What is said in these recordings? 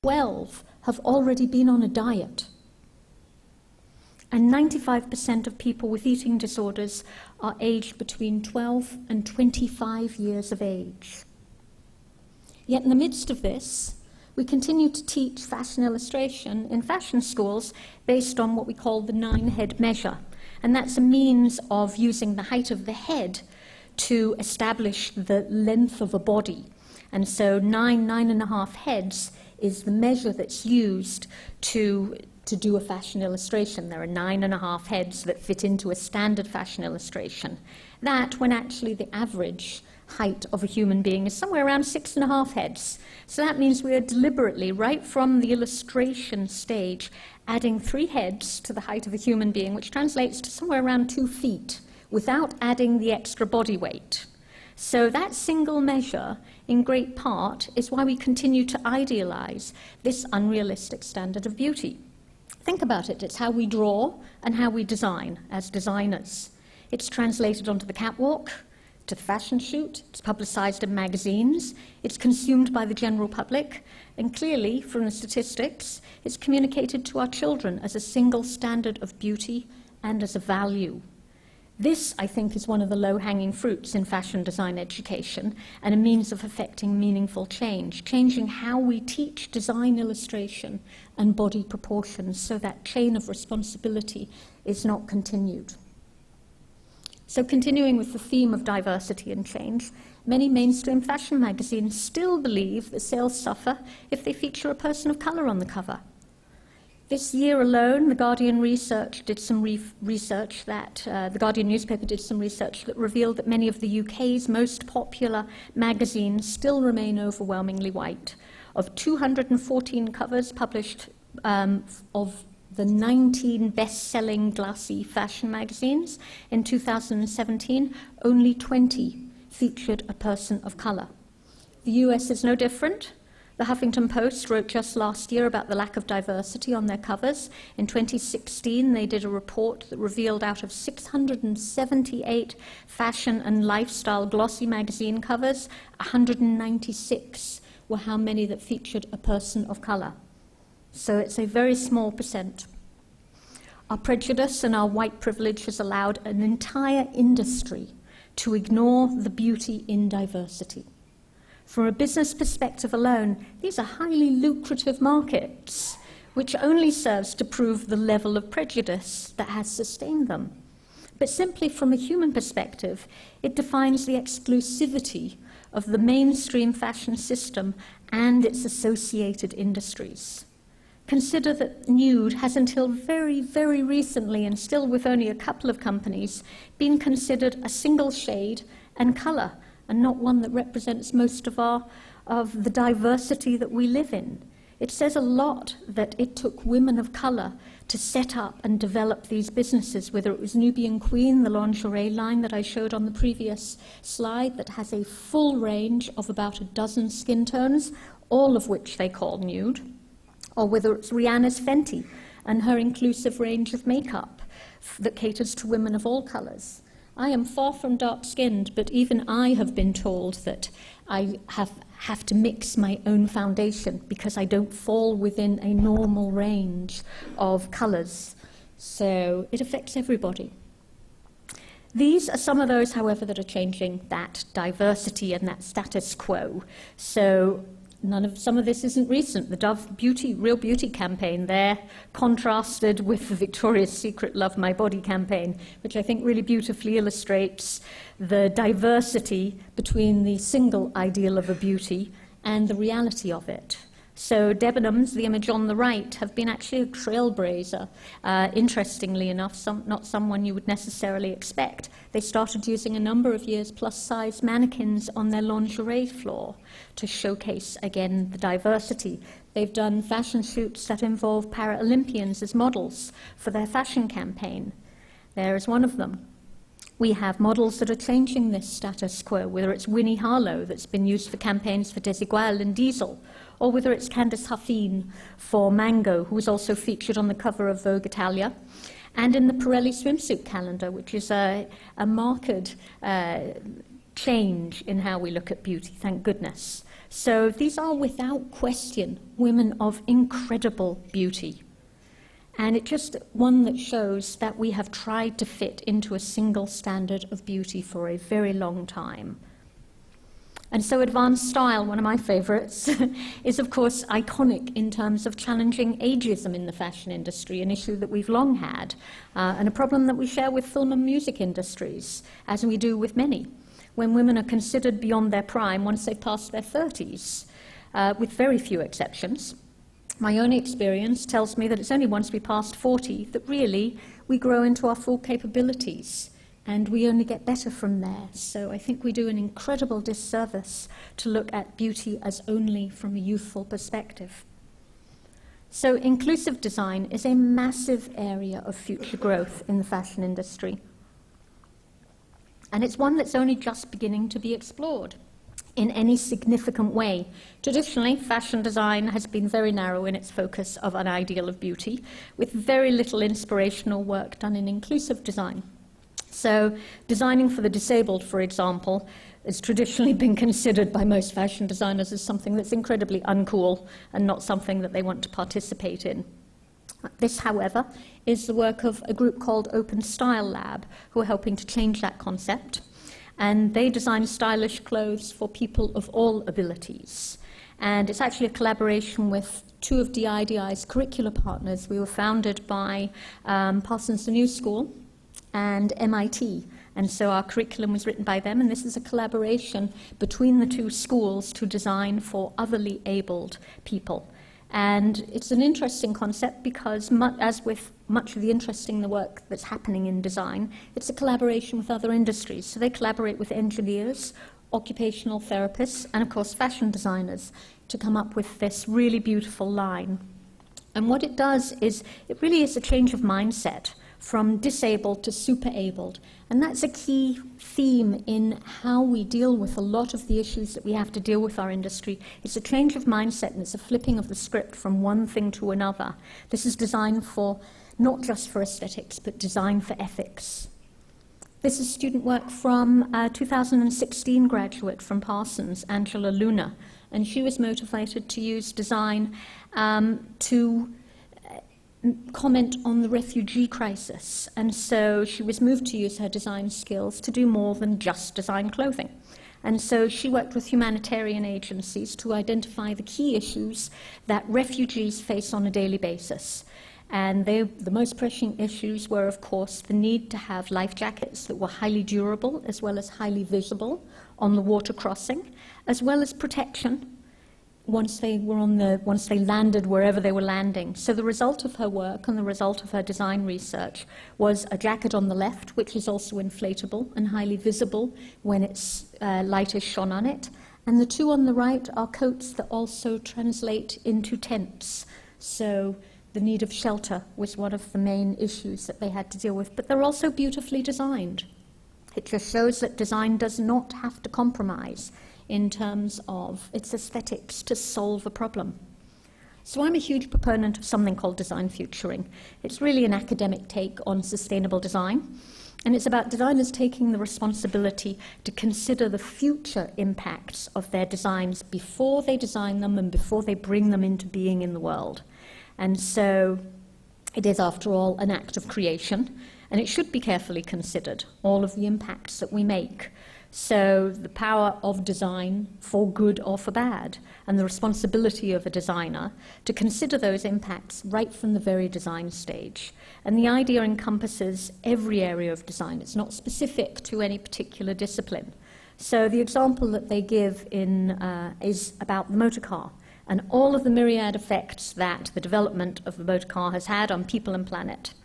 12 have already been on a diet. And 95% of people with eating disorders are aged between 12 and 25 years of age. Yet in the midst of this, we continue to teach fashion illustration in fashion schools based on what we call the 9-head measure. And that's a means of using the height of the head to establish the length of a body. And so 9.5 heads is the measure that's used to do a fashion illustration. There are 9.5 heads that fit into a standard fashion illustration. That, when actually the average height of a human being is somewhere around 6.5 heads. So that means we are deliberately, right from the illustration stage, adding 3 heads to the height of a human being, which translates to somewhere around 2 feet, without adding the extra body weight. So that single measure, in great part, is why we continue to idealize this unrealistic standard of beauty. Think about it. It's how we draw and how we design as designers. It's translated onto the catwalk, to the fashion shoot, it's publicized in magazines, it's consumed by the general public, and clearly, from the statistics, it's communicated to our children as a single standard of beauty and as a value. This, I think, is one of the low-hanging fruits in fashion design education and a means of effecting meaningful change, changing how we teach design illustration and body proportions so that chain of responsibility is not continued. So continuing with the theme of diversity and change, many mainstream fashion magazines still believe that sales suffer if they feature a person of colour on the cover. This year alone, The Guardian research did some research that the Guardian newspaper did some research that revealed that many of the UK's most popular magazines still remain overwhelmingly white. Of 214 covers published of the 19 best-selling glassy fashion magazines in 2017, only 20 featured a person of colour. The US is no different. The Huffington Post wrote just last year about the lack of diversity on their covers. In 2016, they did a report that revealed out of 678 fashion and lifestyle glossy magazine covers, 196 were how many that featured a person of colour. So it's a very small percent. Our prejudice and our white privilege has allowed an entire industry to ignore the beauty in diversity. From a business perspective alone, these are highly lucrative markets, which only serves to prove the level of prejudice that has sustained them. But simply from a human perspective, it defines the exclusivity of the mainstream fashion system and its associated industries. Consider that nude has until very, very recently, and still with only a couple of companies, been considered a single shade and colour, and not one that represents most of the diversity that we live in. It says a lot that it took women of colour to set up and develop these businesses, whether it was Nubian Queen, the lingerie line that I showed on the previous slide that has a full range of about a dozen skin tones, all of which they call nude, or whether it's Rihanna's Fenty and her inclusive range of makeup that caters to women of all colours. I am far from dark-skinned, but even I have been told that I have to mix my own foundation because I don't fall within a normal range of colours. So it affects everybody. These are some of those, however, that are changing that diversity and that status quo. So some of this isn't recent. The Dove Beauty, Real Beauty campaign there contrasted with the Victoria's Secret Love My Body campaign, which I think really beautifully illustrates the diversity between the single ideal of a beauty and the reality of it. So Debenhams, the image on the right, have been actually a trailblazer. Interestingly enough, not someone you would necessarily expect. They started using a number of years plus-size mannequins on their lingerie floor to showcase, again, the diversity. They've done fashion shoots that involve Paralympians as models for their fashion campaign. There is one of them. We have models that are changing this status quo, whether it's Winnie Harlow, that's been used for campaigns for Desigual and Diesel, or whether it's Candice Huffine for Mango, who was also featured on the cover of Vogue Italia, and in the Pirelli swimsuit calendar, which is a marked change in how we look at beauty, thank goodness. So these are, without question, women of incredible beauty. And it's just one that shows that we have tried to fit into a single standard of beauty for a very long time. And so advanced style, one of my favorites, is of course iconic in terms of challenging ageism in the fashion industry, an issue that we've long had, and a problem that we share with film and music industries, as we do with many, when women are considered beyond their prime once they've passed their 30s, with very few exceptions. My own experience tells me that it's only once we passed 40 that really we grow into our full capabilities, and we only get better from there. So I think we do an incredible disservice to look at beauty as only from a youthful perspective. So inclusive design is a massive area of future growth in the fashion industry. And it's one that's only just beginning to be explored in any significant way. Traditionally, fashion design has been very narrow in its focus of an ideal of beauty, with very little inspirational work done in inclusive design. So designing for the disabled, for example, has traditionally been considered by most fashion designers as something that's incredibly uncool and not something that they want to participate in. This, however, is the work of a group called Open Style Lab, who are helping to change that concept. And they design stylish clothes for people of all abilities. And it's actually a collaboration with two of DIDI's curricular partners. We were founded by Parsons the New School and MIT. And so our curriculum was written by them, and this is a collaboration between the two schools to design for otherly abled people. And it's an interesting concept because, as with much of the work that's happening in design, it's a collaboration with other industries. So they collaborate with engineers, occupational therapists, and of course fashion designers to come up with this really beautiful line. And what it does is, it really is a change of mindset from disabled to super-abled. And that's a key theme in how we deal with a lot of the issues that we have to deal with our industry. It's a change of mindset, and it's a flipping of the script from one thing to another. This is designed for, not just for aesthetics, but designed for ethics. This is student work from a 2016 graduate from Parsons, Angela Luna, and she was motivated to use design to comment on the refugee crisis, and so she was moved to use her design skills to do more than just design clothing. And so she worked with humanitarian agencies to identify the key issues that refugees face on a daily basis. And the most pressing issues were, of course, the need to have life jackets that were highly durable as well as highly visible on the water crossing, as well as protection once they landed wherever they were landing. So the result of her work and the result of her design research was a jacket on the left, which is also inflatable and highly visible when light is shone on it. And the two on the right are coats that also translate into tents. So the need of shelter was one of the main issues that they had to deal with. But they're also beautifully designed. It just shows that design does not have to compromise in terms of its aesthetics to solve a problem. So I'm a huge proponent of something called design futuring. It's really an academic take on sustainable design, and it's about designers taking the responsibility to consider the future impacts of their designs before they design them and before they bring them into being in the world. And so it is, after all, an act of creation, and it should be carefully considered, all of the impacts that we make. So the power of design, for good or for bad, and the responsibility of a designer to consider those impacts right from the very design stage. And the idea encompasses every area of design. It's not specific to any particular discipline. So the example that they give is about the motor car and all of the myriad effects that the development of the motor car has had on people and planet.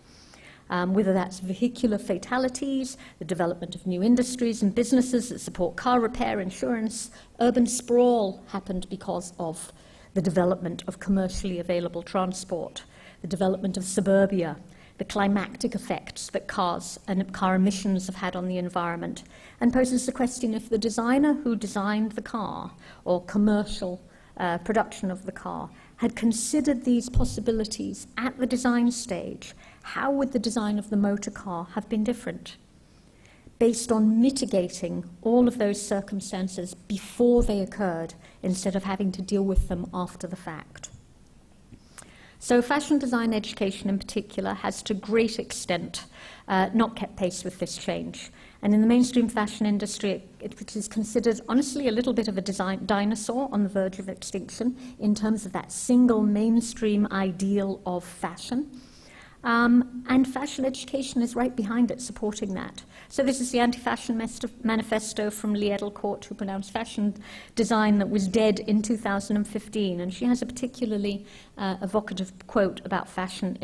Whether that's vehicular fatalities, the development of new industries and businesses that support car repair, insurance, urban sprawl happened because of the development of commercially available transport, the development of suburbia, the climactic effects that cars and car emissions have had on the environment, and poses the question if the designer who designed the car or commercial production of the car had considered these possibilities at the design stage, how would the design of the motor car have been different? based on mitigating all of those circumstances before they occurred, instead of having to deal with them after the fact. So fashion design education in particular has to great extent not kept pace with this change. And in the mainstream fashion industry, which is considered honestly a little bit of a design dinosaur on the verge of extinction in terms of that single mainstream ideal of fashion. And fashion education is right behind it, supporting that. So this is the Anti-Fashion Manifesto from Lee Edelcourt, who pronounced fashion design that was dead in 2015. And she has a particularly evocative quote about fashion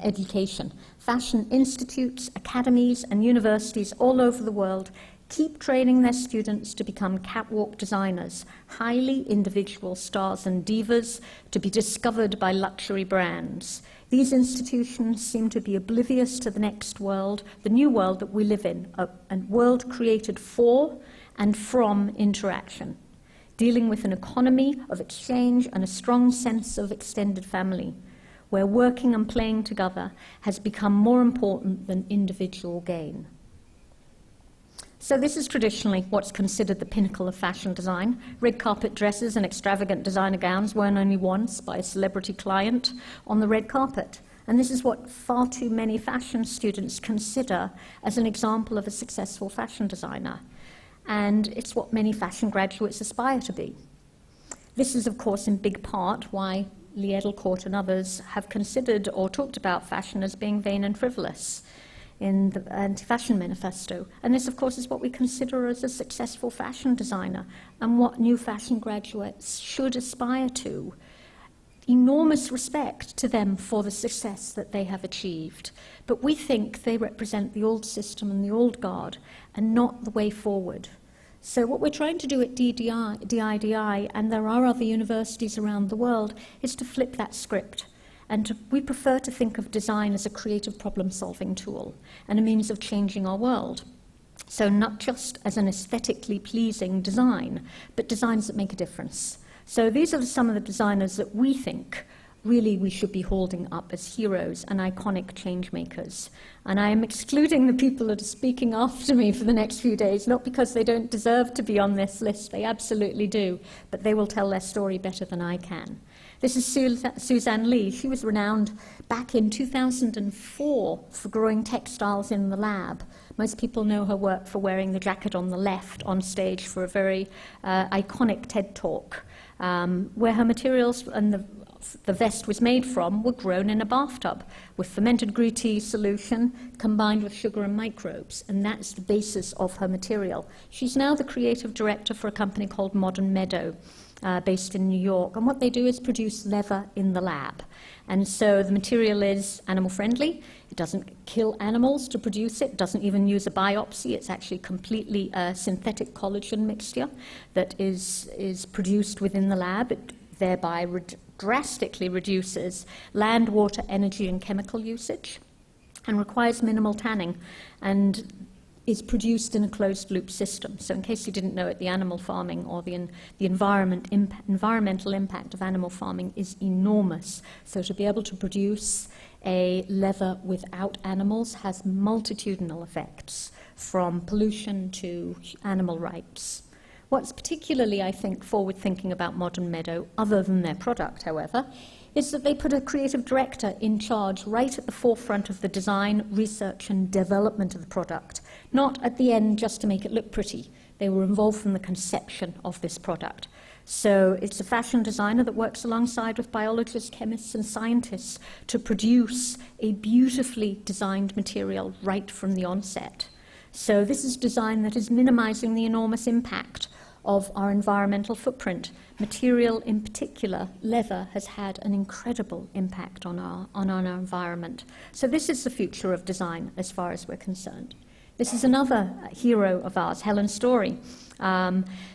education. Fashion institutes, academies, and universities all over the world keep training their students to become catwalk designers, highly individual stars and divas to be discovered by luxury brands. These institutions seem to be oblivious to the next world, the new world that we live in, a world created for and from interaction, dealing with an economy of exchange and a strong sense of extended family, where working and playing together has become more important than individual gain. So this is traditionally what's considered the pinnacle of fashion design. Red carpet dresses and extravagant designer gowns worn only once by a celebrity client on the red carpet. And this is what far too many fashion students consider as an example of a successful fashion designer. And it's what many fashion graduates aspire to be. This is, of course, in big part why Lee Edelcourt and others have considered or talked about fashion as being vain and frivolous in the Anti-Fashion Manifesto. And this, of course, is what we consider as a successful fashion designer and what new fashion graduates should aspire to. Enormous respect to them for the success that they have achieved. But we think they represent the old system and the old guard and not the way forward. So what we're trying to do at DIDI, and there are other universities around the world, is to flip that script. And we prefer to think of design as a creative problem-solving tool and a means of changing our world. So not just as an aesthetically pleasing design, but designs that make a difference. So these are some of the designers that we think really we should be holding up as heroes and iconic change makers. And I am excluding the people that are speaking after me for the next few days, not because they don't deserve to be on this list, they absolutely do, but they will tell their story better than I can. This is Suzanne Lee. She was renowned back in 2004 for growing textiles in the lab. Most people know her work for wearing the jacket on the left on stage for a very iconic TED Talk, where her materials and the vest was made from were grown in a bathtub with fermented green tea solution combined with sugar and microbes, and that's the basis of her material. She's now the creative director for a company called Modern Meadow, based in New York, and what they do is produce leather in the lab. And so the material is animal friendly. It doesn't kill animals to produce it. It doesn't even use a biopsy. It's actually completely a synthetic collagen mixture that is produced within the lab. It thereby drastically reduces land, water, energy, and chemical usage, and requires minimal tanning, and is produced in a closed-loop system. So in case you didn't know it, the animal farming or the environmental impact of animal farming is enormous. So to be able to produce a leather without animals has multitudinal effects, from pollution to animal rights. What's particularly, I think, forward-thinking about Modern Meadow, other than their product, however, is that they put a creative director in charge right at the forefront of the design, research, and development of the product, not at the end just to make it look pretty. They were involved from the conception of this product. So it's a fashion designer that works alongside with biologists, chemists, and scientists to produce a beautifully designed material right from the onset. So this is design that is minimizing the enormous impact of our environmental footprint. Material in particular, leather, has had an incredible impact on our environment. So this is the future of design as far as we're concerned. This is another hero of ours, Helen Story.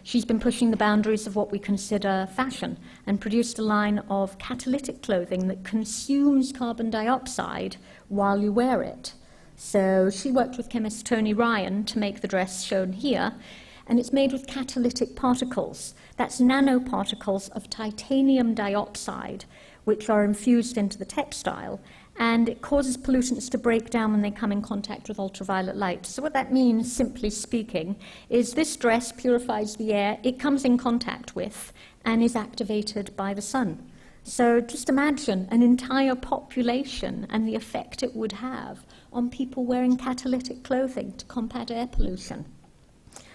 She's been pushing the boundaries of what we consider fashion and produced a line of catalytic clothing that consumes carbon dioxide while you wear it. So she worked with chemist Tony Ryan to make the dress shown here, and it's made with catalytic particles. That's nanoparticles of titanium dioxide, which are infused into the textile and it causes pollutants to break down when they come in contact with ultraviolet light. So what that means, simply speaking, is this dress purifies the air it comes in contact with and is activated by the sun. So just imagine an entire population and the effect it would have on people wearing catalytic clothing to combat air pollution.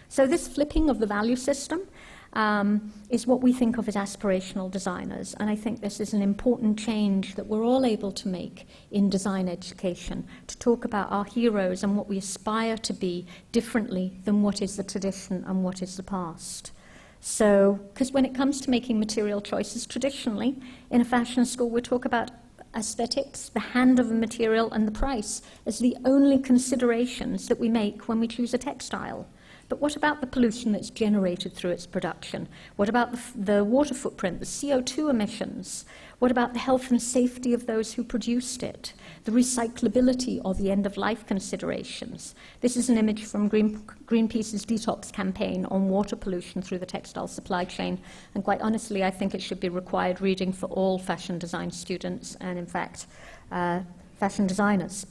So this flipping of the value system is what we think of as aspirational designers, and I think this is an important change that we're all able to make in design education, to talk about our heroes and what we aspire to be differently than what is the tradition and what is the past. So, because when it comes to making material choices, traditionally, in a fashion school, we talk about aesthetics, the hand of the material, and the price as the only considerations that we make when we choose a textile. But what about the pollution that's generated through its production? What about the water footprint, the CO2 emissions? What about the health and safety of those who produced it? The recyclability or the end-of-life considerations? This is an image from Greenpeace's detox campaign on water pollution through the textile supply chain. And quite honestly, I think it should be required reading for all fashion design students and, in fact, fashion designers.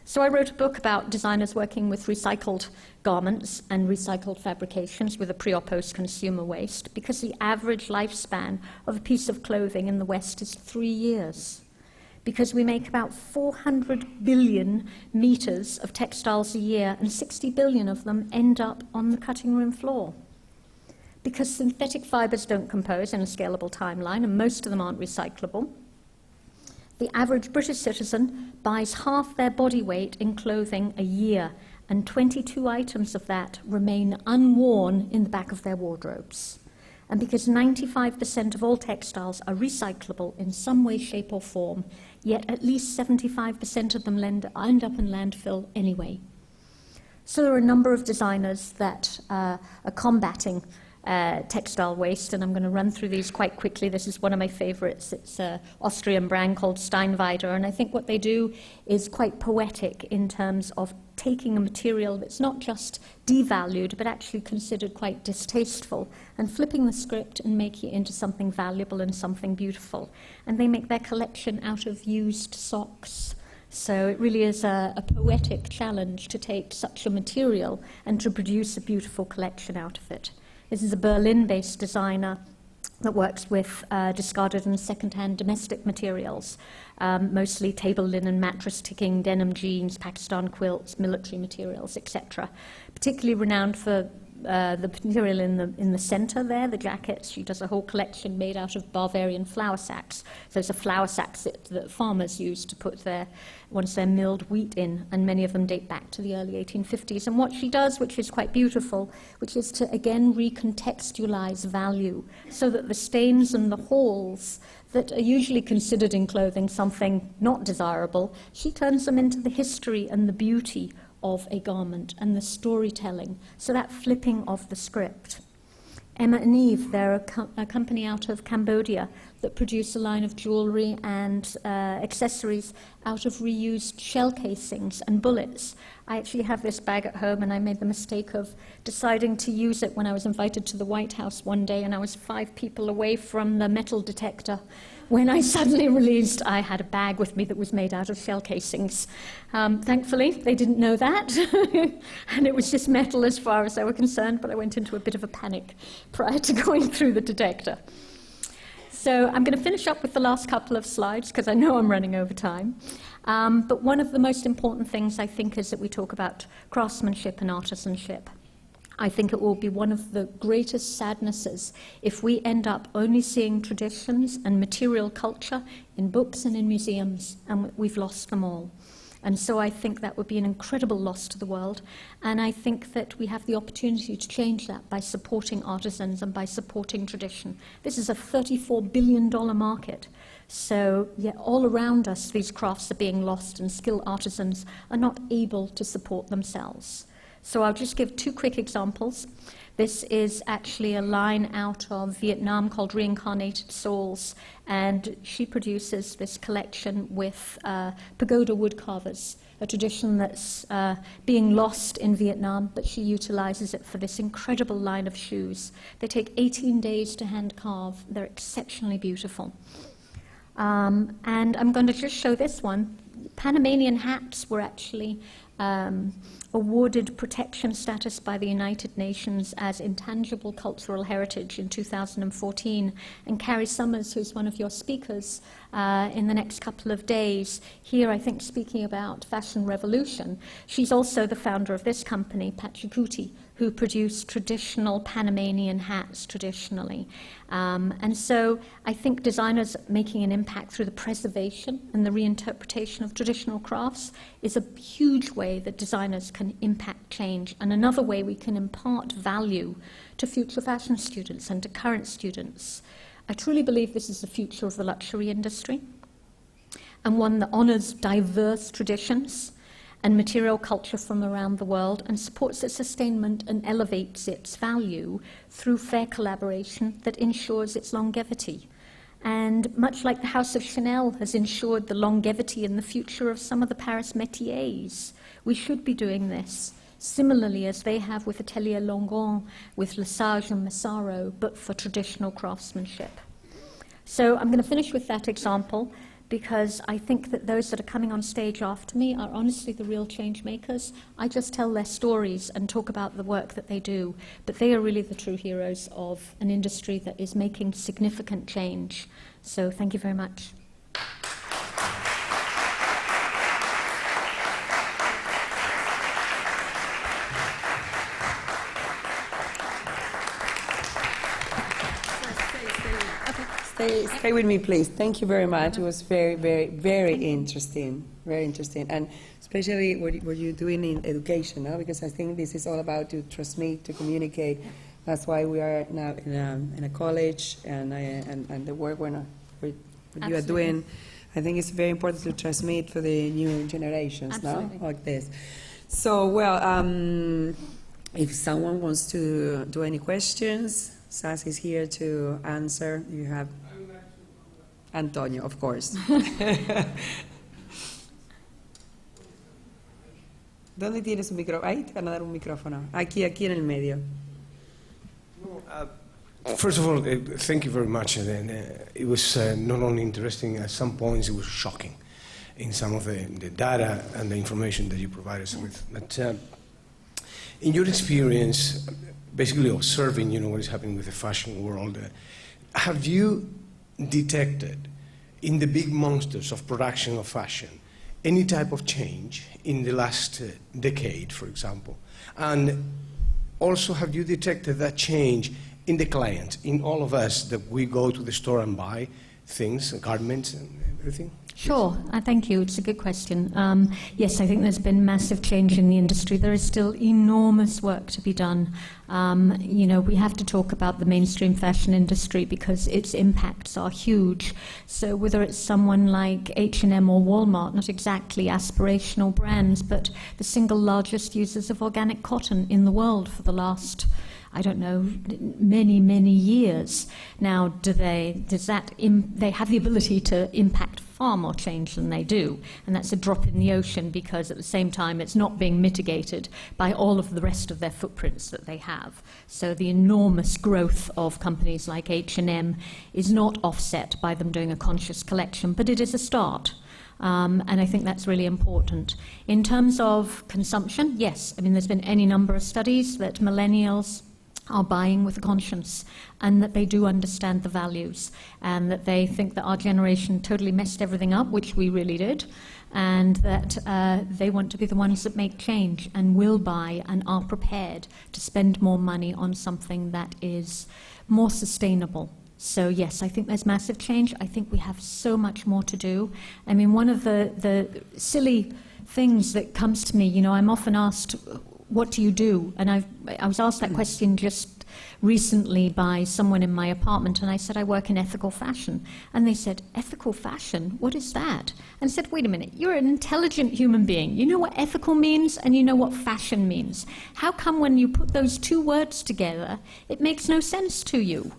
So I wrote a book about designers working with recycled garments and recycled fabrications with a pre or post-consumer waste, because the average lifespan of a piece of clothing in the West is 3 years. Because we make about 400 billion meters of textiles a year, and 60 billion of them end up on the cutting room floor. Because synthetic fibers don't compose in a scalable timeline, and most of them aren't recyclable. The average British citizen buys half their body weight in clothing a year, and 22 items of that remain unworn in the back of their wardrobes. And because 95% of all textiles are recyclable in some way, shape, or form, yet at least 75% of them end up in landfill anyway. So there are a number of designers that are combating textile waste, and I'm going to run through these quite quickly. This is one of my favorites. It's an Austrian brand called Steinweider, and I think what they do is quite poetic in terms of taking a material that's not just devalued, but actually considered quite distasteful, and flipping the script and making it into something valuable and something beautiful. And they make their collection out of used socks. So it really is a poetic challenge to take such a material and to produce a beautiful collection out of it. This is a Berlin-based designer that works with discarded and second-hand domestic materials, mostly table linen, mattress ticking, denim jeans, Pakistan quilts, military materials, etc. Particularly renowned for the material in the center there, the jackets. She does a whole collection made out of Bavarian flour sacks. So it's a flour sacks that farmers use to put once they're milled wheat in, and many of them date back to the early 1850s. And what she does, which is quite beautiful, which is to again recontextualize value, so that the stains and the holes that are usually considered in clothing something not desirable, she turns them into the history and the beauty of a garment and the storytelling, so that flipping of the script. Emma and Eve, they're a company out of Cambodia that produce a line of jewellery and accessories out of reused shell casings and bullets. I actually have this bag at home, and I made the mistake of deciding to use it when I was invited to the White House one day, and I was 5 people away from the metal detector. When I suddenly realized I had a bag with me that was made out of shell casings. Thankfully, they didn't know that, and it was just metal as far as they were concerned, but I went into a bit of a panic prior to going through the detector. So I'm going to finish up with the last couple of slides, because I know I'm running over time. But one of the most important things, I think, is that we talk about craftsmanship and artisanship. I think it will be one of the greatest sadnesses if we end up only seeing traditions and material culture in books and in museums, and we've lost them all. And so I think that would be an incredible loss to the world, and I think that we have the opportunity to change that by supporting artisans and by supporting tradition. This is a $34 billion market. So yeah, all around us, these crafts are being lost, and skilled artisans are not able to support themselves. So I'll just give 2 quick examples. This is actually a line out of Vietnam called Reincarnated Souls, and she produces this collection with pagoda wood carvers, a tradition that's being lost in Vietnam, but she utilizes it for this incredible line of shoes. They take 18 days to hand carve. They're exceptionally beautiful. And I'm going to just show this one. Panamanian hats were actually awarded protection status by the United Nations as intangible cultural heritage in 2014. And Carrie Summers, who's one of your speakers in the next couple of days, here I think speaking about Fashion Revolution, she's also the founder of this company, Pachacuti, who produce traditional Panamanian hats traditionally. And so I think designers making an impact through the preservation and the reinterpretation of traditional crafts is a huge way that designers can impact change, and another way we can impart value to future fashion students and to current students. I truly believe this is the future of the luxury industry, and one that honors diverse traditions and material culture from around the world and supports its sustainment and elevates its value through fair collaboration that ensures its longevity. And much like the House of Chanel has ensured the longevity and the future of some of the Paris métiers, we should be doing this similarly as they have with Atelier Langon, with Lesage and Massaro, but for traditional craftsmanship. So I'm going to finish with that example, because I think that those that are coming on stage after me are honestly the real change makers. I just tell their stories and talk about the work that they do, but they are really the true heroes of an industry that is making significant change. So thank you very much. Stay with me, please. Thank you very much. It was very, very, very interesting. Very interesting. And especially what you're doing in education, no? Because I think this is all about to transmit, to communicate. That's why we are now in a college, and the work what you are doing. I think it's very important to transmit for the new generations, no? Like this. So, well, if someone wants to do any questions, Sas is here to answer. You have Antonio, of course. ¿Dónde tienes un micrófono? Ahí te van a dar un micrófono. Aquí en el medio. First of all, thank you very much. It was not only interesting, at some points it was shocking in some of the data and the information that you provided us with. But in your experience, basically observing, what is happening with the fashion world, have you detected in the big monsters of production of fashion any type of change in the last decade, for example? And also, have you detected that change in the client, in all of us that we go to the store and buy things, garments and everything? Sure, thank you. It's a good question. Yes, I think there's been massive change in the industry. There is still enormous work to be done. We have to talk about the mainstream fashion industry because its impacts are huge. So whether it's someone like H&M or Walmart, not exactly aspirational brands, but the single largest users of organic cotton in the world for the last, I don't know, many, many years. Now, they have the ability to impact far more change than they do, and that's a drop in the ocean because at the same time it's not being mitigated by all of the rest of their footprints that they have. So the enormous growth of companies like H&M is not offset by them doing a conscious collection, but it is a start. And I think that's really important. In terms of consumption, yes, there's been any number of studies that millennials are buying with a conscience, and that they do understand the values, and that they think that our generation totally messed everything up, which we really did, and that they want to be the ones that make change and will buy and are prepared to spend more money on something that is more sustainable. So yes, I think there's massive change. I think we have so much more to do. One of the silly things that comes to me, I'm often asked, what do you do? And I was asked that question just recently by someone in my apartment, and I said, I work in ethical fashion. And they said, ethical fashion? What is that? And I said, wait a minute, you're an intelligent human being. You know what ethical means, and you know what fashion means. How come when you put those two words together, it makes no sense to you?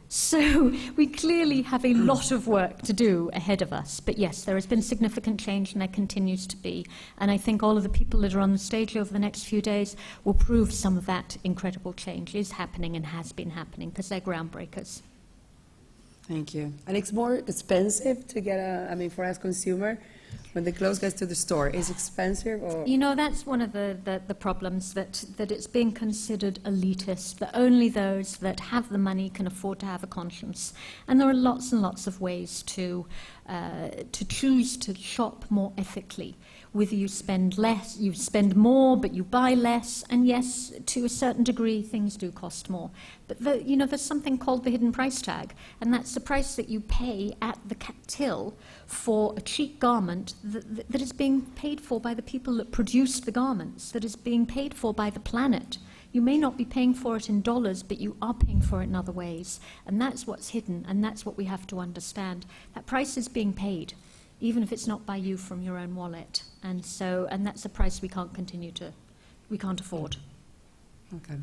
So we clearly have a lot of work to do ahead of us. But yes, there has been significant change, and there continues to be. And I think all of the people that are on the stage over the next few days will prove some of that incredible change is happening and has been happening, because they're groundbreakers. Thank you. And it's more expensive to get for us consumer, when the clothes gets to the store, is expensive or? You know, that's one of the problems, that it's being considered elitist, that only those that have the money can afford to have a conscience. And there are lots and lots of ways to choose to shop more ethically. Whether you spend less, you spend more, but you buy less. And yes, to a certain degree, things do cost more. But there's something called the hidden price tag, and that's the price that you pay at the till for a cheap garment that is being paid for by the people that produced the garments, that is being paid for by the planet. You may not be paying for it in dollars, but you are paying for it in other ways. And that's what's hidden, and that's what we have to understand. That price is being paid, even if it's not by you from your own wallet. And that's a price we can't afford. Okay.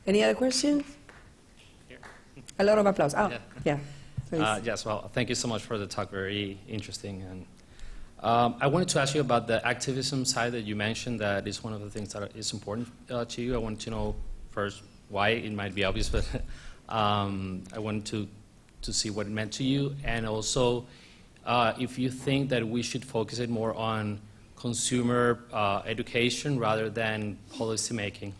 Any other questions? Here. A lot of applause. Oh, Yeah. yeah. Please. Yes, well, thank you so much for the talk, very interesting. And I wanted to ask you about the activism side that you mentioned, that is one of the things that is important to you. I wanted to know first why. It might be obvious, but I wanted to see what it meant to you, and also if you think that we should focus it more on consumer education rather than policy making.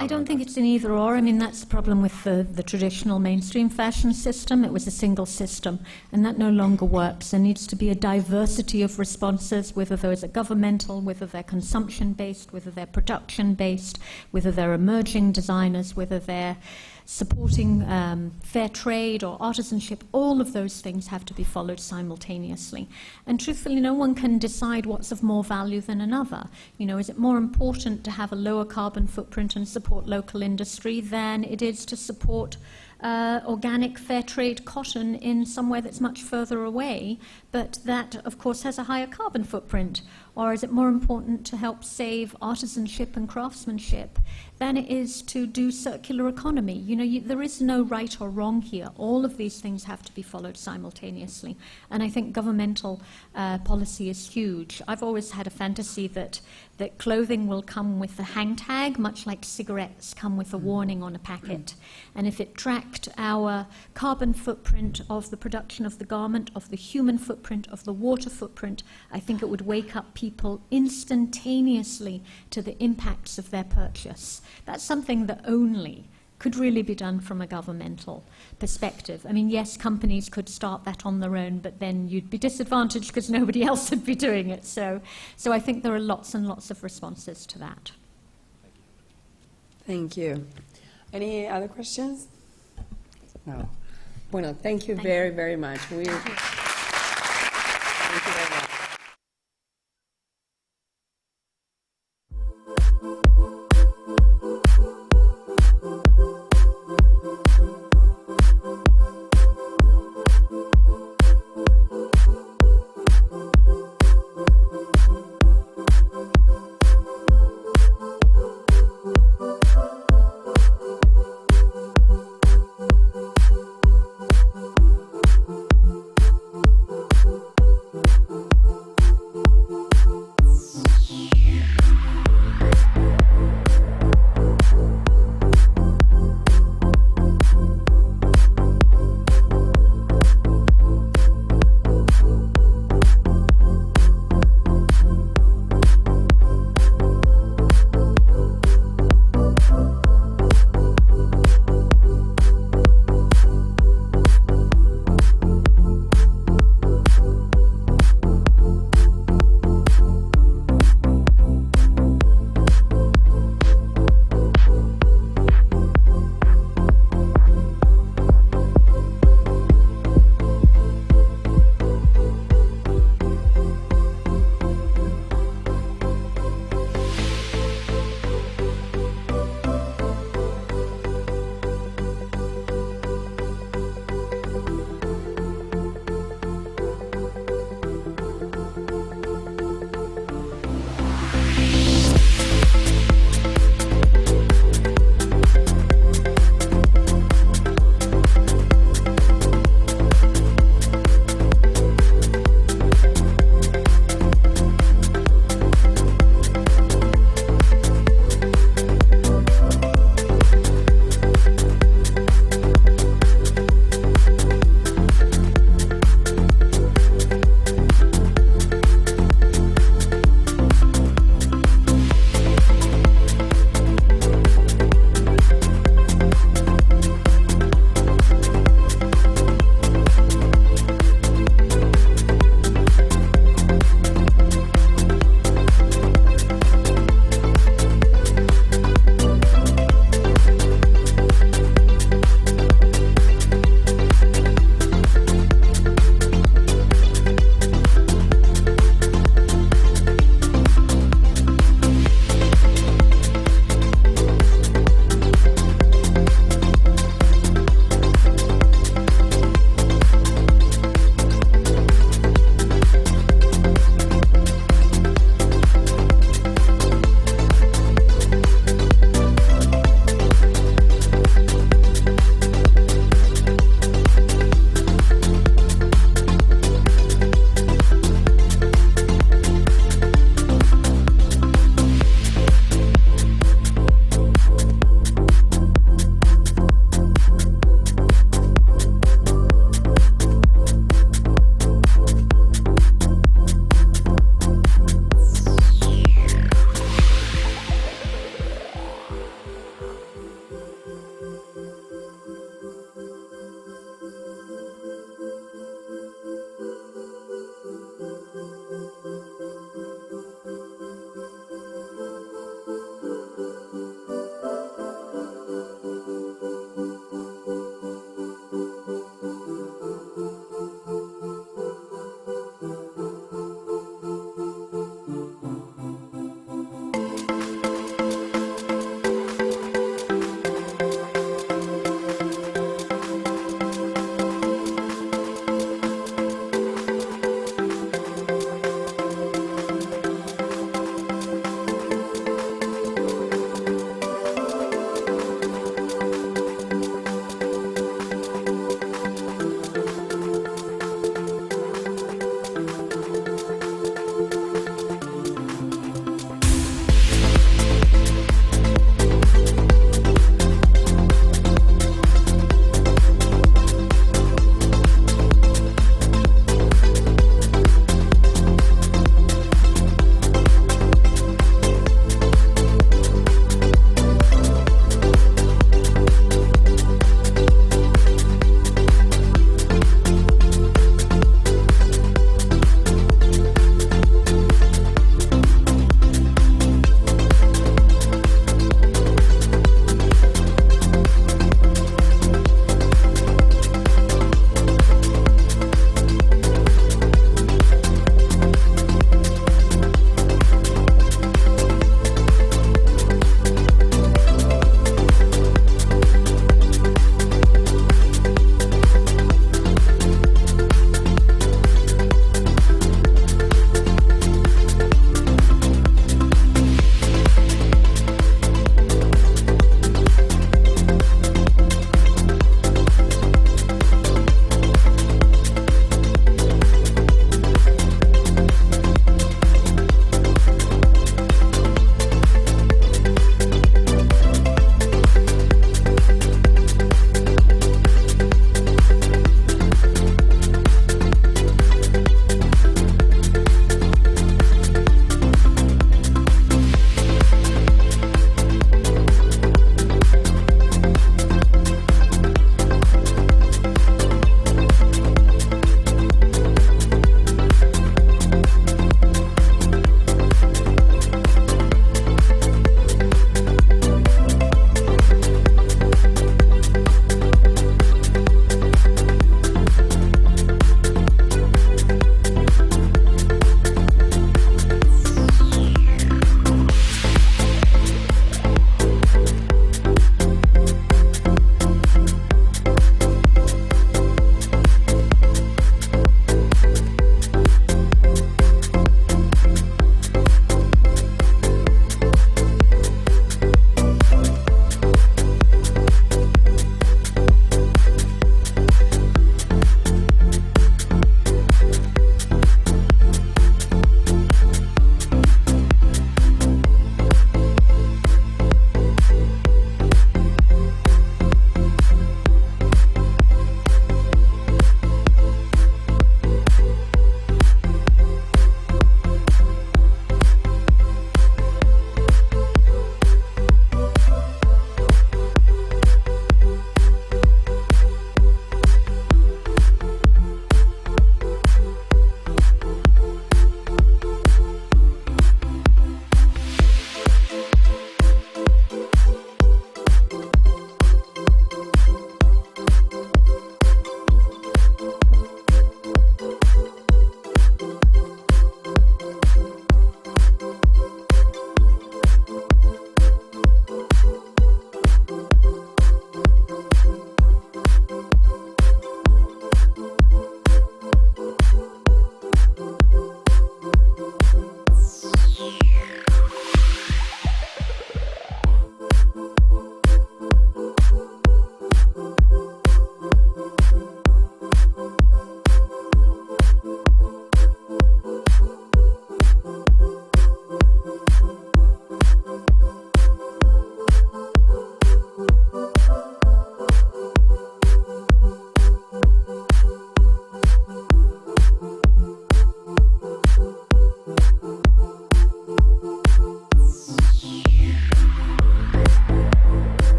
I don't think it's an either or. I mean, that's the problem with the traditional mainstream fashion system. It was a single system, and that no longer works. There needs to be a diversity of responses, whether those are governmental, whether they're consumption-based, whether they're production-based, whether they're emerging designers, whether they're supporting fair trade or artisanship. All of those things have to be followed simultaneously. And truthfully, no one can decide what's of more value than another. You know, is it more important to have a lower carbon footprint and support local industry than it is to support organic fair trade cotton in somewhere that's much further away, but that, of course, has a higher carbon footprint? Or is it more important to help save artisanship and craftsmanship than it is to do circular economy? You know, there is no right or wrong here. All of these things have to be followed simultaneously. And I think governmental policy is huge. I've always had a fantasy that clothing will come with a hang tag, much like cigarettes come with a warning on a packet. And if it tracked our carbon footprint of the production of the garment, of the human footprint, of the water footprint, I think it would wake up people instantaneously to the impacts of their purchase. That's something that only could really be done from a governmental perspective. I mean, yes, companies could start that on their own, but then you'd be disadvantaged because nobody else would be doing it. So I think there are lots and lots of responses to that. Thank you. Any other questions? No. Bueno, thank you very, very much. Thank you very much.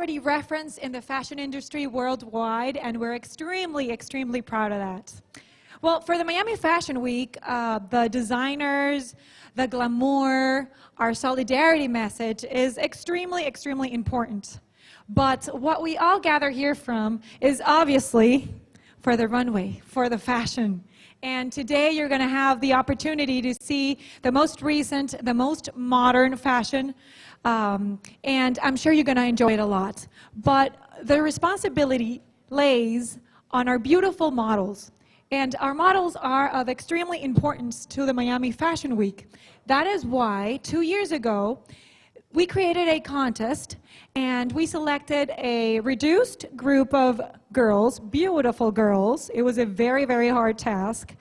already referenced in the fashion industry worldwide, and we're extremely, extremely proud of that. Well, for the Miami Fashion Week, the designers, the glamour, our solidarity message is extremely, extremely important. But what we all gather here from is obviously for the runway, for the fashion. And today you're going to have the opportunity to see the most recent, the most modern fashion, and I'm sure you're going to enjoy it a lot. But the responsibility lays on our beautiful models. And our models are of extremely importance to the Miami Fashion Week. That is why 2 years ago, we created a contest and we selected a reduced group of girls, beautiful girls. It was a very, very hard task.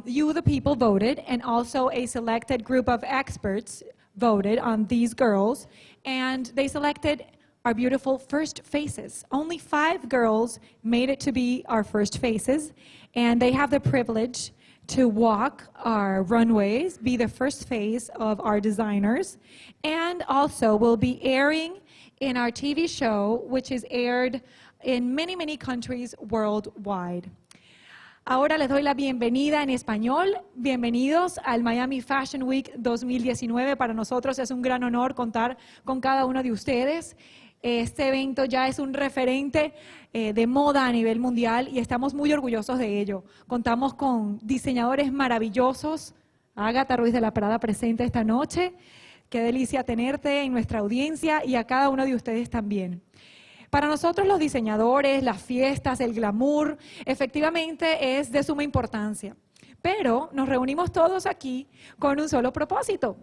You, the people, voted, and also a selected group of experts voted on these girls, and they selected our beautiful first faces. Only 5 girls made it to be our first faces, and they have the privilege to walk our runways, be the first face of our designers, and also will be airing in our TV show, which is aired in many, many countries worldwide. Ahora les doy la bienvenida en español. Bienvenidos al Miami Fashion Week 2019. Para nosotros es un gran honor contar con cada uno de ustedes. Este evento ya es un referente de moda a nivel mundial y estamos muy orgullosos de ello. Contamos con diseñadores maravillosos. Ágata Ruiz de la Prada presente esta noche. Qué delicia tenerte en nuestra audiencia y a cada uno de ustedes también. Para nosotros los diseñadores, las fiestas, el glamour, efectivamente es de suma importancia. Pero nos reunimos todos aquí con un solo propósito,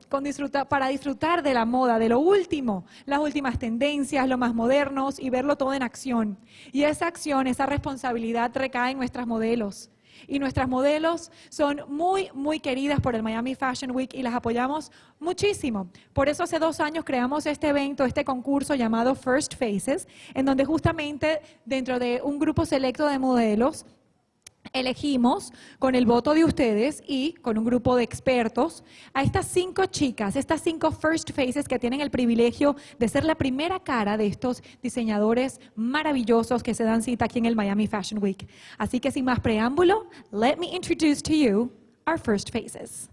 para disfrutar de la moda, de lo último, las últimas tendencias, lo más modernos y verlo todo en acción. Y esa acción, esa responsabilidad recae en nuestras modelos. Y nuestras modelos son muy, muy queridas por el Miami Fashion Week y las apoyamos muchísimo. Por eso hace 2 años creamos este evento, este concurso llamado First Faces, en donde justamente dentro de un grupo selecto de modelos elegimos con el voto de ustedes y con un grupo de expertos a estas 5 chicas, estas 5 first faces que tienen el privilegio de ser la primera cara de estos diseñadores maravillosos que se dan cita aquí en el Miami Fashion Week. Así que sin más preámbulo, let me introduce to you our first faces.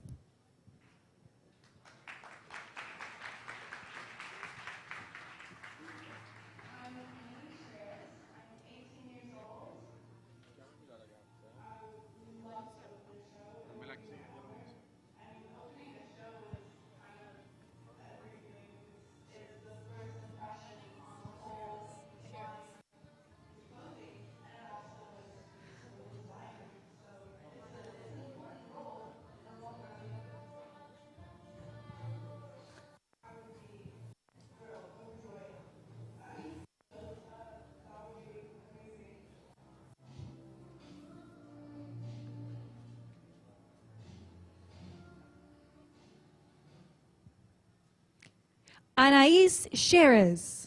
Anaís Sherez.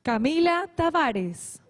Camila Tavares.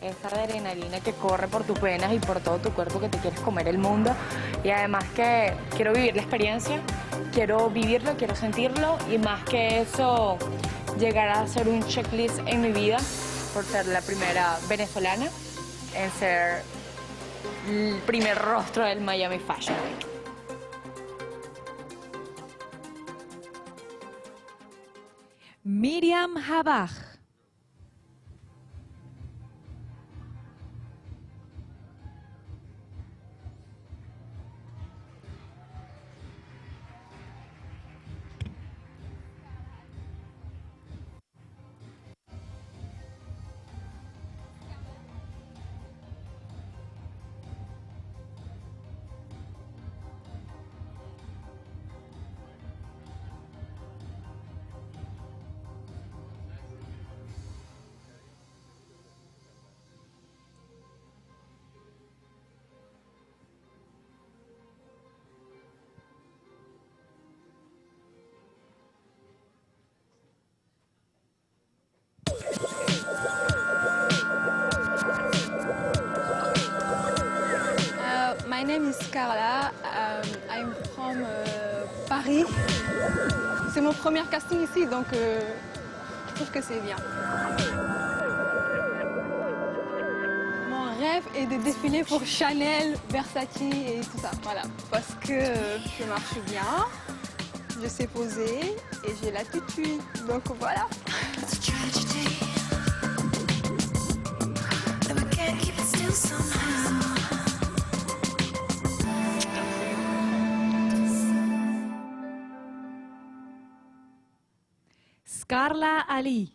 Esa adrenalina que corre por tus venas y por todo tu cuerpo, que te quieres comer el mundo. Y además que quiero vivir la experiencia, quiero vivirlo, quiero sentirlo, y más que eso, llegar a ser un checklist en mi vida por ser la primera venezolana en ser el primer rostro del Miami Fashion Week. Miriam Habaj. My name is Carla. I'm from Paris. C'est mon premier casting ici, donc je trouve que c'est bien. Mon rêve est de défiler pour Chanel, Versace et tout ça. Voilà, parce que je marche bien, je sais poser et j'ai l'attitude. Donc voilà. It's a tragedy that we can't keep it still somehow. Scarla Ali.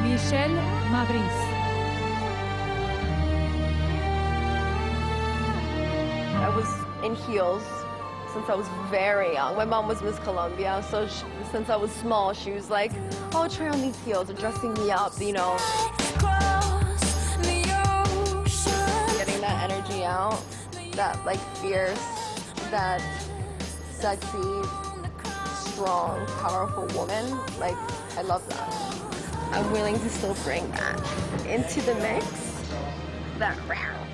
Michelle Mavris. I was in heels since I was very young. My mom was Miss Columbia, so since I was small, she was like, "Oh, try on these heels," and dressing me up, you know. Getting that energy out, that like fierce, that sexy, strong, powerful woman. Like, I love that. I'm willing to still bring that into the mix. That round.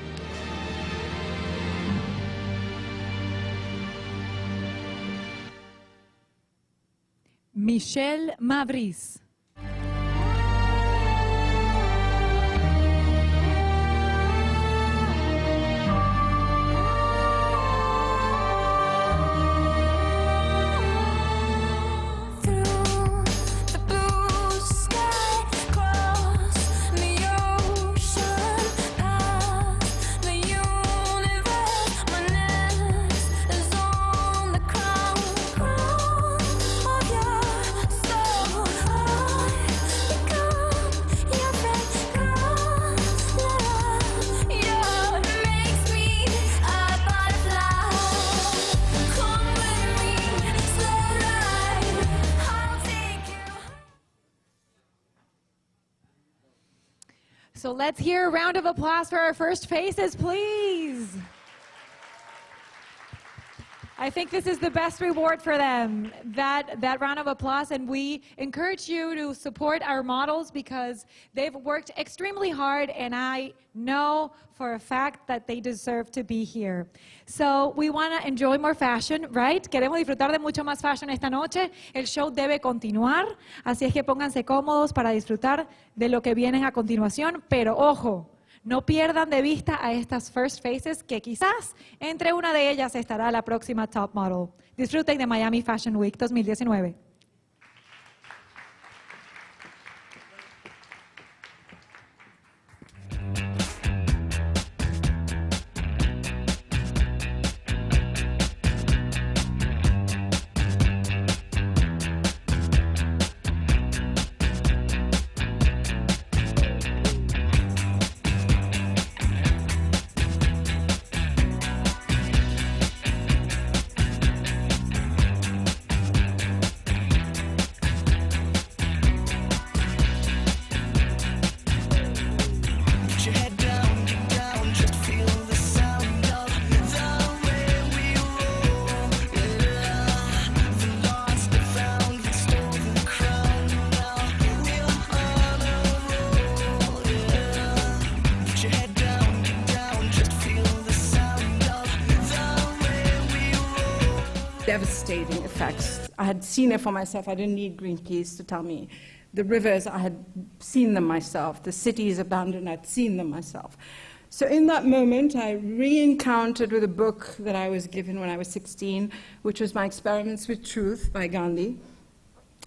Michelle Mavris. The universe. So let's hear a round of applause for our first faces, please. I think this is the best reward for them, that round of applause, and we encourage you to support our models because they've worked extremely hard, and I know for a fact that they deserve to be here. So we want to enjoy more fashion, right? Queremos disfrutar de mucho más fashion esta noche. El show debe continuar, así es que pónganse cómodos para disfrutar de lo que viene a continuación, pero ojo, no pierdan de vista a estas first faces que quizás entre una de ellas estará la próxima top model. Disfruten de Miami Fashion Week 2019. Devastating effects. I had seen it for myself. I didn't need Greenpeace to tell me. The rivers, I had seen them myself. The cities abandoned, I'd seen them myself. So in that moment, I re-encountered with a book that I was given when I was 16, which was My Experiments with Truth by Gandhi.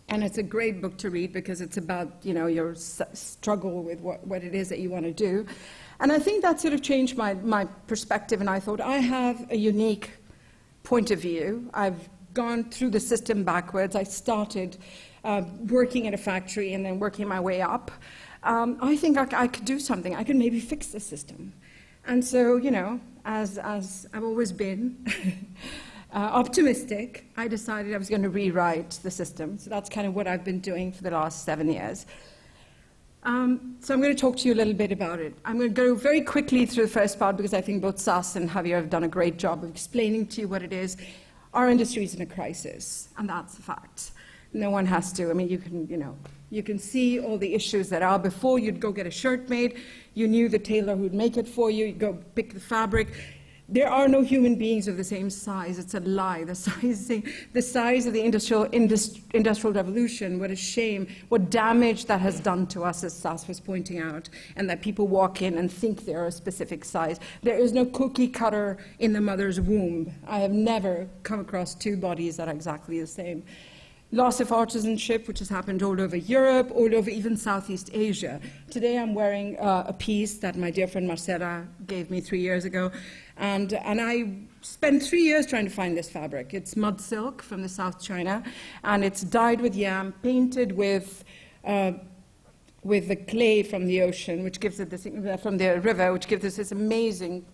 And it's a great book to read because it's about, you know, your struggle with what it is that you want to do. And I think that sort of changed my perspective, and I thought, I have a unique point of view. I've gone through the system backwards. I started working at a factory and then working my way up. I think I could do something. I could maybe fix the system. And so, you know, as I've always been optimistic, I decided I was going to rewrite the system. So that's kind of what I've been doing for the last 7 years. So I'm going to talk to you a little bit about it. I'm going to go very quickly through the first part because I think both Sas and Javier have done a great job of explaining to you what it is. Our industry is in a crisis, and that's a fact. No one has to. I mean, you can see all the issues that are. Before, you'd go get a shirt made. You knew the tailor who'd make it for you. You'd go pick the fabric. There are no human beings of the same size. It's a lie. The size of the industrial revolution, what a shame, what damage that has done to us, as Sas was pointing out, and that people walk in and think they're a specific size. There is no cookie cutter in the mother's womb. I have never come across two bodies that are exactly the same. Loss of artisanship, which has happened all over Europe, all over even Southeast Asia. Today I'm wearing a piece that my dear friend Marcela gave me 3 years ago, and I spent 3 years trying to find this fabric. It's mud silk from the South China, and it's dyed with yam, painted with the clay from the ocean, which gives it this, from the river, which gives us this amazing,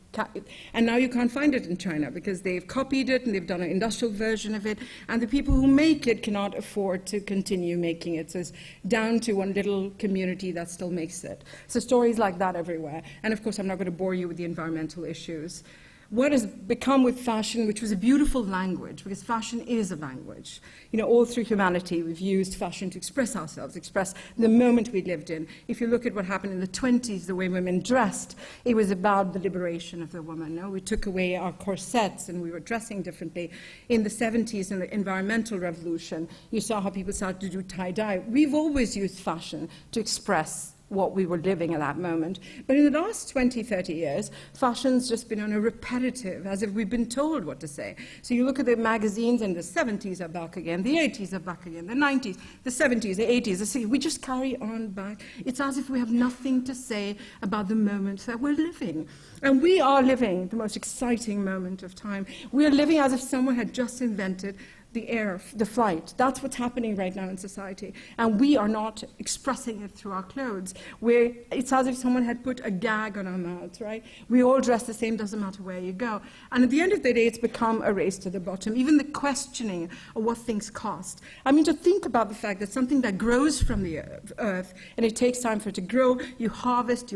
and now you can't find it in China because they've copied it and they've done an industrial version of it, and the people who make it cannot afford to continue making it. So it's down to one little community that still makes it. So stories like that everywhere. And of course, I'm not going to bore you with the environmental issues. What has become with fashion, which was a beautiful language, because fashion is a language. You know, all through humanity, we've used fashion to express ourselves, express the moment we lived in. If you look at what happened in the 20s, the way women dressed, it was about the liberation of the woman. No? We took away our corsets and we were dressing differently. In the 70s, in the environmental revolution, you saw how people started to do tie-dye. We've always used fashion to express what we were living at that moment. But in the last 20, 30 years, fashion's just been on a repetitive, as if we've been told what to say. So you look at the magazines, and the 70s are back again, the 80s are back again, the 90s, the 70s, the 80s, the 60s. We just carry on back. It's as if we have nothing to say about the moment that we're living. And we are living the most exciting moment of time. We are living as if someone had just invented the air, the flight. That's what's happening right now in society. And we are not expressing it through our clothes. It's as if someone had put a gag on our mouths, right? We all dress the same, doesn't matter where you go. And at the end of the day, it's become a race to the bottom. Even the questioning of what things cost. I mean, to think about the fact that something that grows from the earth, and it takes time for it to grow, you harvest,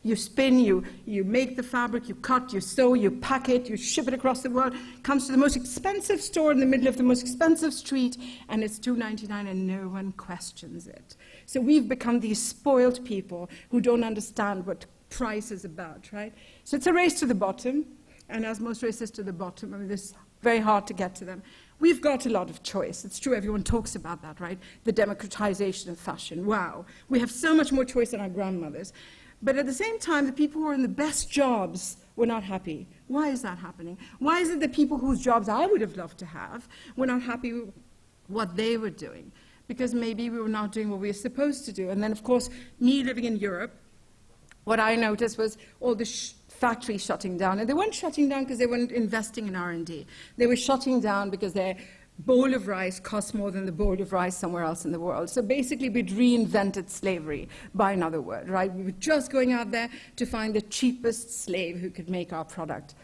you spin, you make the fabric, you cut, you sew, you pack it, you ship it across the world, comes to the most expensive store in the middle of the most expensive street, and it's $2.99 and no one questions it. So we've become these spoiled people who don't understand what price is about, right? So it's a race to the bottom, and as most races to the bottom, I mean, it's very hard to get to them. We've got a lot of choice. It's true, everyone talks about that, right? The democratization of fashion. Wow. We have so much more choice than our grandmothers. But at the same time, the people who are in the best jobs were not happy. Why is that happening? Why is it that people whose jobs I would have loved to have were not happy with what they were doing? Because maybe we were not doing what we were supposed to do. And then, of course, me living in Europe, what I noticed was all the factories shutting down. And they weren't shutting down because they weren't investing in R&D. They were shutting down because their bowl of rice costs more than the bowl of rice somewhere else in the world. So basically, we'd reinvented slavery, by another word, right? We were just going out there to find the cheapest slave who could make our product.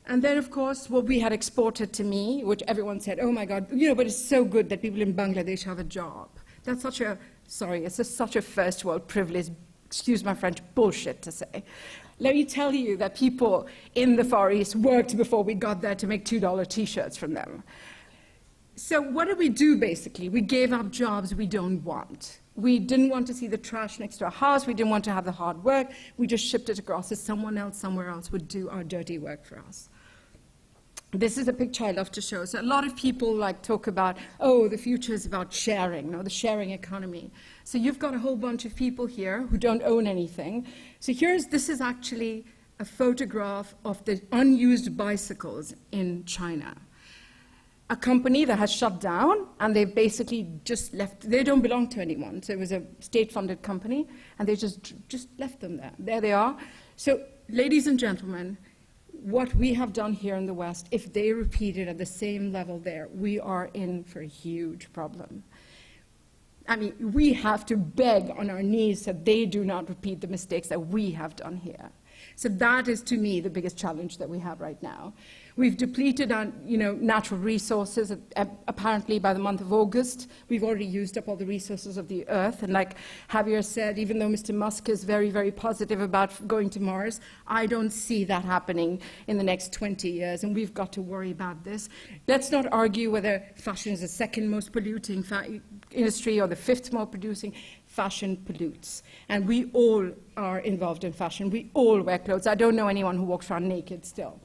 And then, of course, what we had exported to me, which everyone said, oh my God, but it's so good that people in Bangladesh have a job. That's such a, it's just such a first world privilege, excuse my French, bullshit to say. Let me tell you that people in the Far East worked before we got there to make $2 T-shirts from them. So what did we do, basically? We gave up jobs we don't want. We didn't want to see the trash next to our house. We didn't want to have the hard work. We just shipped it across so someone else somewhere else would do our dirty work for us. This is a picture I love to show. So a lot of people talk about, oh, the future is about sharing, the sharing economy. So you've got a whole bunch of people here who don't own anything. So this is actually a photograph of the unused bicycles in China. A company that has shut down, and they've basically just left. They don't belong to anyone. So it was a state-funded company, and they just left them there. There they are. So, ladies and gentlemen, what we have done here in the West, if they repeat it at the same level there, we are in for a huge problem. I mean, we have to beg on our knees that they do not repeat the mistakes that we have done here. So that is, to me, the biggest challenge that we have right now. We've depleted our, natural resources. Apparently, by the month of August, we've already used up all the resources of the Earth. And like Javier said, even though Mr. Musk is very, very positive about going to Mars, I don't see that happening in the next 20 years, and we've got to worry about this. Let's not argue whether fashion is the second most polluting industry or the fifth most producing. Fashion pollutes. And we all are involved in fashion. We all wear clothes. I don't know anyone who walks around naked still.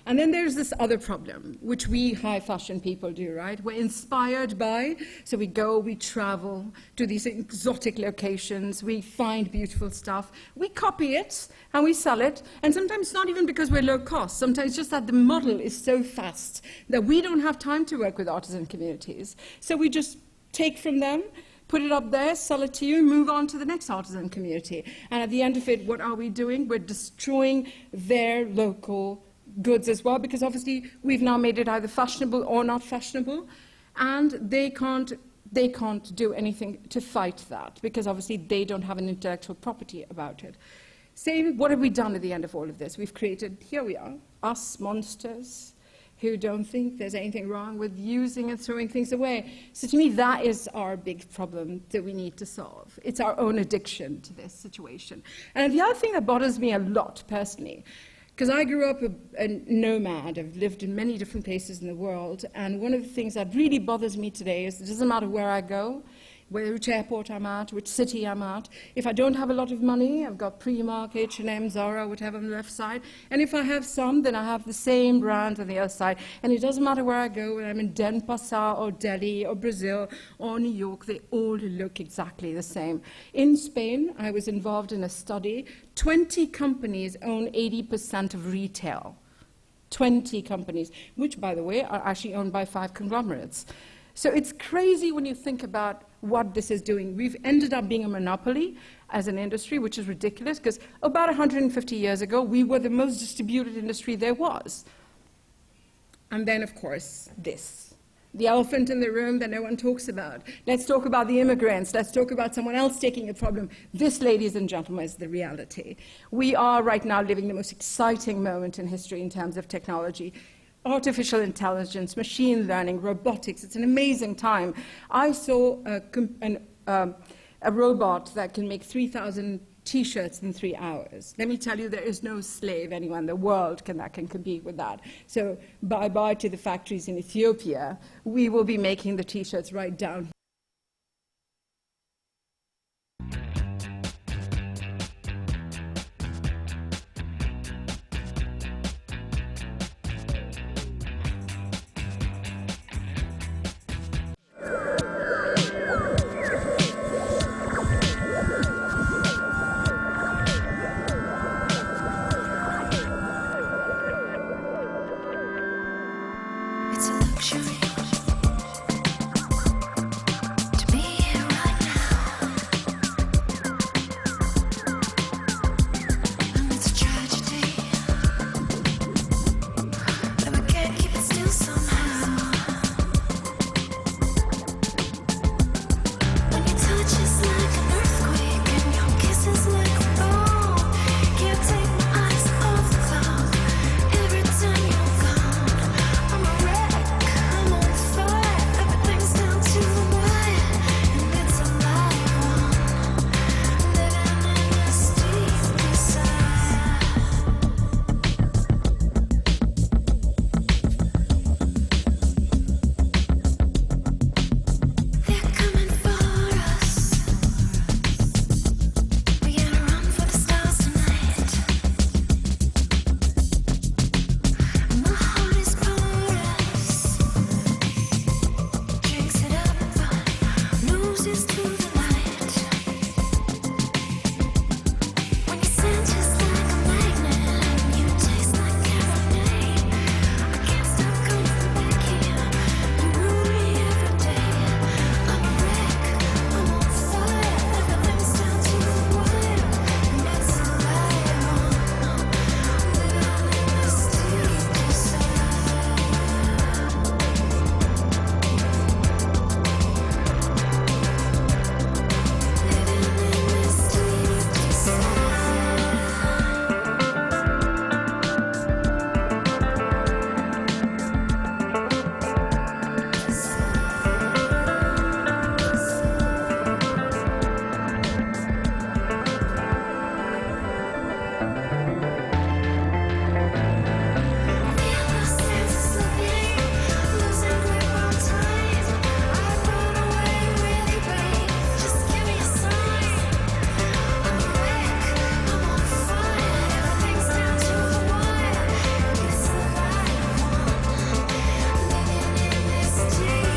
And then there's this other problem, which we high fashion people do, right? We're inspired by, so we go, we travel to these exotic locations, we find beautiful stuff, we copy it, and we sell it, and sometimes it's not even because we're low cost, sometimes it's just that the model is so fast that we don't have time to work with artisan communities. So we just take from them, put it up there, sell it to you, move on to the next artisan community. And at the end of it, what are we doing? We're destroying their local goods as well, because obviously we've now made it either fashionable or not fashionable, and they can't do anything to fight that, because obviously they don't have an intellectual property about it. Same, what have we done at the end of all of this? We've created, here we are, us monsters who don't think there's anything wrong with using and throwing things away. So to me, that is our big problem that we need to solve. It's our own addiction to this situation. And the other thing that bothers me a lot personally, because I grew up a nomad, I've lived in many different places in the world, and one of the things that really bothers me today is it doesn't matter where I go, which airport I'm at, which city I'm at. If I don't have a lot of money, I've got Primark, H&M, Zara, whatever on the left side. And if I have some, then I have the same brand on the other side. And it doesn't matter where I go, whether I'm in Denpasar or Delhi or Brazil or New York, they all look exactly the same. In Spain, I was involved in a study. 20 companies own 80% of retail. 20 companies, which, by the way, are actually owned by 5 conglomerates. So it's crazy when you think about what this is doing. We've ended up being a monopoly as an industry, which is ridiculous, because about 150 years ago, we were the most distributed industry there was. And then, of course, this. The elephant in the room that no one talks about. Let's talk about the immigrants. Let's talk about someone else taking a problem. This, ladies and gentlemen, is the reality. We are right now living the most exciting moment in history in terms of technology. Artificial intelligence, machine learning, robotics. It's an amazing time. I saw a robot that can make 3,000 T-shirts in 3 hours. Let me tell you, there is no slave anywhere in the world that can compete with that. So bye-bye to the factories in Ethiopia. We will be making the T-shirts right down It's a luxury to be here right now, and it's a tragedy that we can't keep it still somehow. When your touch is like an earthquake and your kiss is like a bomb, can't take my eyes off the cloud. Every time you're gone, I'm a wreck, I'm on fire. Everything's down to the wire, and it's a live one, living in this deep desire. They're coming for us. We gotta run for the stars tonight. My heart is porous, drinks it up, loses to the light. When you scent just like a magnet, you taste like caramel. I can't stop coming back here. You ruin me every day. I'm a wreck, I'm on fire. Everything's down to the wire, and it's a live one, living in this deep desire. Living in this deep desire. Feel the sense of slipping, losing grip on time. I run away with you, babe. Just give me a sign. I'm a wreck, I'm on fire. Everything's down to the wire. It's a live one, living in this deep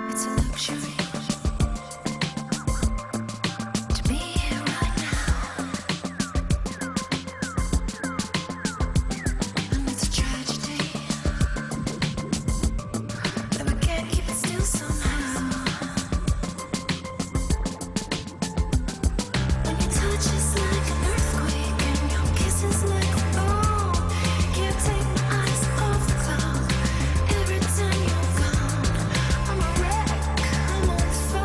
It's a luxury to be here right now, and it's a tragedy that we can't keep it still somehow. When your touch is like an earthquake and your kiss is like a bomb, can't take my eyes off the cloud. Every time you're gone, I'm a wreck, I'm on fire.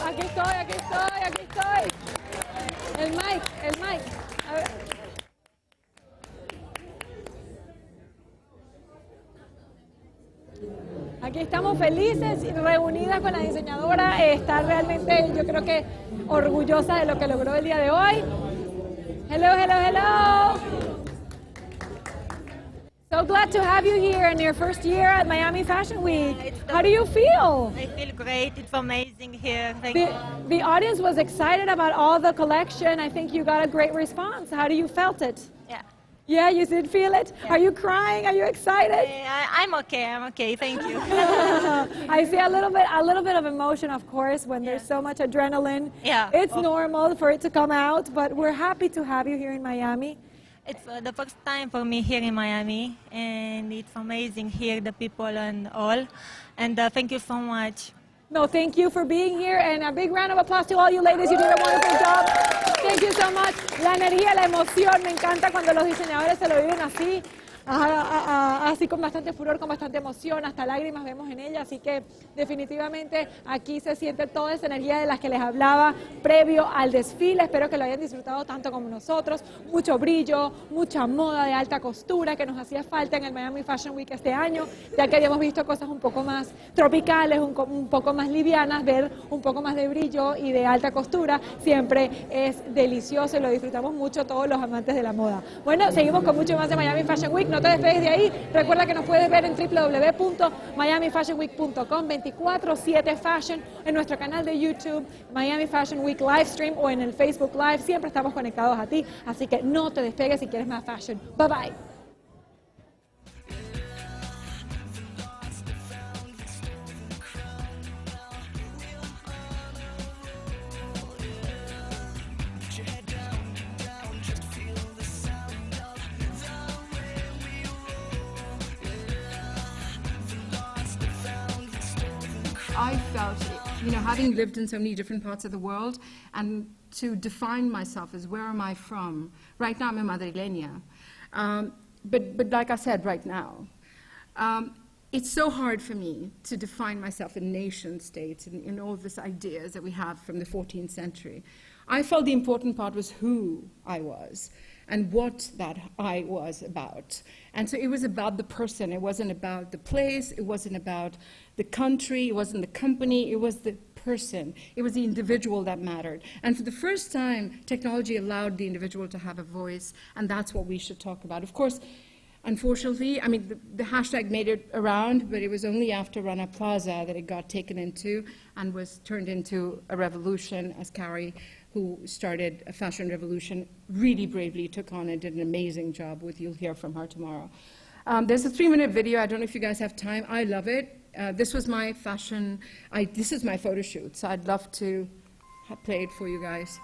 Aquí estoy. El mic. A ver. Aquí estamos felices y reunidas con la diseñadora. Está realmente, yo creo que orgullosa de lo que logró el día de hoy. Hello. So glad to have you here in your first year at Miami Fashion Week. How do you feel? I feel great. It's amazing here. Thank The, you. the audience was excited about all the collection. I think you got a great response. How do you felt it? Yeah. Yeah, you did feel it? Are you crying? Are you excited? I'm okay. Thank you. I see a little bit of emotion, of course, when there's so much adrenaline. Yeah. It's normal for it to come out, but we're happy to have you here in Miami. It's the first time for me here in Miami, and it's amazing here, the people and all. And thank you so much. No, thank you for being here, and a big round of applause to all you ladies. You did a wonderful job. Thank you so much. La energía, la emoción, me encanta cuando los diseñadores se lo viven así. Así con bastante furor, con bastante emoción, hasta lágrimas vemos en ella, así que definitivamente aquí se siente toda esa energía de las que les hablaba previo al desfile. Espero que lo hayan disfrutado tanto como nosotros. Mucho brillo, mucha moda de alta costura que nos hacía falta en el Miami Fashion Week este año, ya que habíamos visto cosas un poco más tropicales, un poco más livianas. Ver un poco más de brillo y de alta costura siempre es delicioso y lo disfrutamos mucho todos los amantes de la moda. Bueno, seguimos con mucho más de Miami Fashion Week. No te despegues de ahí. Recuerda que nos puedes ver en www.miamifashionweek.com 24/7 Fashion, en nuestro canal de YouTube, Miami Fashion Week Livestream, o en el Facebook Live. Siempre estamos conectados a ti, así que no te despegues si quieres más fashion. Bye bye. I felt, having lived in so many different parts of the world, and to define myself as where am I from? Right now I'm a Madrileña. But like I said, right now, it's so hard for me to define myself in nation states and in all these ideas that we have from the 14th century. I felt the important part was who I was and what that I was about. And so it was about the person. It wasn't about the place. It wasn't about the country. It wasn't the company. It was the person. It was the individual that mattered. And for the first time, technology allowed the individual to have a voice, and that's what we should talk about. Of course, unfortunately, the hashtag made it around, but it was only after Rana Plaza that it got taken into and was turned into a revolution, as Carrie, who started a fashion revolution, really bravely took on and did an amazing job with. You'll hear from her tomorrow. There's a 3-minute video. I don't know if you guys have time. I love it. This was my this is my photo shoot, so I'd love to play it for you guys.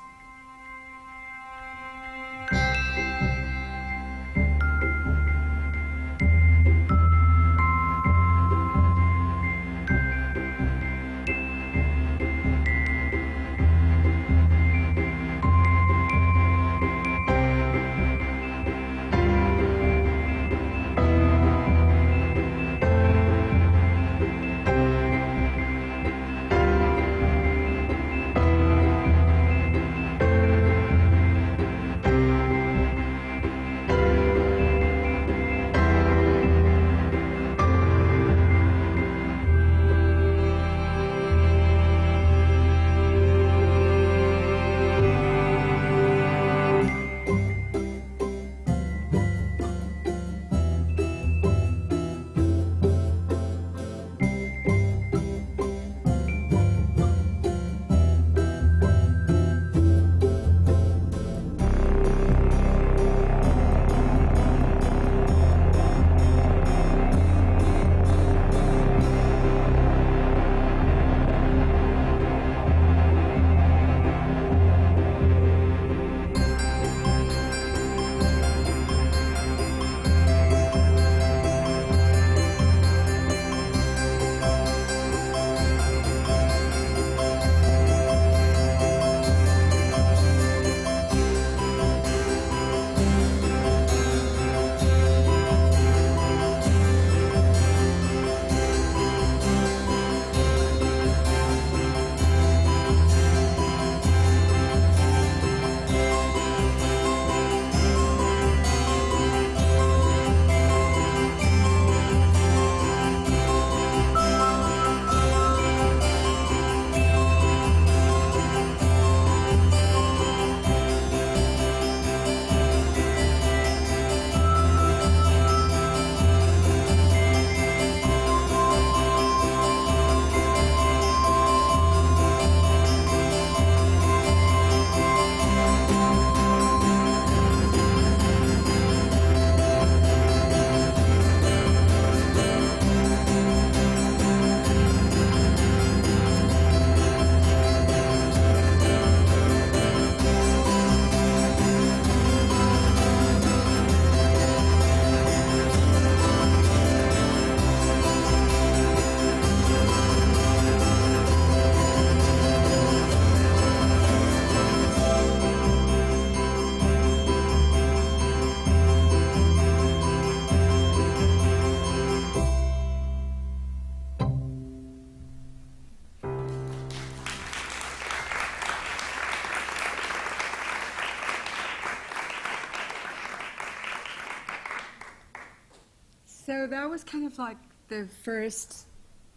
So that was kind of like the first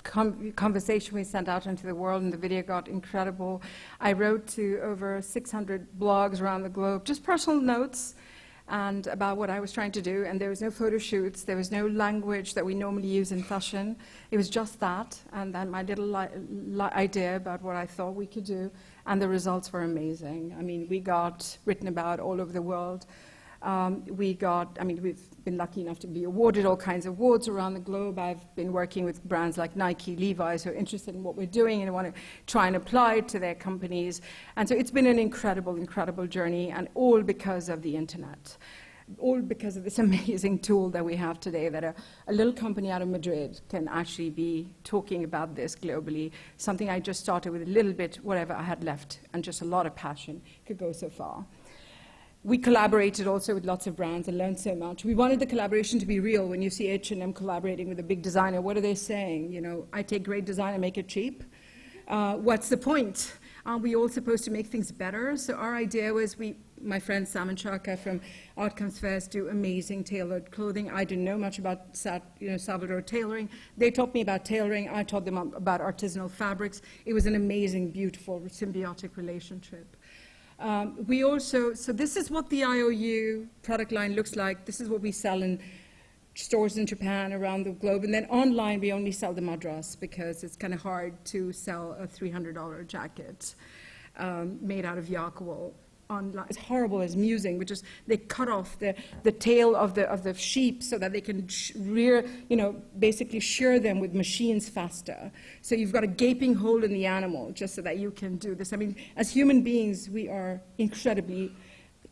conversation we sent out into the world, and the video got incredible. I wrote to over 600 blogs around the globe, just personal notes and about what I was trying to do, and there was no photo shoots, there was no language that we normally use in fashion. It was just that, and then my little idea about what I thought we could do, and the results were amazing. I mean, we got written about all over the world. We've been lucky enough to be awarded all kinds of awards around the globe. I've been working with brands like Nike, Levi's, who are interested in what we're doing and want to try and apply it to their companies. And so it's been an incredible, incredible journey, and all because of the internet. All because of this amazing tool that we have today, that a little company out of Madrid can actually be talking about this globally. Something I just started with a little bit, whatever I had left, and just a lot of passion could go so far. We collaborated also with lots of brands and learned so much. We wanted the collaboration to be real. When you see H&M collaborating with a big designer, what are they saying? You know, I take great design and make it cheap. What's the point? Aren't we all supposed to make things better? So our idea was, my friend Sam and Chaka from Art Comes First do amazing tailored clothing. I didn't know much about Salvador tailoring. They taught me about tailoring. I taught them about artisanal fabrics. It was an amazing, beautiful, symbiotic relationship. So this is what the IOU product line looks like. This is what we sell in stores in Japan, around the globe. And then online, we only sell the madras because it's kind of hard to sell a $300 jacket made out of yak wool. Online. As horrible as musing, which is they cut off the tail of the sheep so that they can basically shear them with machines faster. So you've got a gaping hole in the animal just so that you can do this. I mean, as human beings, we are incredibly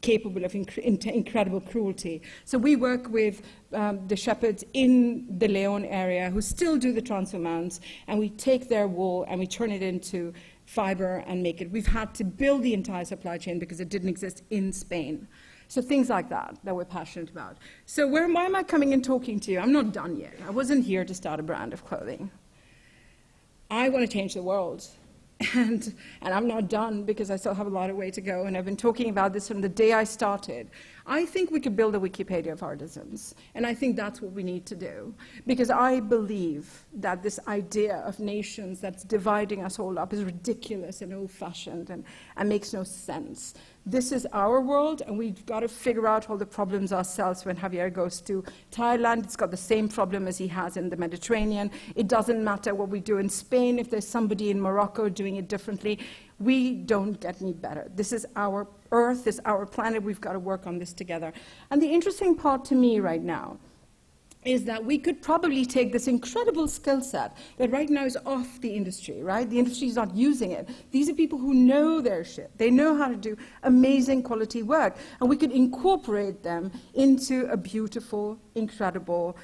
capable of incredible cruelty. So we work with the shepherds in the Leon area who still do the transformance, and we take their wool and we turn it into fiber and make it. We've had to build the entire supply chain because it didn't exist in Spain. So things like that we're passionate about. So why am I coming and talking to you? I'm not done yet. I wasn't here to start a brand of clothing. I want to change the world. And I'm not done because I still have a lot of way to go, and I've been talking about this from the day I started. I think we could build a Wikipedia of artisans, and I think that's what we need to do, because I believe that this idea of nations that's dividing us all up is ridiculous and old-fashioned and makes no sense. This is our world, and we've got to figure out all the problems ourselves. When Javier goes to Thailand, it's got the same problem as he has in the Mediterranean. It doesn't matter what we do in Spain. If there's somebody in Morocco doing it differently, we don't get any better. This is our Earth, this is our planet. We've got to work on this together. And the interesting part to me right now is that we could probably take this incredible skill set that right now is off the industry, right? The industry is not using it. These are people who know their shit. They know how to do amazing quality work. And we could incorporate them into a beautiful, incredible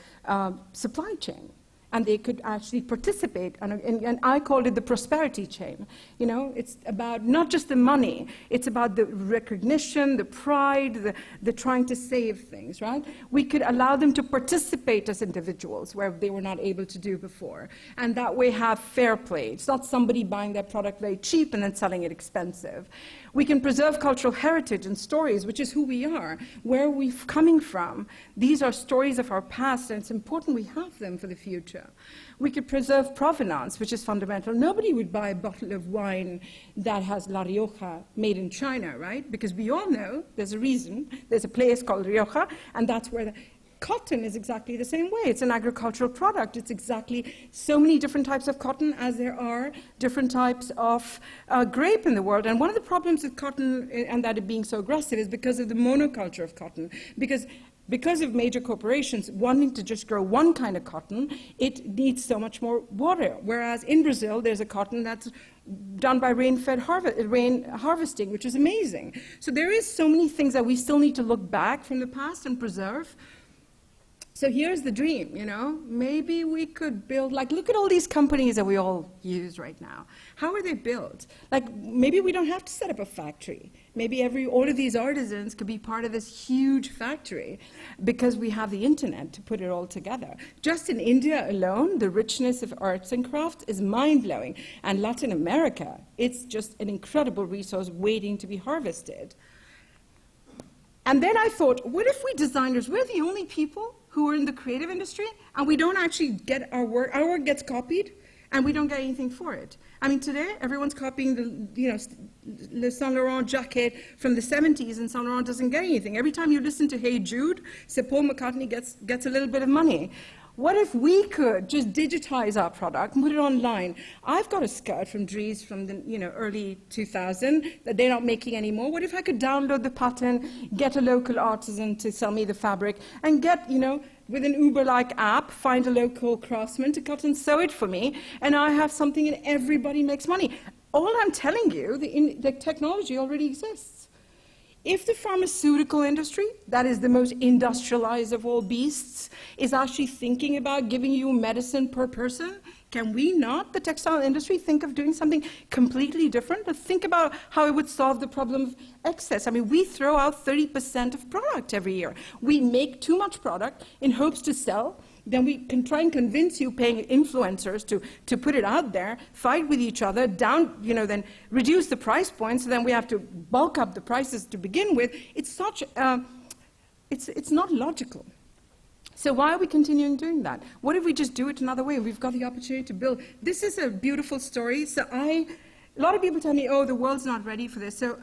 supply chain. And they could actually participate, and I called it the prosperity chain. You know, it's about not just the money, it's about the recognition, the pride, the trying to save things, right? We could allow them to participate as individuals where they were not able to do before, and that way have fair play. It's not somebody buying their product very cheap and then selling it expensive. We can preserve cultural heritage and stories, which is who we are, where we're coming from. These are stories of our past, and it's important we have them for the future. We could preserve provenance, which is fundamental. Nobody would buy a bottle of wine that has La Rioja made in China, right? Because we all know there's a reason. There's a place called Rioja, and that's where cotton is exactly the same way. It's an agricultural product. It's exactly so many different types of cotton as there are different types of grape in the world. And one of the problems with cotton and that it being so aggressive is because of the monoculture of cotton. Because of major corporations wanting to just grow one kind of cotton, it needs so much more water. Whereas in Brazil, there's a cotton that's done by rain harvesting, which is amazing. So there is so many things that we still need to look back from the past and preserve. So here's the dream, you know, maybe we could build, like, look at all these companies that we all use right now. How are they built? Like, maybe we don't have to set up a factory. Maybe all of these artisans could be part of this huge factory because we have the internet to put it all together. Just in India alone, the richness of arts and crafts is mind-blowing. And Latin America, it's just an incredible resource waiting to be harvested. And then I thought, what if we designers, we're the only people who who are in the creative industry, and we don't actually get our work gets copied, and we don't get anything for it. I mean, today, everyone's copying the Saint Laurent jacket from the 70s, and Saint Laurent doesn't get anything. Every time you listen to Hey Jude, say Paul McCartney gets a little bit of money. What if we could just digitize our product and put it online? I've got a skirt from Dries from the early 2000 that they're not making anymore. What if I could download the pattern, get a local artisan to sell me the fabric, and get, with an Uber-like app, find a local craftsman to cut and sew it for me, and I have something and everybody makes money. All I'm telling you, the technology already exists. If the pharmaceutical industry, that is the most industrialized of all beasts, is actually thinking about giving you medicine per person, can we not, the textile industry, think of doing something completely different? But think about how it would solve the problem of excess. I mean, we throw out 30% of product every year. We make too much product in hopes to sell. Then we can try and convince you, paying influencers to put it out there, fight with each other, then reduce the price points, so then we have to bulk up the prices to begin with. It's not logical. So why are we continuing doing that? What if we just do it another way? We've got the opportunity to build. This is a beautiful story. So a lot of people tell me, oh, the world's not ready for this. So,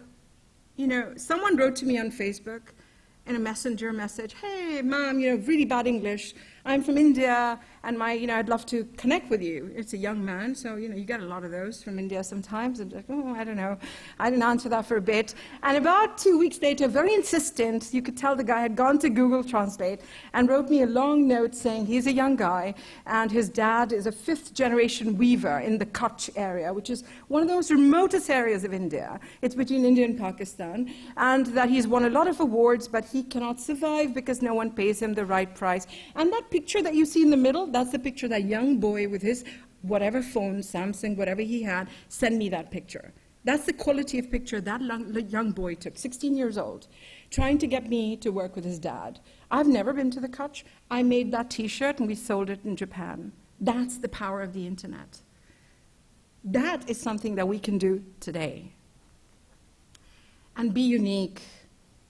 someone wrote to me on Facebook in a messenger message, hey, mom, really bad English. I'm from India, and I'd love to connect with you. It's a young man, so, you get a lot of those from India sometimes. And like, oh, I don't know. I didn't answer that for a bit. And about 2 weeks later, very insistent, you could tell the guy had gone to Google Translate and wrote me a long note saying he's a young guy, and his dad is a fifth-generation weaver in the Kutch area, which is one of the most remotest areas of India. It's between India and Pakistan, and that he's won a lot of awards, but he cannot survive because no one pays him the right price. And that picture that you see in the middle, that's the picture that young boy with his whatever phone, Samsung, whatever he had, sent me that picture. That's the quality of picture that young boy took, 16 years old, trying to get me to work with his dad. I've never been to the Kutch. I made that T-shirt and we sold it in Japan. That's the power of the internet. That is something that we can do today. And be unique,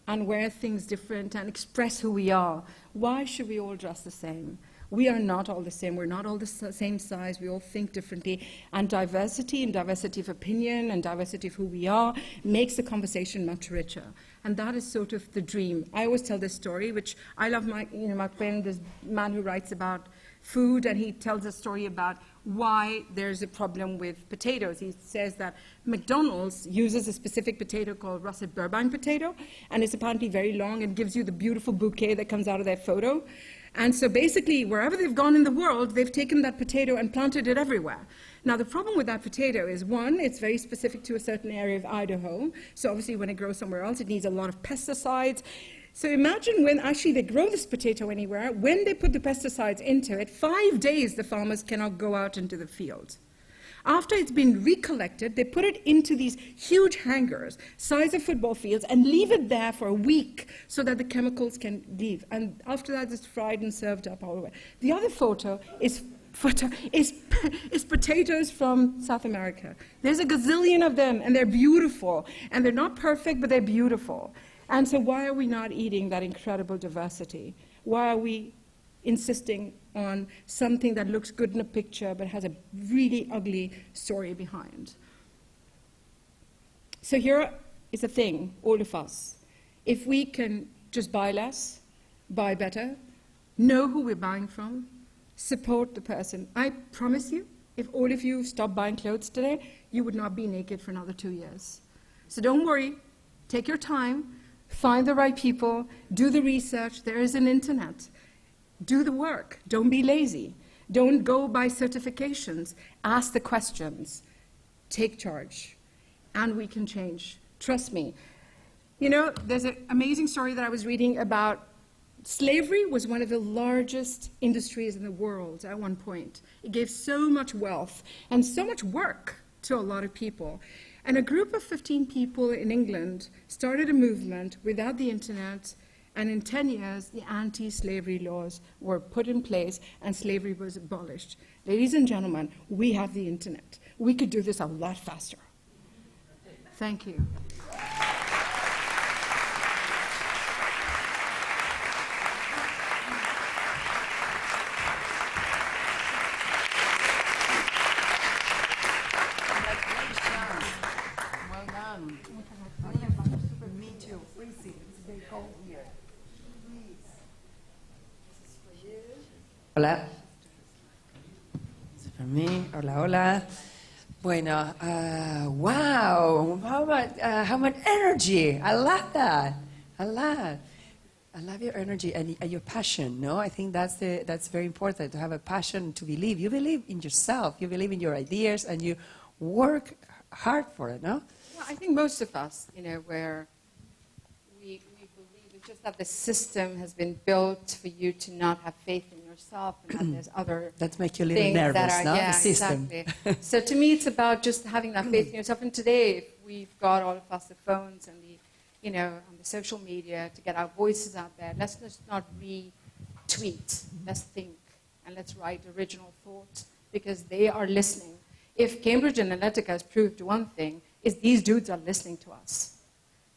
and wear things different, and express who we are. Why should we all dress the same? We are not all the same. We're not all the same size. We all think differently. And diversity of opinion and diversity of who we are makes the conversation much richer. And that is sort of the dream. I always tell this story, which I love Mark Twain, this man who writes about food, and he tells a story about why there's a problem with potatoes. He says that McDonald's uses a specific potato called russet Burbank potato, and it's apparently very long and gives you the beautiful bouquet that comes out of their photo. And so basically, wherever they've gone in the world, they've taken that potato and planted it everywhere. Now, the problem with that potato is, one, it's very specific to a certain area of Idaho. So obviously, when it grows somewhere else, it needs a lot of pesticides. So imagine when actually they grow this potato anywhere, when they put the pesticides into it, 5 days the farmers cannot go out into the field. After it's been recollected, they put it into these huge hangars, size of football fields, and leave it there for a week so that the chemicals can leave. And after that, it's fried and served up all the way. The other photo is potatoes from South America. There's a gazillion of them, and they're beautiful. And they're not perfect, but they're beautiful. And so why are we not eating that incredible diversity? Why are we insisting on something that looks good in a picture but has a really ugly story behind? So here is a thing, all of us. If we can just buy less, buy better, know who we're buying from, support the person, I promise you, if all of you stop buying clothes today, you would not be naked for another 2 years. So don't worry, take your time, find the right people, do the research. There is an internet. Do the work. Don't be lazy. Don't go by certifications. Ask the questions. Take charge. And we can change. Trust me. There's an amazing story that I was reading about slavery was one of the largest industries in the world at one point. It gave so much wealth and so much work to a lot of people. And a group of 15 people in England started a movement without the internet, and in 10 years, the anti-slavery laws were put in place and slavery was abolished. Ladies and gentlemen, we have the internet. We could do this a lot faster. Thank you. Hola. For me, hola, hola. Bueno, wow, how much energy. I love that. I love your energy and your passion, no? I think that's very important, to have a passion, to believe. You believe in yourself, you believe in your ideas, and you work hard for it, no? Well, I think most of us, where we believe it's just that the system has been built for you to not have faith in yourself, and that there's other That makes you a little things nervous, that are, no? yeah, The system. exactly. So to me, it's about just having that faith in yourself. And today, if we've got all of us the phones and on the social media to get our voices out there, let's just not retweet. Let's think and let's write original thoughts, because they are listening. If Cambridge Analytica has proved one thing, is these dudes are listening to us.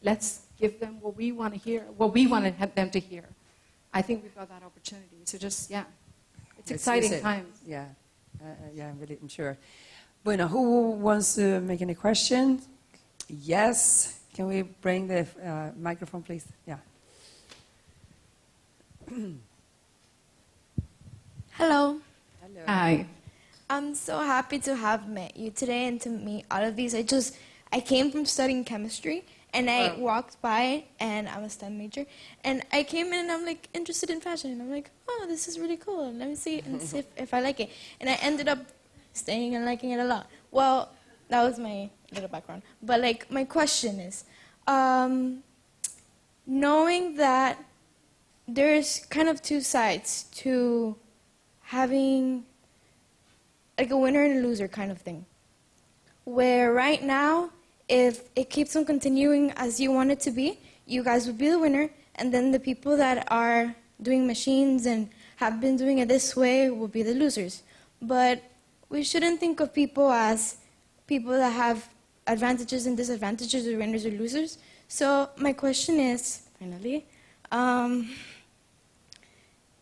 Let's give them what we want to hear, what we want them to hear. I think we've got that opportunity. So just, yeah, it's exciting times. Yeah, I'm sure. Bueno, who wants to make any questions? Yes. Can we bring the microphone, please? Yeah. Hello. Hello. Hi. I'm so happy to have met you today and to meet all of these. I came from studying chemistry, and I walked by, and I'm a STEM major, and I came in and I'm like interested in fashion, and I'm like, oh, this is really cool. Let me see and see if I like it. And I ended up staying and liking it a lot. Well, that was my little background. But like my question is, knowing that there's kind of two sides to having like a winner and a loser kind of thing, where right now, if it keeps on continuing as you want it to be, you guys would be the winner, and then the people that are doing machines and have been doing it this way will be the losers. But we shouldn't think of people as people that have advantages and disadvantages, or winners or losers. So my question is, finally,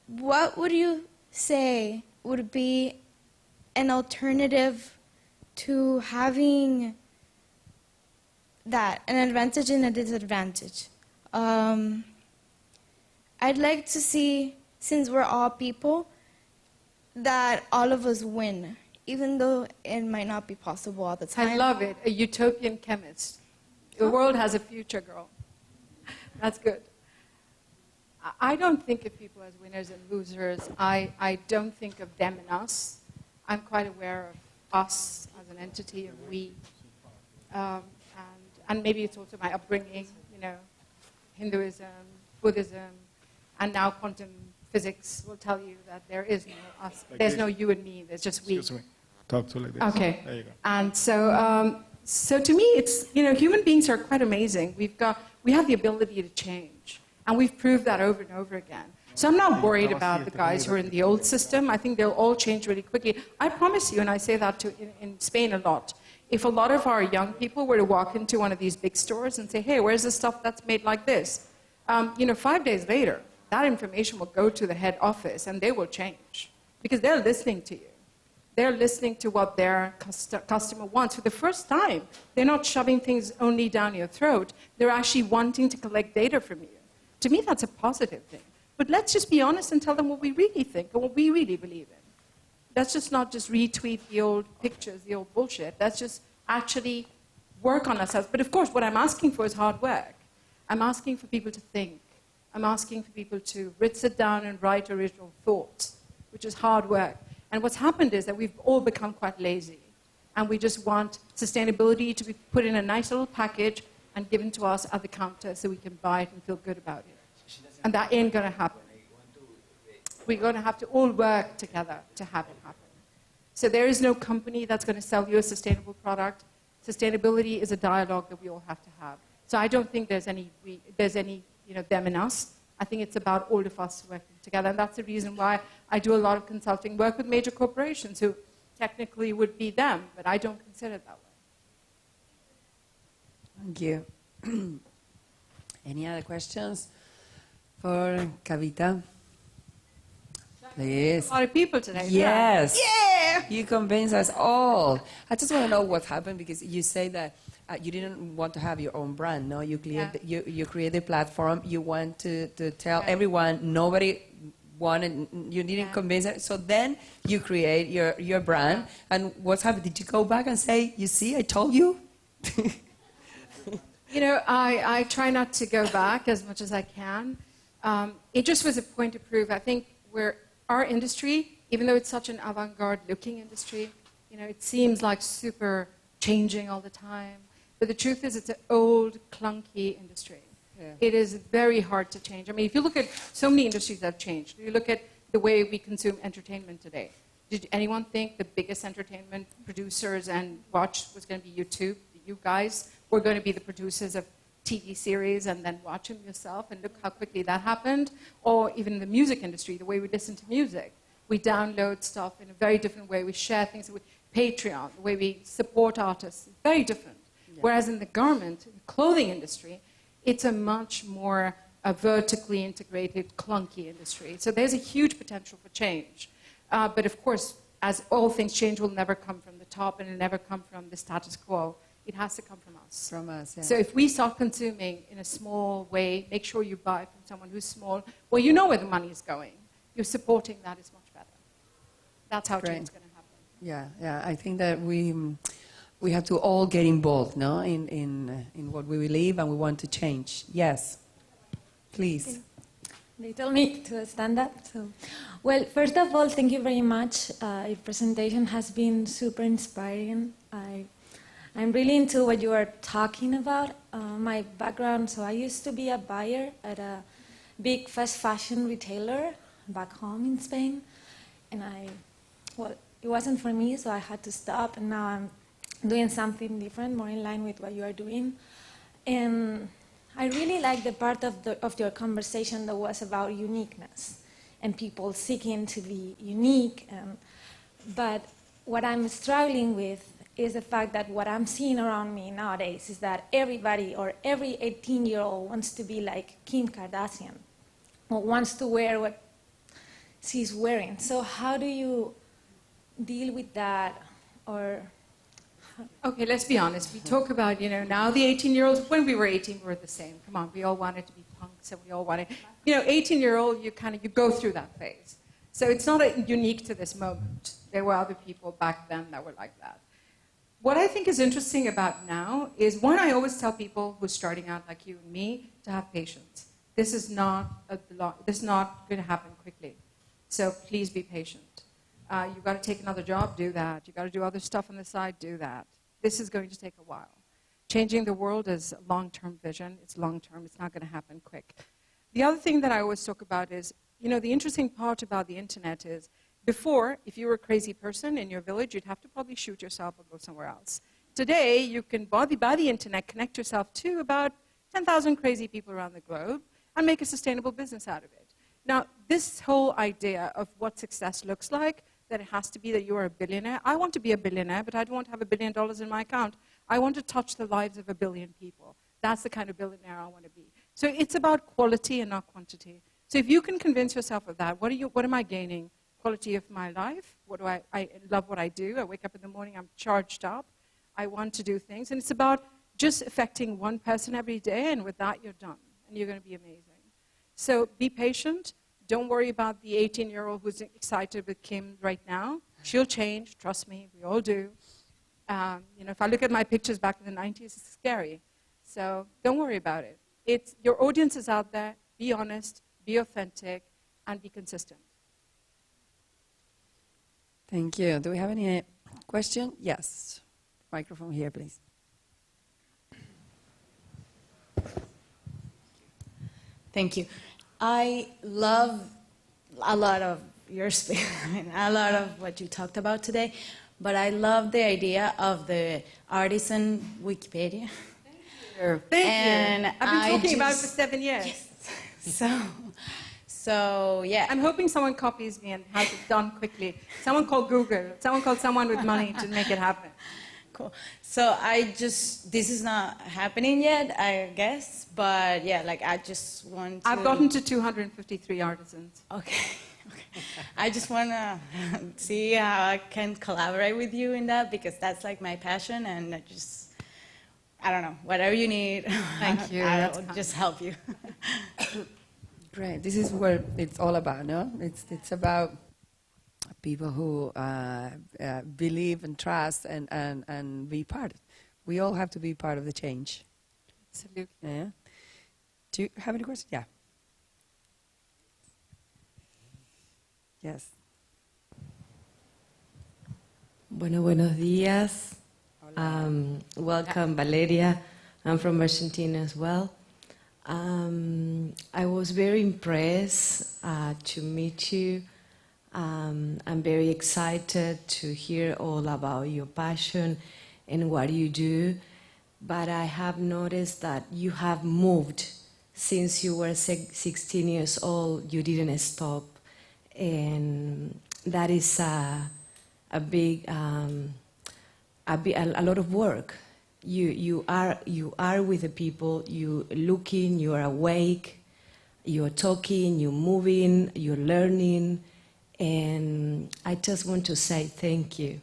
what would you say would be an alternative to having that, an advantage and a disadvantage? I'd like to see, since we're all people, that all of us win, even though it might not be possible all the time. I love it. A utopian chemist. The world has a future, girl. That's good. I don't think of people as winners and losers. I don't think of them and us. I'm quite aware of us as an entity, of we. And maybe it's also my upbringing, Hinduism, Buddhism, and now quantum physics will tell you that there is no us. There's no you and me. There's just we. Excuse me. Talk to like this. Okay. There you go. And so, so to me, it's, human beings are quite amazing. We have the ability to change, and we've proved that over and over again. So I'm not worried about the guys who are in the old system. I think they'll all change really quickly. I promise you, and I say that in Spain a lot, if a lot of our young people were to walk into one of these big stores and say, hey, where's the stuff that's made like this? 5 days later, that information will go to the head office, and they will change, because they're listening to you. They're listening to what their customer wants. For the first time, they're not shoving things only down your throat. They're actually wanting to collect data from you. To me, that's a positive thing. But let's just be honest and tell them what we really think and what we really believe in. Let's just not just retweet the old pictures, the old bullshit. Let's just actually work on ourselves. But of course, what I'm asking for is hard work. I'm asking for people to think. I'm asking for people to sit down and write original thoughts, which is hard work. And what's happened is that we've all become quite lazy. And we just want sustainability to be put in a nice little package and given to us at the counter so we can buy it and feel good about it. And that ain't going to happen. We're going to have to all work together to have it happen. So there is no company that's going to sell you a sustainable product. Sustainability is a dialogue that we all have to have. So I don't think there's any them and us. I think it's about all of us working together. And that's the reason why I do a lot of consulting work with major corporations who technically would be them, but I don't consider it that way. Thank you. Any other questions for Kavita? Please. A lot of people today. Yes. Yeah! You convince us all. I just want to know what happened, because you say that you didn't want to have your own brand, no? You create the platform. You want to tell everyone, nobody wanted, you didn't convince her. So then you create your brand. And what's happened? Did you go back and say, you see, I told you? You know, I try not to go back as much as I can. It just was a point to prove. I think our industry, even though it's such an avant-garde looking industry, you know, it seems like super changing all the time. But the truth is it's an old, clunky industry. Yeah. It is very hard to change. I mean, if you look at so many industries that have changed, you look at the way we consume entertainment today. Did anyone think the biggest entertainment producers and watch was going to be YouTube? You guys were going to be the producers of TV series and then watch them yourself, and look how quickly that happened. Or even the music industry, the way we listen to music. We download stuff in a very different way. We share things with Patreon, the way we support artists, very different. Yeah. Whereas in the garment, clothing industry, it's a much more vertically integrated, clunky industry. So there's a huge potential for change. But of course, as all things change, will never come from the top, and it'll never come from the status quo. It has to come from us. From us, yeah. So if we start consuming in a small way, make sure you buy from someone who's small, well, you know where the money is going. You're supporting that is much better. That's how change is going to happen. Yeah. I think that we have to all get involved, no, in what we believe and we want to change. Yes, please. They told me to stand up. So, well, first of all, thank you very much. Your presentation has been super inspiring. I'm really into what you are talking about. My background, so I used to be a buyer at a big fast fashion retailer back home in Spain. And it wasn't for me, so I had to stop. And now I'm doing something different, more in line with what you are doing. And I really like the part of your conversation that was about uniqueness and people seeking to be unique. But what I'm struggling with is the fact that what I'm seeing around me nowadays is that everybody or every 18-year-old wants to be like Kim Kardashian or wants to wear what she's wearing. So how do you deal with that? Or okay, let's be honest. We talk about, now the 18-year-olds, when we were 18, we were the same. Come on, we all wanted to be punks and we all wanted, 18-year-old, you go through that phase. So it's not unique to this moment. There were other people back then that were like that. What I think is interesting about now is, one, I always tell people who are starting out like you and me to have patience. This is not going to happen quickly. So please be patient. You've got to take another job, do that. You've got to do other stuff on the side, do that. This is going to take a while. Changing the world is a long-term vision. It's long-term. It's not going to happen quick. The other thing that I always talk about is, the interesting part about the internet is, before, if you were a crazy person in your village, you'd have to probably shoot yourself or go somewhere else. Today, you can, by the internet, connect yourself to about 10,000 crazy people around the globe and make a sustainable business out of it. Now, this whole idea of what success looks like, that it has to be that you're a billionaire. I want to be a billionaire, but I don't want to have $1 billion in my account. I want to touch the lives of 1 billion people. That's the kind of billionaire I want to be. So it's about quality and not quantity. So if you can convince yourself of that, what am I gaining? Quality of my life. I love what I do. I wake up in the morning, I'm charged up. I want to do things. And it's about just affecting one person every day, and with that, you're done. And you're going to be amazing. So be patient. Don't worry about the 18-year-old who's excited with Kim right now. She'll change, trust me, we all do. If I look at my pictures back in the 90s, it's scary. So don't worry about it. Your audience is out there. Be honest, be authentic, and be consistent. Thank you. Do we have any question? Yes. Microphone here, please. Thank you. I love a lot of your speech, a lot of what you talked about today, but I love the idea of the artisan Wikipedia. Thank you. I've been talking about it for 7 years. Yes. So, yeah. I'm hoping someone copies me and has it done quickly. Someone called Google. Someone called someone with money to make it happen. Cool. So this is not happening yet, I guess, but yeah, I just want to... I've gotten to 253 artisans. Okay. I just want to see how I can collaborate with you in that, because that's my passion, and I don't know, whatever you need. Thank you. I'll just help you. Great. This is what it's all about, no? It's about people who believe and trust and be part. We all have to be part of the change. Absolutely. Yeah. Do you have any questions? Yeah. Yes. Bueno, buenos días. Welcome, Valeria. I'm from Argentina as well. I was very impressed to meet you. I'm very excited to hear all about your passion and what you do. But I have noticed that you have moved since you were 16 years old. You didn't stop, and that is a lot of work. You are with the people. You looking. You are awake. You are talking. You're moving. You're learning, and I just want to say thank you.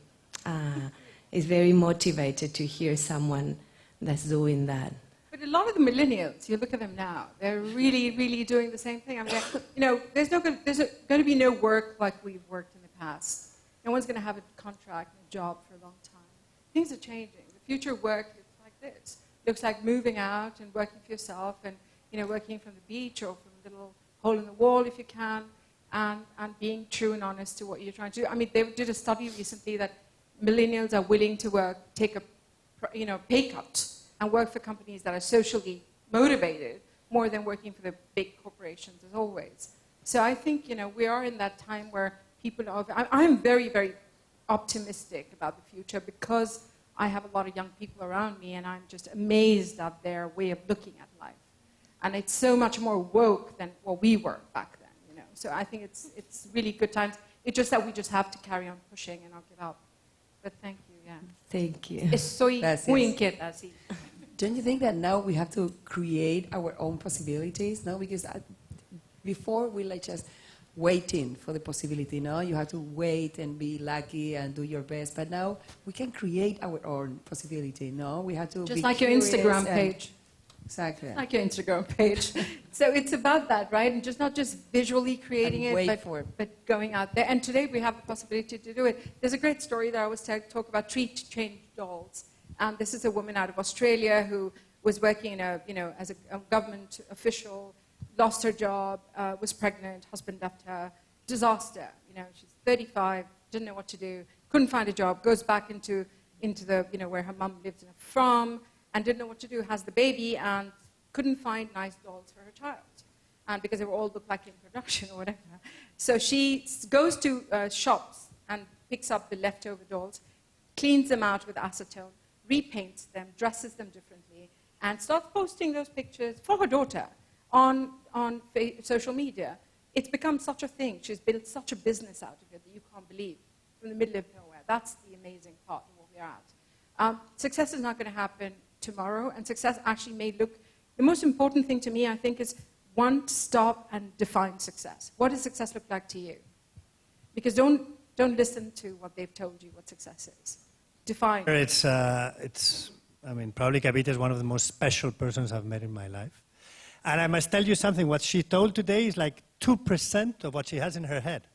It's very motivated to hear someone that's doing that. But a lot of the millennials, you look at them now, they're really, really doing the same thing. I mean, you know, there's going to be no work like we've worked in the past. No one's going to have a contract and a job for a long time. Things are changing. The future work looks like this. Looks like moving out and working for yourself and, you know, working from the beach or from a little hole in the wall if you can, and being true and honest to what you're trying to do. I mean, they did a study recently that millennials are willing to take a pay cut and work for companies that are socially motivated more than working for the big corporations as always. So I think, you know, we are in that time where people are, I'm very, very optimistic about the future because I have a lot of young people around me and I'm just amazed at their way of looking at life. And it's so much more woke than what we were back then, you know. So I think it's really good times. It's just that we just have to carry on pushing and not give up. But thank you, yeah. Thank you. Estoy muy inquieta, sí. Don't you think that now we have to create our own possibilities? No, because before we like just waiting for the possibility. No, you have to wait and be lucky and do your best. But now we can create our own possibility. No, we have to just be like your curious Instagram page. Exactly. Like your Instagram page. So it's about that, right? And just not just visually creating And it, but going out there. And today we have the possibility to do it. There's a great story that I always talk about treat change dolls. And this is a woman out of Australia who was working as a government official, lost her job, was pregnant, husband left her, disaster. You know, she's 35, didn't know what to do, couldn't find a job, goes back into the, where her mum lived in a farm, and didn't know what to do, has the baby, and couldn't find nice dolls for her child. And because they were all looked like in production or whatever. So she goes to shops and picks up the leftover dolls, cleans them out with acetone, repaints them, dresses them differently, and starts posting those pictures for her daughter on social media. It's become such a thing. She's built such a business out of it that you can't believe, from the middle of nowhere. That's the amazing part of what we're at. Success is not going to happen tomorrow, and success actually may look... The most important thing to me, I think, is one, to stop and define success. What does success look like to you? Because don't listen to what they've told you what success is. Define. I mean, probably Kavita is one of the most special persons I've met in my life. And I must tell you something, what she told today is like 2% of what she has in her head.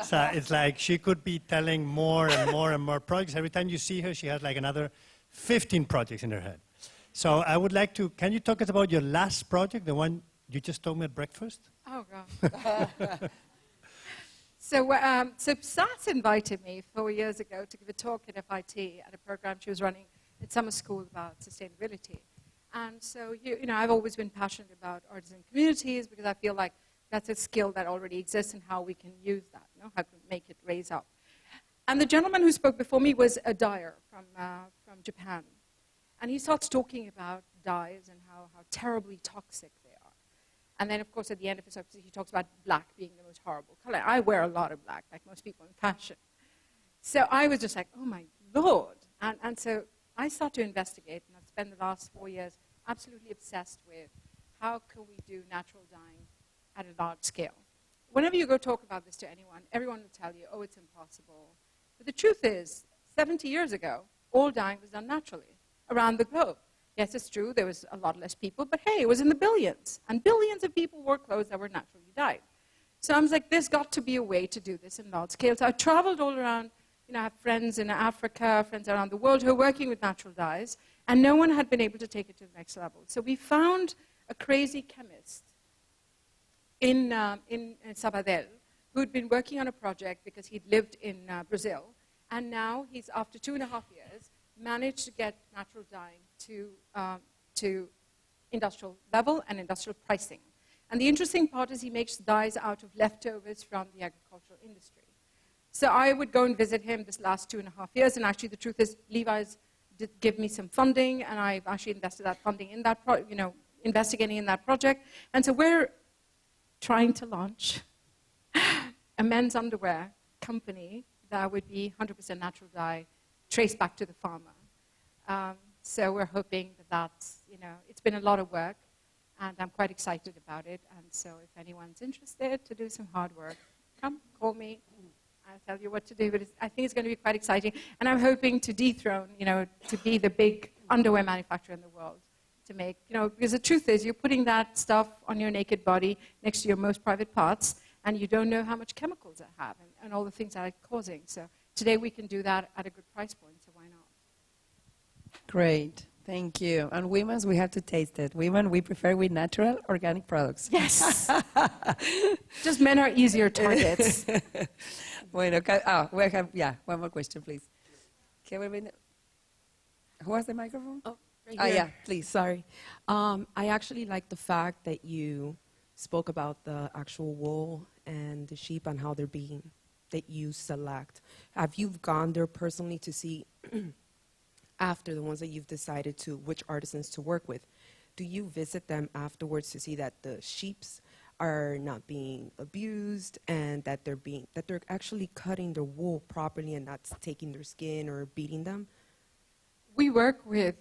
So it's like she could be telling more and more and more projects. Every time you see her, she has like another 15 projects in her head. So I would like to, can you talk us about your last project, the one you just told me at breakfast? Oh, God. So SAS invited me 4 years ago to give a talk at FIT at a program she was running at summer school about sustainability. And so, I've always been passionate about artisan communities because I feel like that's a skill that already exists and how we can use that, how to make it raise up. And the gentleman who spoke before me was a dyer from Japan. And he starts talking about dyes and how terribly toxic they are. And then, of course, at the end of his episode, he talks about black being the most horrible color. I wear a lot of black, like most people in fashion. So I was just like, oh, my Lord. And so I started to investigate, and I've spent the last 4 years absolutely obsessed with how can we do natural dyeing at a large scale. Whenever you go talk about this to anyone, everyone will tell you, oh, it's impossible. But the truth is, 70 years ago, all dyeing was done naturally around the globe. Yes, it's true, there was a lot less people, but hey, it was in the billions. And billions of people wore clothes that were naturally dyed. So I was like, there's got to be a way to do this in large scale. So I traveled all around. I have friends in Africa, friends around the world who are working with natural dyes, and no one had been able to take it to the next level. So we found a crazy chemist in Sabadell who'd been working on a project because he'd lived in Brazil, and now he's, after 2.5 years, managed to get natural dyeing to industrial level and industrial pricing. And the interesting part is he makes dyes out of leftovers from the agricultural industry. So I would go and visit him this last 2.5 years, and actually the truth is Levi's did give me some funding, and I've actually invested that funding in that, investigating in that project. And so we're trying to launch a men's underwear company that would be 100% natural dye, traced back to the farmer. So we're hoping that that's, it's been a lot of work, and I'm quite excited about it. And so if anyone's interested to do some hard work, come, call me. I'll tell you what to do, but I think it's going to be quite exciting. And I'm hoping to dethrone, to be the big underwear manufacturer in the world. To make, because the truth is, you're putting that stuff on your naked body next to your most private parts, and you don't know how much chemicals it have and all the things that it's causing. So today we can do that at a good price point, so why not? Great. Thank you. And women's, we have to taste it. Women, we prefer with natural, organic products. Yes. Just men are easier targets. Bueno, we have, one more question, please. Who has the microphone? Oh, right here. Yeah, please. Sorry. I actually like the fact that you spoke about the actual wool and the sheep and how they're being, that you select. Have you gone there personally to see after the ones that you've decided to, which artisans to work with? Do you visit them afterwards to see that the sheeps are not being abused and that they're actually cutting the wool properly and not taking their skin or beating them? We work with,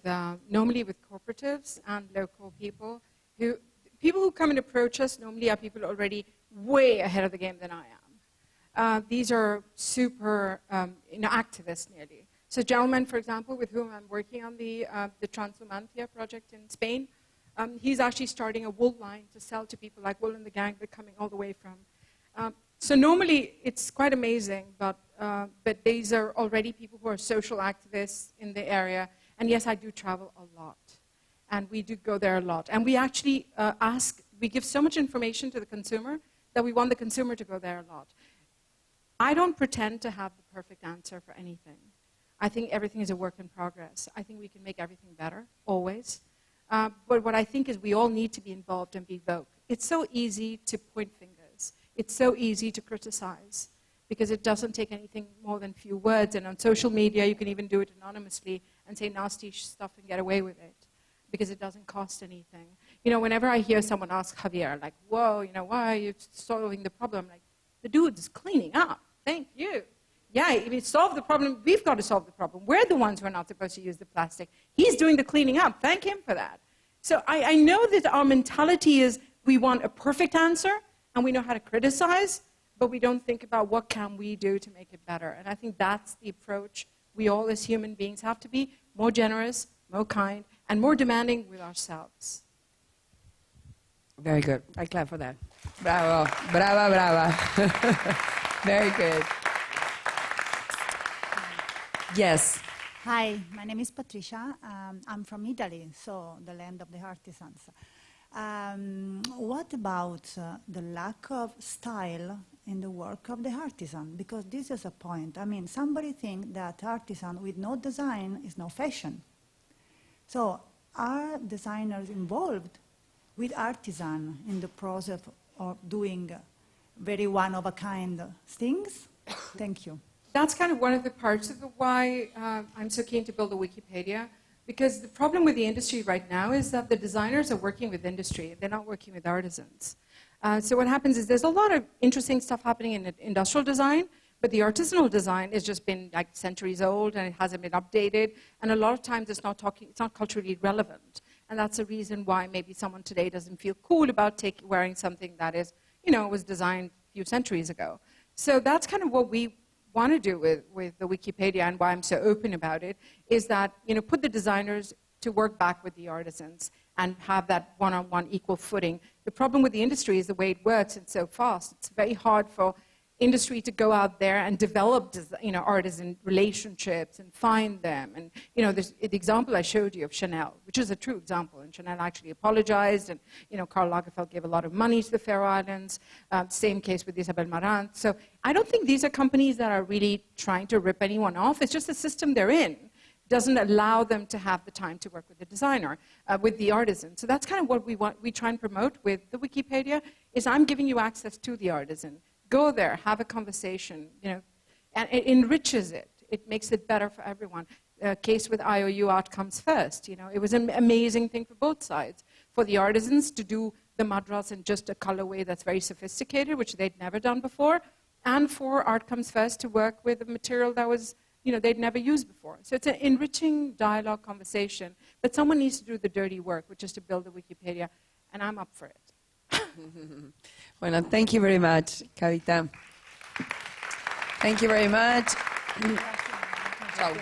normally with cooperatives and local people who come and approach us normally are people already way ahead of the game than I am. These are super activists nearly. So gentleman, for example, with whom I'm working on the Transhumancia project in Spain, he's actually starting a wool line to sell to people like Wool and the Gang. They're coming all the way from. So normally it's quite amazing, but these are already people who are social activists in the area. And yes, I do travel a lot. And we do go there a lot. And we actually we give so much information to the consumer that we want the consumer to go there a lot. I don't pretend to have the perfect answer for anything. I think everything is a work in progress. I think we can make everything better, always. But what I think is we all need to be involved and be vocal. It's so easy to point fingers. It's so easy to criticize because it doesn't take anything more than few words. And on social media, you can even do it anonymously and say nasty stuff and get away with it because it doesn't cost anything. Whenever I hear someone ask Javier, like, whoa, why are you solving the problem? Like, the dude is cleaning up. Thank you. Yeah, if we solve the problem, we've got to solve the problem. We're the ones who are not supposed to use the plastic. He's doing the cleaning up. Thank him for that. So I know that our mentality is we want a perfect answer, and we know how to criticize, but we don't think about what can we do to make it better. And I think that's the approach we all as human beings have to be: more generous, more kind, and more demanding with ourselves. Very good. I clap for that. Bravo. Brava, brava. Very good. Yes. Hi, my name is Patricia. I'm from Italy, so the land of the artisans. What about the lack of style in the work of the artisan? Because this is a point. I mean, somebody thinks that artisan with no design is no fashion. So are designers involved with artisan in the process of doing very one-of-a-kind things? Thank you. That's kind of one of the parts of why I'm so keen to build a Wikipedia, because the problem with the industry right now is that the designers are working with industry. They're not working with artisans. So what happens is there's a lot of interesting stuff happening in industrial design, but the artisanal design has just been like centuries old and it hasn't been updated. And a lot of times it's not culturally relevant. And that's the reason why maybe someone today doesn't feel cool about wearing something that is, was designed a few centuries ago. So that's kind of what we want to do with the Wikipedia, and why I'm so open about it, is that, put the designers to work back with the artisans and have that one-on-one equal footing. The problem with the industry is the way it works. It's so fast. It's very hard for industry to go out there and develop, artisan relationships and find them. And, the example I showed you of Chanel, which is a true example, and Chanel actually apologized, and, Karl Lagerfeld gave a lot of money to the Faroe Islands. Same case with Isabel Marant. So I don't think these are companies that are really trying to rip anyone off. It's just the system they're in doesn't allow them to have the time to work with the designer, with the artisan. So that's kind of what we try and promote with the Wikipedia, is I'm giving you access to the artisan. Go there, have a conversation, and it enriches it. It makes it better for everyone. Case with IOU, art comes first. It was an amazing thing for both sides. For the artisans to do the madras in just a colorway that's very sophisticated, which they'd never done before, and for Art Comes First to work with a material that was, they'd never used before. So it's an enriching dialogue conversation, but someone needs to do the dirty work, which is to build a Wikipedia, and I'm up for it. Well, thank you very much, Kavita. Thank you very much. Ciao.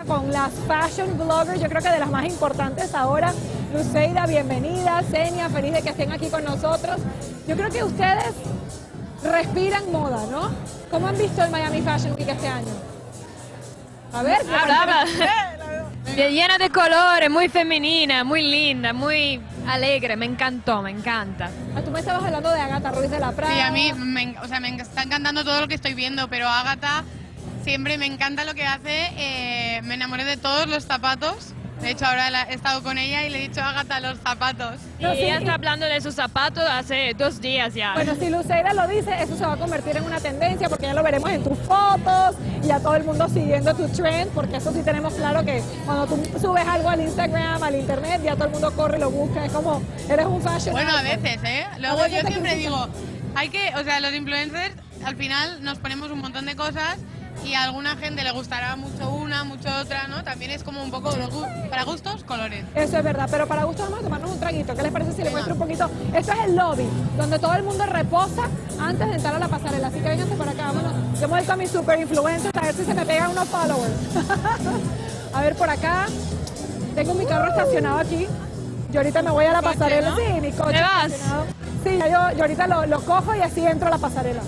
con las fashion bloggers, yo creo que de las más importantes ahora. Luceida, bienvenida. Senia, feliz de que estén aquí con nosotros. Yo creo que ustedes respiran moda, ¿no? ¿Cómo han visto el Miami Fashion Week este año? A ver, Habla. Llena de colores, muy femenina, muy linda, muy alegre, me encantó, me encanta. Tú me estabas hablando de Agatha Ruiz de la Prada. Sí, a mí me está encantando todo lo que estoy viendo, pero Agatha siempre me encanta lo que hace. Me enamoré de todos los zapatos. De hecho, ahora he estado con ella y le he dicho a Agatha los zapatos. Y ella está hablando de sus zapatos hace 2 días ya. Bueno, si Luceida lo dice, eso se va a convertir en una tendencia porque ya lo veremos en tus fotos y a todo el mundo siguiendo tu trend, porque eso sí tenemos claro que cuando tú subes algo al Instagram, al internet, ya todo el mundo corre y lo busca. Es como, eres un fashion Bueno, a icon. veces, ¿eh? Luego A veces yo te siempre critican. digo, o sea, los influencers al final nos ponemos un montón de cosas y a alguna gente le gustará mucho una, mucho otra, ¿no? También es como un poco para gustos, colores. Eso es verdad, pero para gusto vamos a tomarnos un traguito. ¿Qué les parece si les muestro un poquito? Esto es el lobby, donde todo el mundo reposa antes de entrar a la pasarela. Así que vénganse por acá, vámonos. Yo me voy con mis super influencers a ver si se me pegan unos followers. A ver, por acá. Tengo mi carro estacionado aquí. Yo ahorita me voy a la pasarela. ¿no? Sí, mi coche ¿Te vas? estacionado. Sí, yo ahorita lo cojo y así entro a la pasarela.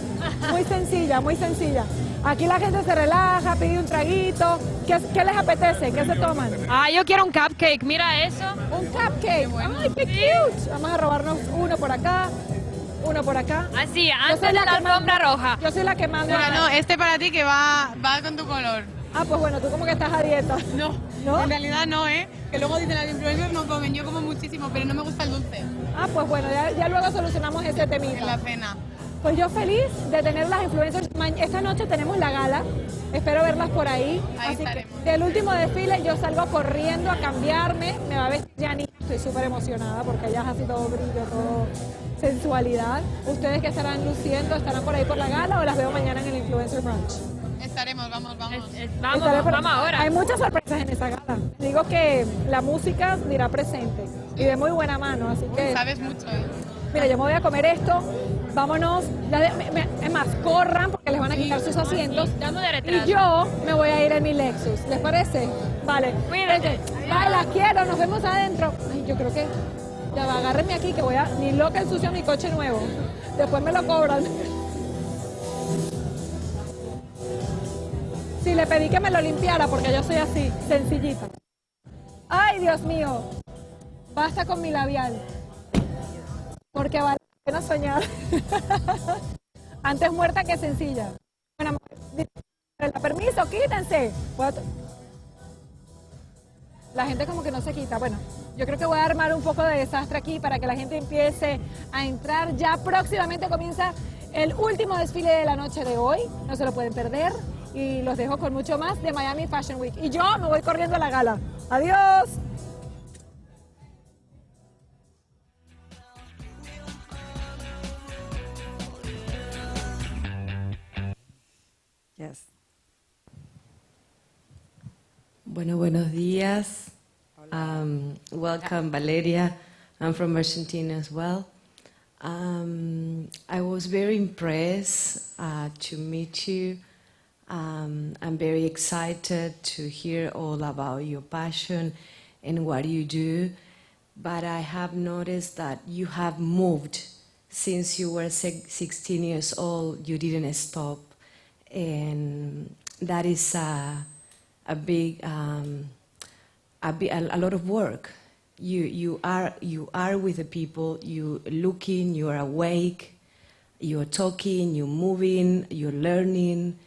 Muy sencilla, muy sencilla. Aquí la gente se relaja, pide un traguito. ¿Qué les apetece? ¿Qué se toman? Ah, yo quiero un cupcake, mira eso. Un cupcake. ¡Ay, qué cute! Vamos a robarnos uno por acá, uno por acá. Así, Yo antes soy de la que alfombra roja. Yo soy la que manda. Pero no, este para ti que va con tu color. Ah, pues bueno, tú como que estás a dieta. No, en realidad no, ¿eh? Que luego dicen las influencers no comen, yo como muchísimo, pero no me gusta el dulce. Ah, pues bueno, ya luego solucionamos ese temita. Es la pena. Pues yo feliz de tener las influencers. Esta noche tenemos la gala. Espero verlas por ahí. Ahí Así que estaremos. del último desfile yo salgo corriendo a cambiarme. Me va a vestir Janine. Estoy súper emocionada porque ya es así todo brillo, todo sensualidad. ¿Ustedes que estarán luciendo? ¿Estarán por ahí por la gala o las veo mañana en el Influencer Brunch? Estaremos, vamos. Estaré por- vamos ahora. Hay muchas sorpresas en esa gala. Digo que la música dirá presente y de muy buena mano, así que... Sabes mucho, ¿eh? Mira, yo me voy a comer esto. Vámonos. Es más, corran porque les van a quitar sus asientos. Dame de retraso. Y yo me voy a ir en mi Lexus. ¿Les parece? Vale. Cuídate. Bye, las quiero. Nos vemos adentro. Ay, yo creo que... Ya va, agárrenme aquí que voy a... Ni loca ensucio mi coche nuevo. Después me lo cobran. Sí, le pedí que me lo limpiara porque yo soy así, sencillita. Ay, Dios mío. Basta con mi labial. Porque vale la pena soñar. Antes muerta que sencilla. Bueno, permiso, quítense. La gente como que no se quita. Bueno, yo creo que voy a armar un poco de desastre aquí para que la gente empiece a entrar. Ya próximamente comienza el último desfile de la noche de hoy. No se lo pueden perder. Y los dejo con mucho más de Miami Fashion Week. Y yo me voy corriendo a la gala. Adiós. Yes. Bueno, buenos días. Welcome, Valeria. I'm from Argentina as well. I was very impressed to meet you. I'm very excited to hear all about your passion and what you do. But I have noticed that you have moved since you were 16 years old. You didn't stop. And that is a lot of work. You are with the people. You looking. You are awake. You are talking. You're moving. You're learning.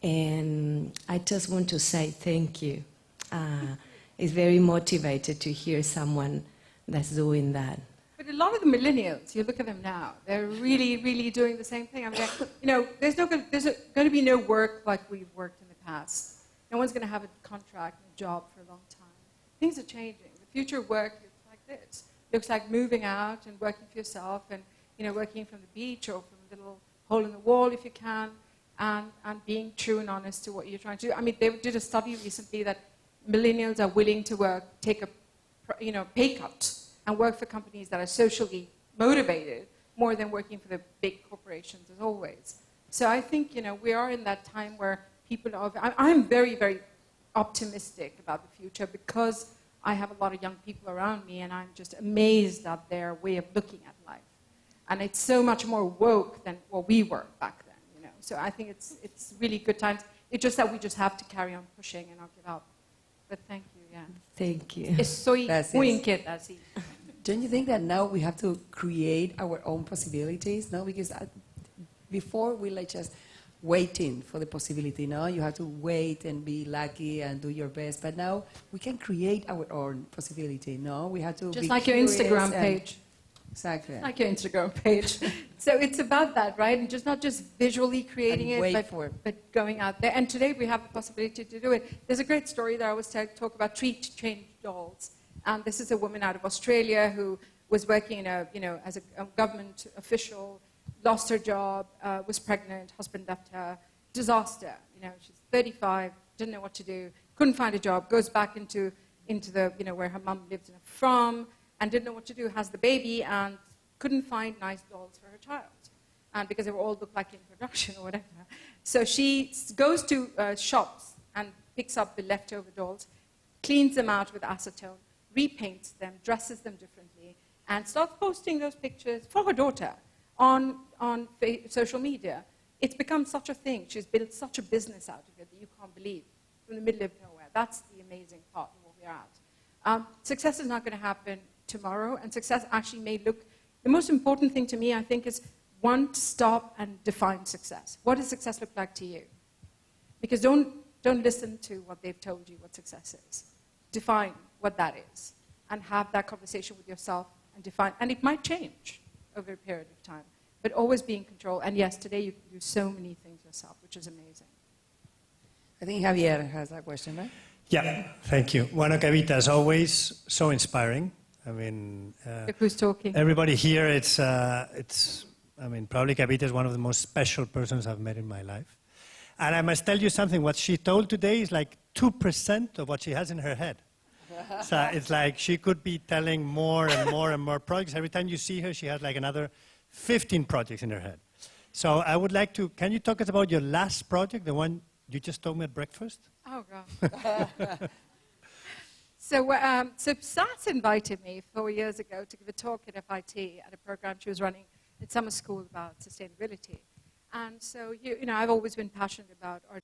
And I just want to say thank you. It's very motivated to hear someone that's doing that. But a lot of the millennials, you look at them now, they're really, really doing the same thing. I mean, there's going to be no work like we've worked in the past. No one's going to have a contract, a job for a long time. Things are changing. The future of work looks like this. Looks like moving out and working for yourself and, working from the beach or from the little hole in the wall if you can, and being true and honest to what you're trying to do. I mean, they did a study recently that millennials are willing to take a pay cut and work for companies that are socially motivated more than working for the big corporations as always. So I think, we are in that time where people are... I'm very, very optimistic about the future because I have a lot of young people around me, and I'm just amazed at their way of looking at life. And it's so much more woke than what we were back then, you know. So I think it's really good times. It's just that we just have to carry on pushing and not give up. But thank you, yeah. Thank you. Estoy Gracias. muy inquieta, sí. Don't you think that now we have to create our own possibilities? No, because before we like just waiting for the possibility. No, you have to wait and be lucky and do your best. But now we can create our own possibility. No, we have to Just be like your curious Instagram and- page. Exactly. Like your Instagram page. So it's about that, right? And just not just visually creating And it, wait for it. but going out there. And today we have the possibility to do it. There's a great story that I always talk about treat-trained dolls. And this is a woman out of Australia who was working in as a government official, lost her job, was pregnant, husband left her, disaster. You know, she's 35, didn't know what to do, couldn't find a job, goes back into the, where her mum lived in a farm, and didn't know what to do, has the baby, and couldn't find nice dolls for her child. And because they were all looked like in production or whatever. So she goes to shops and picks up the leftover dolls, cleans them out with acetone, repaints them, dresses them differently, and starts posting those pictures for her daughter on social media. It's become such a thing. She's built such a business out of it that you can't believe, from the middle of nowhere. That's the amazing part of what we're at. Success is not going to happen tomorrow, and success actually may look... The most important thing to me, I think, is one, to stop and define success. What does success look like to you? Because don't listen to what they've told you what success is. Define what that is, and have that conversation with yourself and define. And it might change over a period of time, but always be in control. And yes, today you can do so many things yourself, which is amazing. I think Javier has that question, right? Yeah, thank you. Bueno, Kavita, as always, so inspiring. I mean, Look who's talking. everybody here, I mean, probably Kavita is one of the most special persons I've met in my life. And I must tell you something, what she told today is like 2% of what she has in her head. So it's like she could be telling more and more and more projects. Every time you see her, she has like another 15 projects in her head. So I would like to, can you talk us about your last project, the one you just told me at breakfast? Oh, God. So Sas invited me 4 years ago to give a talk at FIT at a program she was running at summer school about sustainability. And so, I've always been passionate about our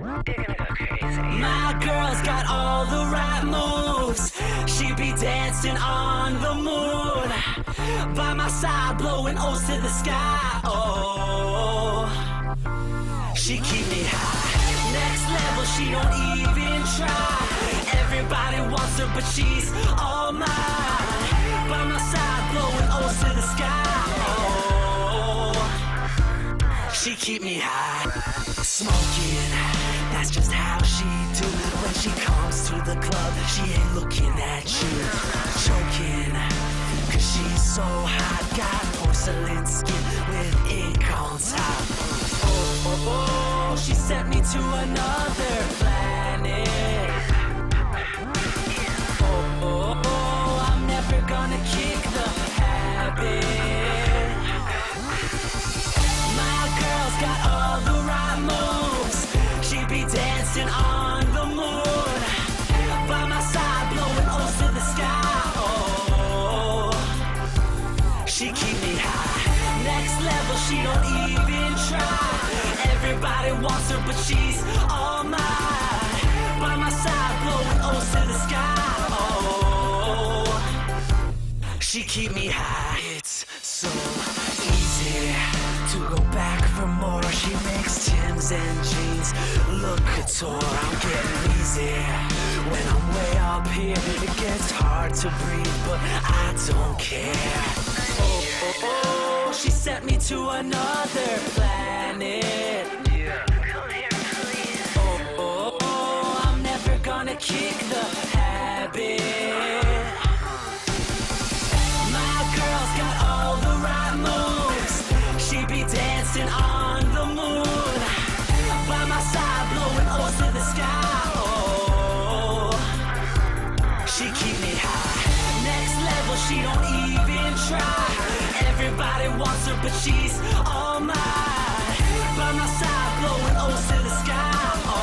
My girl's got all the right moves. She be dancing on the moon. By my side, blowing O's to the sky. Oh, she keep me high. Next level, she don't even try. Everybody wants her, but she's all mine. By my side, blowing O's to the sky. Oh, she keep me high. Smoking, that's just how she do. When she comes to the club, she ain't looking at you. Choking, cause she's so hot. Got porcelain skin with ink on top. Oh, she sent me to another planet. Oh, I'm never gonna kick the habit. My girl's got all the right moves. She be dancing on the moon. By my side, blowing O's to the sky. Oh, she keep me high. Next level, she don't even try. Everybody wants her, but she's all mine. By my side, blowing O's to the sky. Oh, she keep me high. It's so easy to go back for more. She makes Timbs and jeans look couture. I'm getting easy. When I'm way up here, it gets hard to breathe, but I don't care. Oh, she sent me to another planet. Oh, I'm never gonna kick the habit. My girl's got all the right moves. She be dancing on the moon. By my side, blowing O's to the sky. Oh, she keep me high. Next level, she don't even try. Everybody wants her, but she's all mine. By my side, blowing O's to the sky. Oh,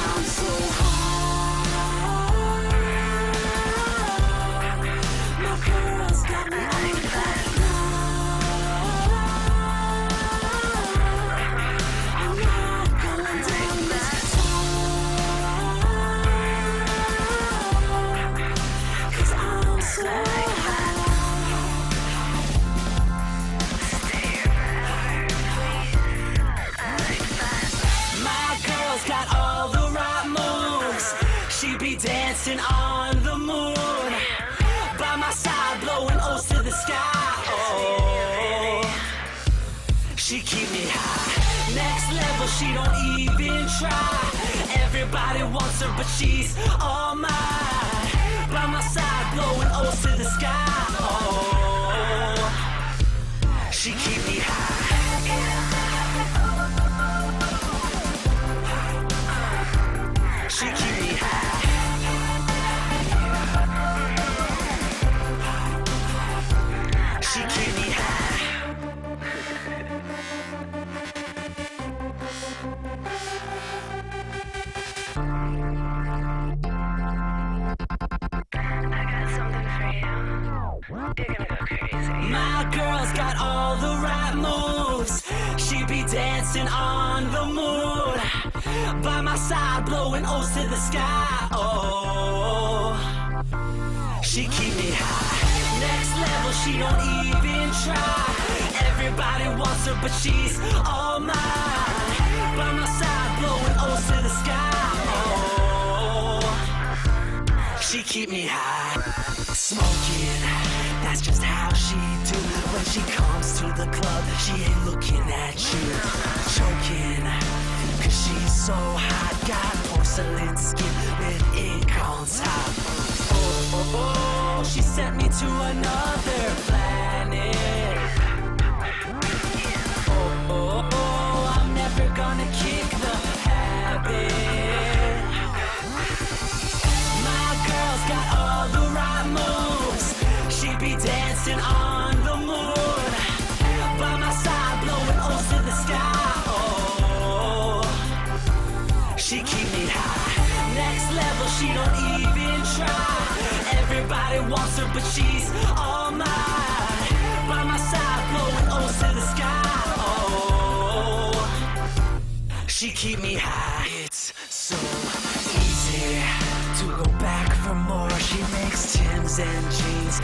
I'm so high. My girl's got me on that line. I'm not going down this time. 'Cause I'm so got all the right moves. She be dancing on the moon. By my side, blowing O's to the sky. Oh, she keep me high. Next level, she don't even try. Everybody wants her, but she's all mine. By my side, blowing O's to the sky. Oh, she keep me high. She keep me high. She keep me high. I got something for you. You're gonna go crazy. My girl's got all the right moves. She be dancing on the moon. By my side, blowing O's to the sky. Oh, she keep me high. Next level, she don't even try. Everybody wants her, but she's all mine. By my side, blowing O's to the sky. Oh, she keep me high. Smoking, that's just how she do. When she comes to the club, she ain't looking at you. Choking, 'cause she's so hot, got porcelain skin with ink on top. Oh, she sent me to another planet. Oh, I'm never gonna kick the habit. My girl's got all the right moves. She be dancing on the moon. By my side, blowing O's to the sky. Oh, she keep me high. Next level, she don't even try. Everybody wants her, but she's all mine. By my side, blowing O's to the sky. Oh, she keep me high. It's so easy to go back for more. She makes Timbs and jeans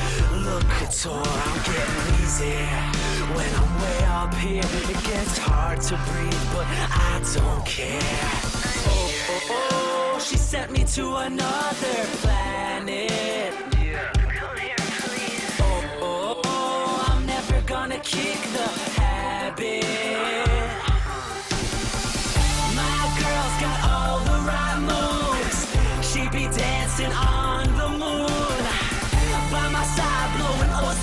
look couture. I'm getting easy. When I'm way up here, it gets hard to breathe, but I don't care. Oh, she sent me to another planet. Oh, I'm never gonna kick the habit. My girl's got all the right moves. She be dancing on the moon. By my side, blowing O's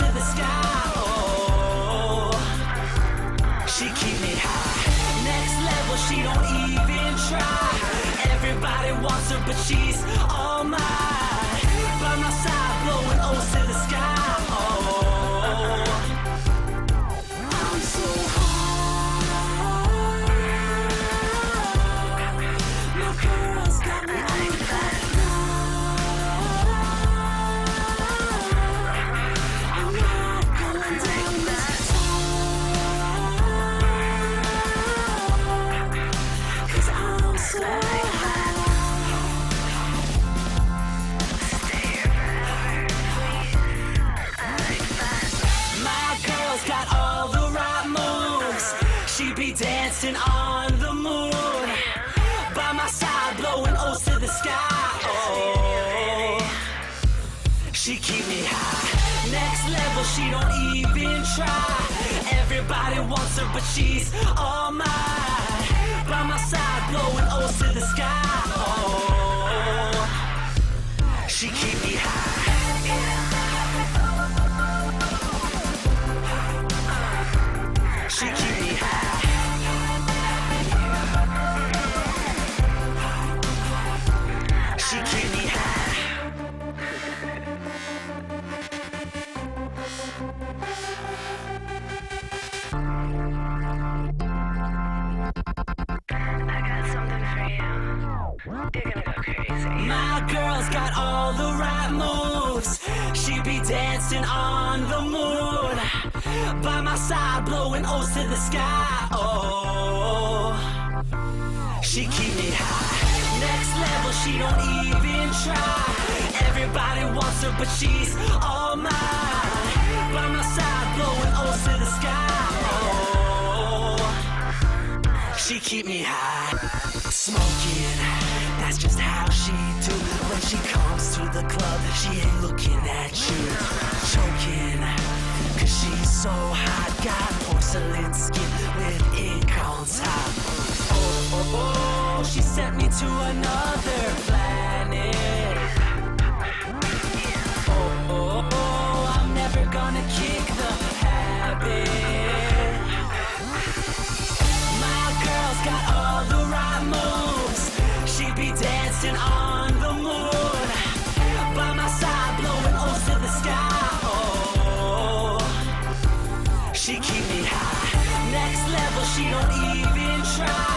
but she's all mine. By my side, blowing O's to the sky. Oh, I'm so high. My girl's got me like that. I'm not going down this time, 'cause I'm so high. My girl's got all the right moves. She be dancing on the moon. By my side, blowing O's to the sky. Oh, she keep me high. Next level, she don't even try. Everybody wants her, but she's all mine. By my side, blowing O's to the sky. Oh, she keep me high. She keep me high. She keep me high. My girl's got all the right moves. She be dancing on the moon. By my side, blowing O's to the sky. Oh, she keep me high. Next level, she don't even try. Everybody wants her, but she's all mine. By my side, blowing O's to the sky. Oh, she keep me high. Smoking, that's just how she do. When she comes to the club, she ain't looking at you. Choking, 'cause she's so hot. Got porcelain skin with ink on top. Oh, oh, oh, she sent me to another planet. Oh, oh, oh, I'm never gonna kick the habit. My girl's got all the right moves. She be dancing on the moon. By my side, blowing O's to the sky. Oh, she keep me high. Next level, she don't even try.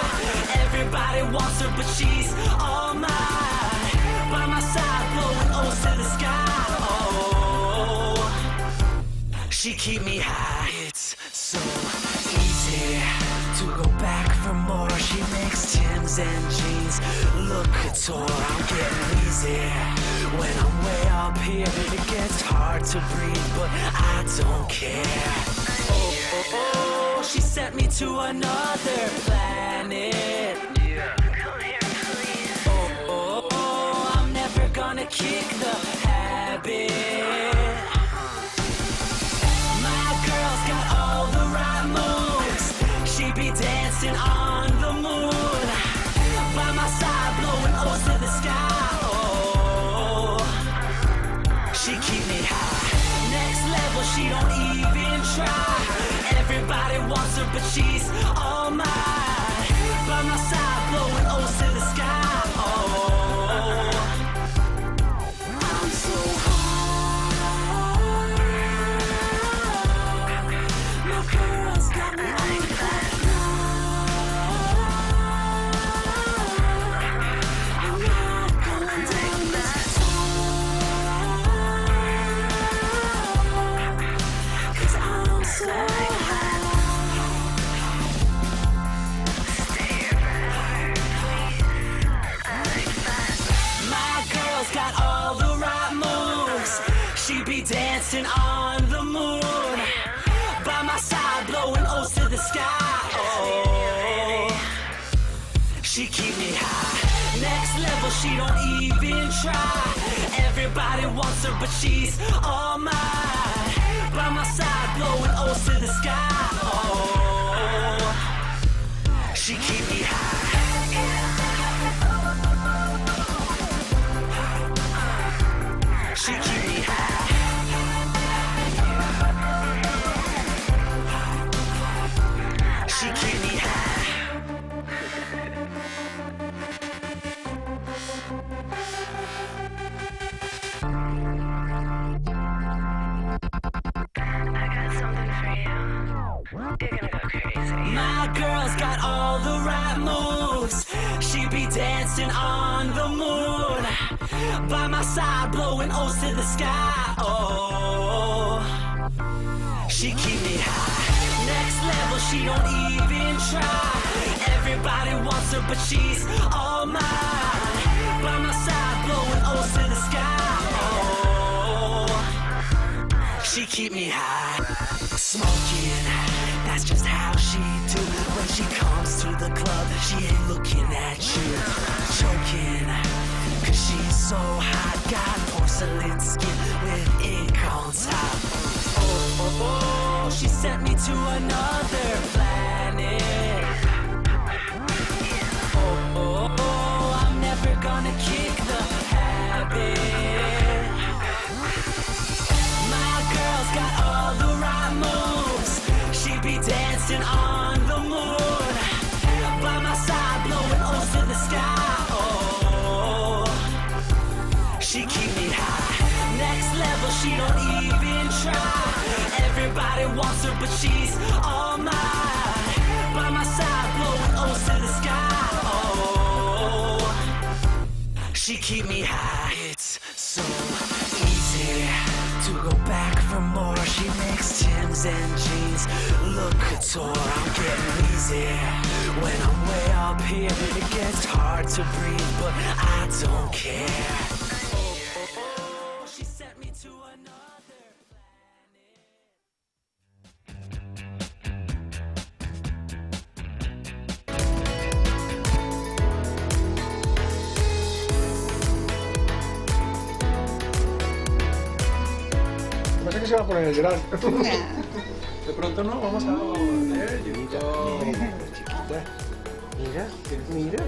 Everybody wants her, but she's all mine. By my side, blowing O's to the sky. Oh, she keep me high. It's so easy to go back for more. She makes Timbs and jeans look couture. I'm getting easy when I'm way up here. It gets hard to breathe, but I don't care. Oh, oh, oh, she sent me to another planet. Oh, oh, oh, I'm never gonna kick the habit. My girl's got all the right moves. She be dancing on the moon. By my side, blowing O's to the sky. Oh, she keep me high. Next level, she don't even try. Everybody wants her, but she's all mine. By my side, blowing O's to the sky. Oh, I'm so high. My girl's got me like that. I'm not going down this time, 'cause I'm so high. My girl's got all the right moves. She be dancing on the moon. By my side, blowing O's to the sky. Oh, she keep me high. Next level, she don't even try. Everybody wants her, but she's all mine. By my side, blowing O's to the sky. Oh, she keep me high. She keep me high. She keep me high. My girl's got all the right moves. She be dancing on the moon. By my side, blowing O's to the sky. Oh, she keep me high. Next level, she don't even try. Everybody wants her, but she's all mine. By my side, blowing O's to the sky. Oh, she keep me high. Smoking, that's just how she do. When she comes to the club, she ain't looking at you. Choking, cause she's so hot. Got porcelain skin with ink on top. Oh, oh, oh, she sent me to another planet. Oh, oh, oh, I'm never gonna kick the habit. My girl's got all the right moves. She be dancing on the moon. By my side, blowing O's to the sky. Oh, she keep me high. Next level, she don't even try. Everybody wants her, but she's all mine. By my side, blowing O's to the sky. Oh, she keep me high. It's so easy to go back for more. She makes Timbs and jeans look couture. I'm getting easy when I'm way up here. It gets hard to breathe, but I don't care. She sent me to another Parece que se va a poner a llorar. De pronto no, vamos a ver, chiquita. Mira, mira.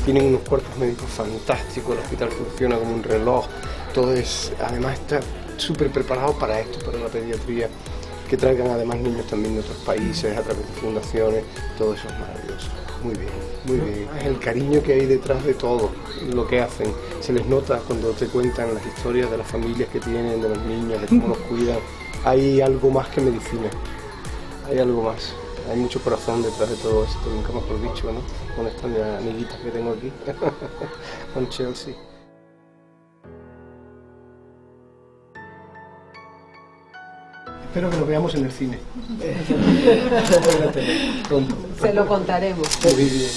Tienen unos cuerpos médicos fantásticos, el hospital funciona como un reloj, todo es, además está súper preparado para esto, para la pediatría, que traigan además niños también de otros países a través de fundaciones, todo eso es maravilloso. Muy bien, muy bien. Es el cariño que hay detrás de todo lo que hacen. Se les nota cuando te cuentan las historias de las familias que tienen, de los niños, de cómo los cuidan. Hay algo más que medicina, hay algo más. Hay mucho corazón detrás de todo esto, nunca mejor dicho, ¿no? Con esta mi amiguita que tengo aquí, con Chelsea. Espero que lo veamos en el cine. Pronto. Se lo contaremos. Muy bien.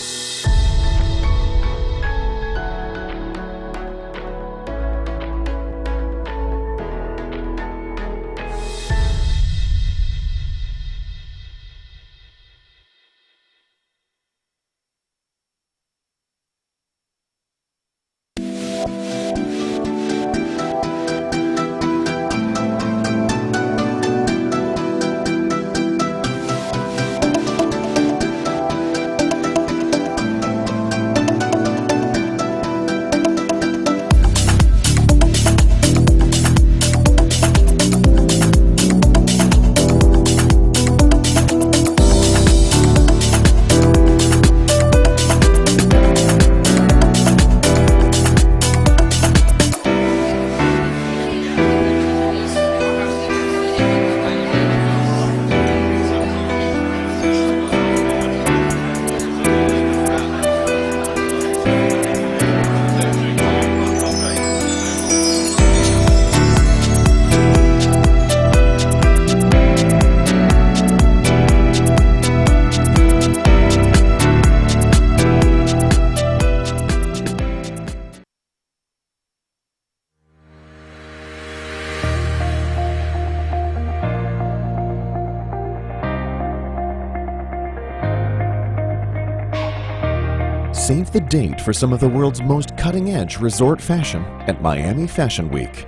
Save the date for some of the world's most cutting-edge resort fashion at Miami Fashion Week.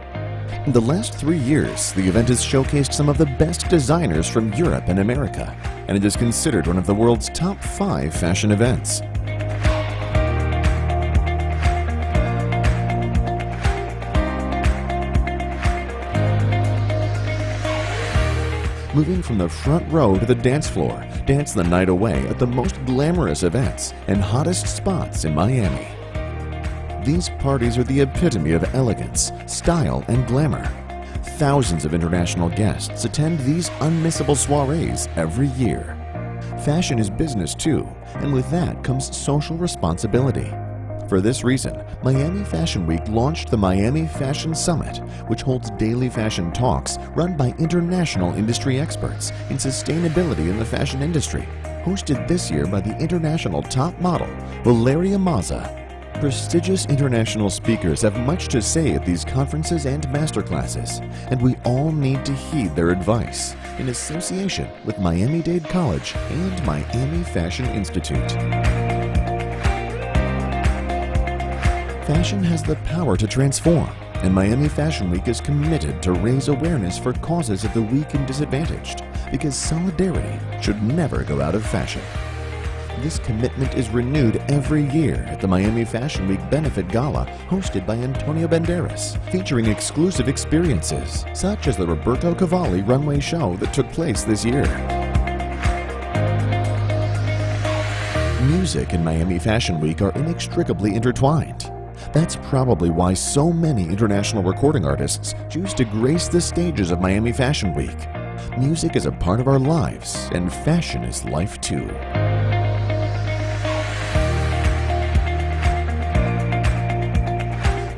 In the last 3 years, the event has showcased some of the best designers from Europe and America, and it is considered one of the world's top 5 fashion events. Moving from the front row to the dance floor, dance the night away at the most glamorous events and hottest spots in Miami. These parties are the epitome of elegance, style, and glamour. thousands of international guests attend these unmissable soirees every year. Fashion is business too, and with that comes social responsibility. For this reason, Miami Fashion Week launched the Miami Fashion Summit, which holds daily fashion talks run by international industry experts in sustainability in the fashion industry, hosted this year by the international top model, Valeria Mazza. Prestigious international speakers have much to say at these conferences and masterclasses, and we all need to heed their advice in association with Miami-Dade College and Miami Fashion Institute. Fashion has the power to transform, and Miami Fashion Week is committed to raise awareness for causes of the weak and disadvantaged, because solidarity should never go out of fashion. This commitment is renewed every year at the Miami Fashion Week Benefit Gala, hosted by Antonio Banderas, featuring exclusive experiences, such as the Roberto Cavalli runway show that took place this year. Music and Miami Fashion Week are inextricably intertwined. That's probably why so many international recording artists choose to grace the stages of Miami Fashion Week. Music is a part of our lives, and fashion is life too.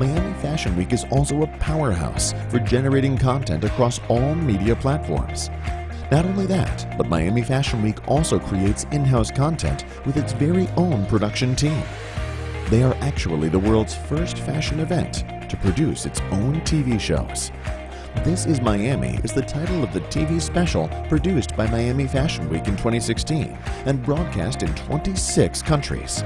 Miami Fashion Week is also a powerhouse for generating content across all media platforms. Not only that, but Miami Fashion Week also creates in-house content with its very own production team. They are actually the world's first fashion event to produce its own TV shows. This is Miami is the title of the TV special produced by Miami Fashion Week in 2016 and broadcast in 26 countries.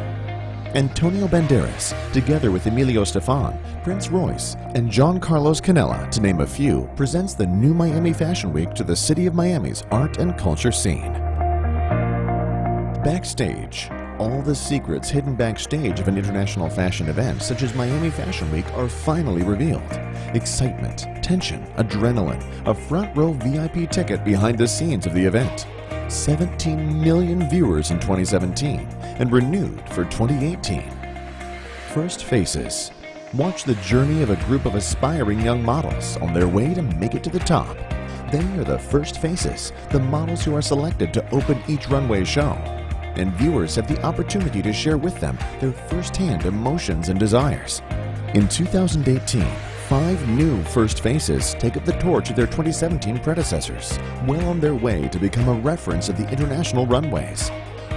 Antonio Banderas, together with Emilio Estefan, Prince Royce, and John Carlos Canella, to name a few, presents the new Miami Fashion Week to the city of Miami's art and culture scene. Backstage. All the secrets hidden backstage of an international fashion event such as Miami Fashion Week are finally revealed. Excitement, tension, adrenaline, a front row VIP ticket behind the scenes of the event. 17 million viewers in 2017 and renewed for 2018. First Faces. Watch the journey of a group of aspiring young models on their way to make it to the top. They are the First Faces, the models who are selected to open each runway show. And viewers have the opportunity to share with them their first-hand emotions and desires. In 2018, 5 new First Faces take up the torch of their 2017 predecessors, well on their way to become a reference of the international runways.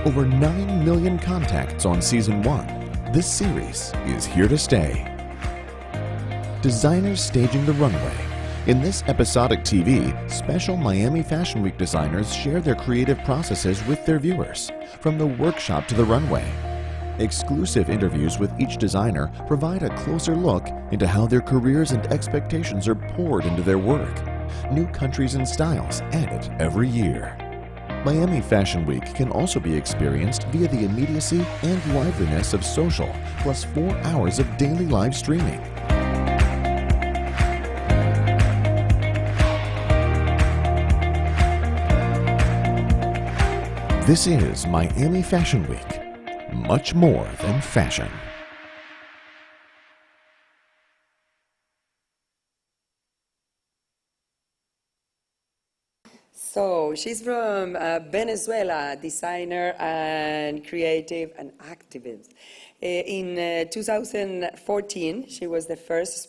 Over 9 million contacts on Season 1. This series is here to stay. Designers staging the runway. In this episodic TV, special Miami Fashion Week designers share their creative processes with their viewers, from the workshop to the runway. Exclusive interviews with each designer provide a closer look into how their careers and expectations are poured into their work. New countries and styles added every year. Miami Fashion Week can also be experienced via the immediacy and liveliness of social, plus 4 hours of daily live streaming. This is Miami Fashion Week. Much more than fashion. So she's from Venezuela, designer and creative and activist. In 2014, she was the first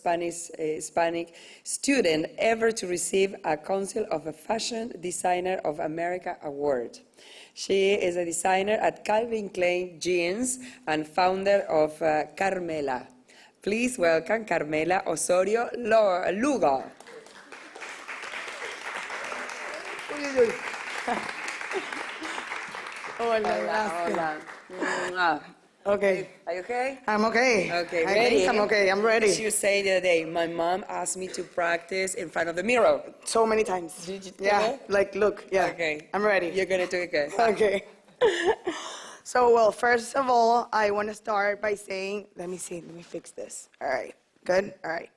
Hispanic student ever to receive a Council of a Fashion Designer of America award. She is a designer at Calvin Klein Jeans and founder of Carmela. Please welcome Carmela Osorio Lugo. Hola. Okay. Are you okay? I'm okay. Okay, I ready? think I'm okay. I'm ready. You say the other day, my mom asked me to practice in front of the mirror. So many times. Did you do Yeah, it? like, look, yeah. Okay. I'm ready. You're going to do it good. Okay. So, well, first of all, I want to start by saying, let me fix this. All right, good? All right.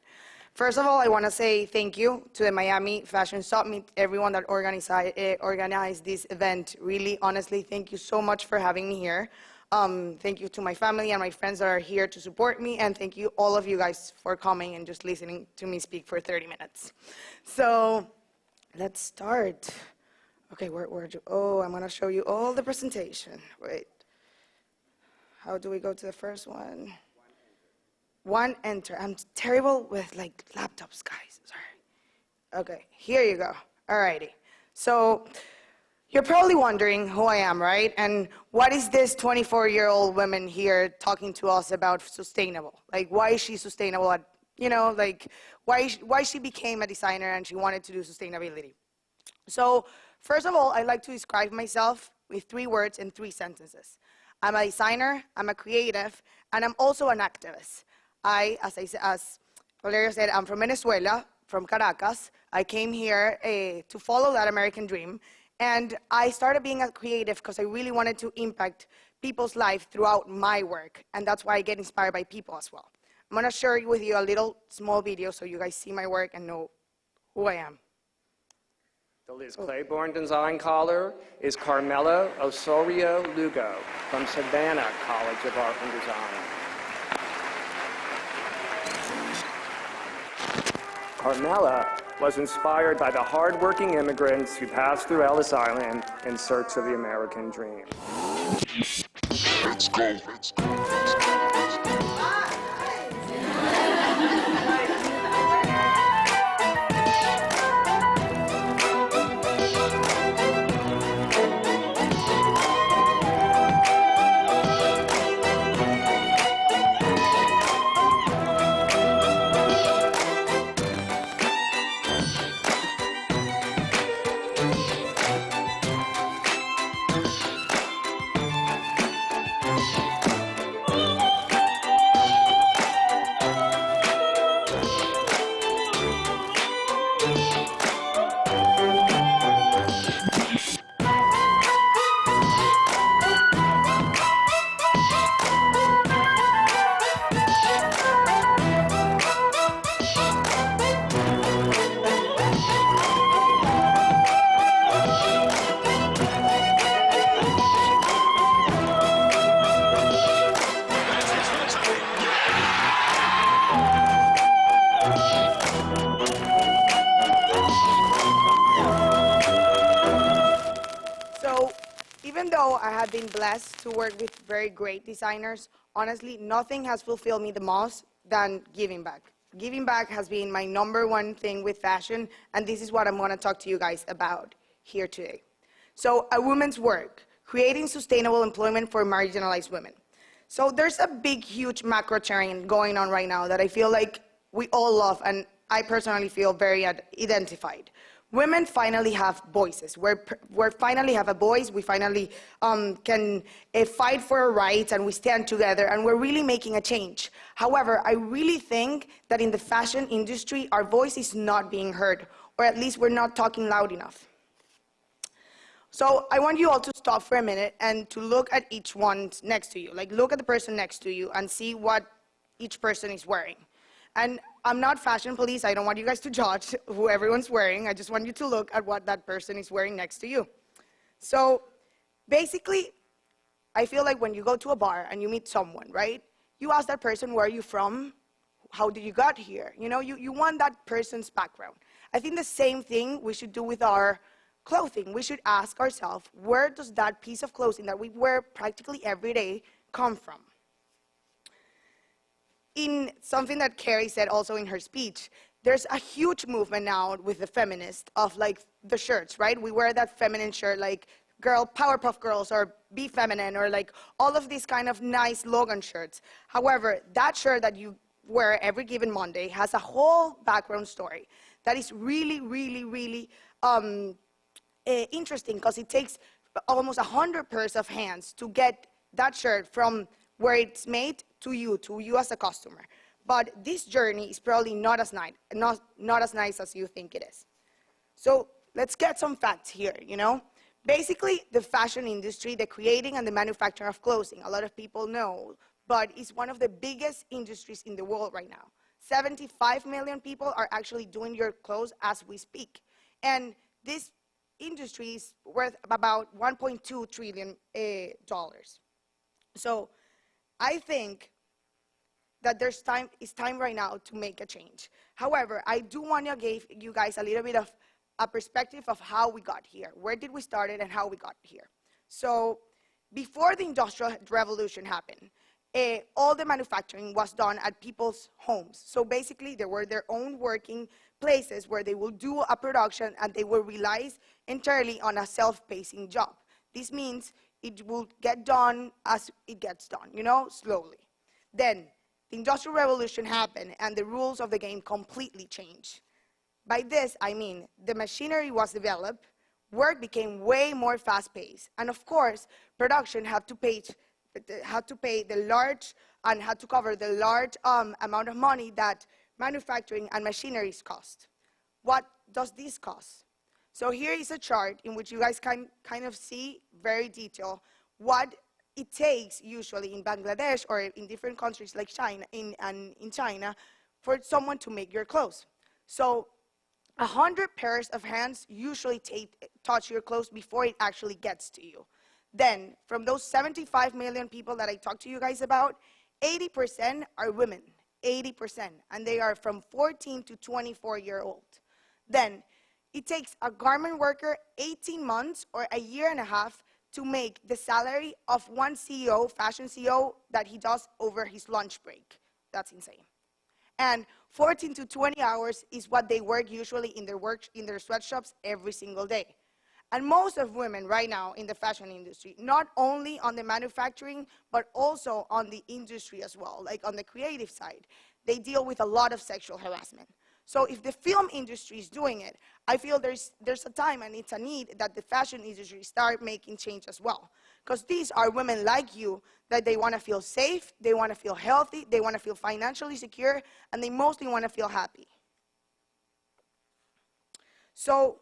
First of all, I want to say thank you to the Miami Fashion Summit, everyone that organized this event. Really, honestly, thank you so much for having me here. Thank you to my family and my friends that are here to support me, and thank you all of you guys for coming and just listening to me speak for 30 minutes. So let's start. Okay, where'd you, oh, I'm gonna show you all the presentation. Wait, how do we go to the first one? One enter. I'm terrible with like laptops, guys, sorry. Okay, here you go, alrighty. So, you're probably wondering who I am, right? And what is this 24-year-old woman here talking to us about sustainable? Like, why is she sustainable at, you know, like, why she became a designer and she wanted to do sustainability? So, first of all, I'd like to describe myself with 3 words and 3 sentences. I'm a designer, I'm a creative, and I'm also an activist. As Valeria said, I'm from Venezuela, from Caracas. I came here to follow that American dream. And I started being a creative because I really wanted to impact people's life throughout my work. And that's why I get inspired by people as well. I'm going to share with you a little small video so you guys see my work and know who I am. The Liz Claiborne Design Collar is Carmela Osorio Lugo from Savannah College of Art and Design. Carmela was inspired by the hard-working immigrants who passed through Ellis Island in search of the American dream. Let's go. Let's go. Even though I have been blessed to work with very great designers, honestly, nothing has fulfilled me the most than giving back. Giving back has been my #1 thing with fashion, and this is what I'm going to talk to you guys about here today. So, a woman's work, creating sustainable employment for marginalized women. So there's a big, huge macro trend going on right now that I feel like we all love, and I personally feel very identified. Women finally have voices. We finally have a voice. We finally can fight for our rights, and we stand together, and we're really making a change. However, I really think that in the fashion industry, our voice is not being heard, or at least we're not talking loud enough. So I want you all to stop for a minute and to look at each one next to you. Like, look at the person next to you and see what each person is wearing. And I'm not fashion police. I don't want you guys to judge who everyone's wearing. I just want you to look at what that person is wearing next to you. So basically, I feel like when you go to a bar and you meet someone, right? You ask that person, where are you from? How did you get here? You know, you want that person's background. I think the same thing we should do with our clothing. We should ask ourselves, where does that piece of clothing that we wear practically every day come from? In something that Carrie said also in her speech, there's a huge movement now with the feminists of like the shirts, right? We wear that feminine shirt like Powerpuff Girls or Be Feminine or like all of these kind of nice slogan shirts. However, that shirt that you wear every given Monday has a whole background story that is really, really, really interesting, because it takes almost 100 pairs of hands to get that shirt from where it's made to you as a customer. But this journey is probably not as nice as you think it is. So let's get some facts here, you know? Basically, the fashion industry, the creating and the manufacturing of clothing, a lot of people know, but it's one of the biggest industries in the world right now. 75 million people are actually doing your clothes as we speak. And this industry is worth about $1.2 trillion. So I think that it's time right now to make a change. However, I do want to give you guys a little bit of a perspective of how we got here. Where did we start it and how we got here? So before the Industrial Revolution happened, all the manufacturing was done at people's homes. So basically, there were their own working places where they will do a production and they will rely entirely on a self-pacing job. This means it will get done as it gets done, slowly. Then the Industrial Revolution happened and the rules of the game completely changed. By this, I mean the machinery was developed, work became way more fast-paced, and of course, production had to pay the large and had to cover the large amount of money that manufacturing and machineries cost. What does this cost? So here is a chart in which you guys can kind of see very detailed what it takes usually in Bangladesh or in different countries like China, in China, for someone to make your clothes. So 100 pairs of hands usually touch your clothes before it actually gets to you. Then, from those 75 million people that I talked to you guys about, 80% are women, 80%, and they are from 14 to 24-year-old. Then, it takes a garment worker 18 months or a year and a half to make the salary of one CEO, fashion CEO, that he does over his lunch break. That's insane. And 14 to 20 hours is what they work usually in their sweatshops every single day. And most of women right now in the fashion industry, not only on the manufacturing, but also on the industry as well, like on the creative side, they deal with a lot of sexual harassment. So if the film industry is doing it, I feel there's a time and it's a need that the fashion industry start making change as well. Because these are women like you that they want to feel safe, they want to feel healthy, they want to feel financially secure, and they mostly want to feel happy. So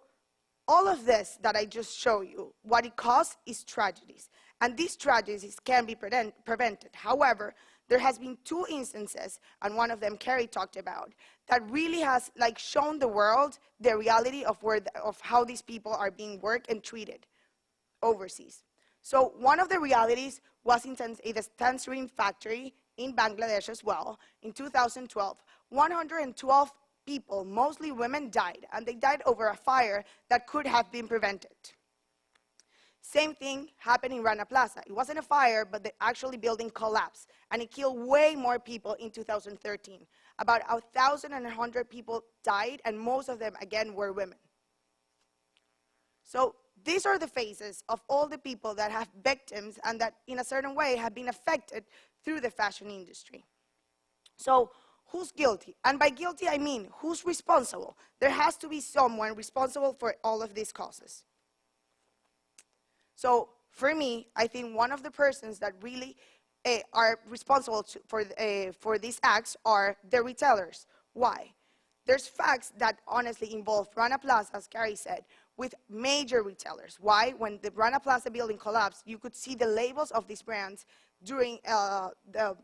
all of this that I just showed you, what it costs is tragedies. And these tragedies can be prevented. However, there has been 2 instances, and one of them Carrie talked about, that really has shown the world the reality of how these people are being worked and treated overseas. So one of the realities was in the Tangerine factory in Bangladesh as well. In 2012, 112 people, mostly women, died, and they died over a fire that could have been prevented. Same thing happened in Rana Plaza. It wasn't a fire, but the actual building collapsed, and it killed way more people in 2013. About 1,100 people died, and most of them, again, were women. So these are the faces of all the people that have victims and that, in a certain way, have been affected through the fashion industry. So who's guilty? And by guilty, I mean, who's responsible? There has to be someone responsible for all of these causes. So for me, I think one of the persons that really are responsible for these acts are the retailers. Why? There's facts that honestly involve Rana Plaza, as Carrie said, with major retailers. Why? When the Rana Plaza building collapsed, you could see the labels of these brands during the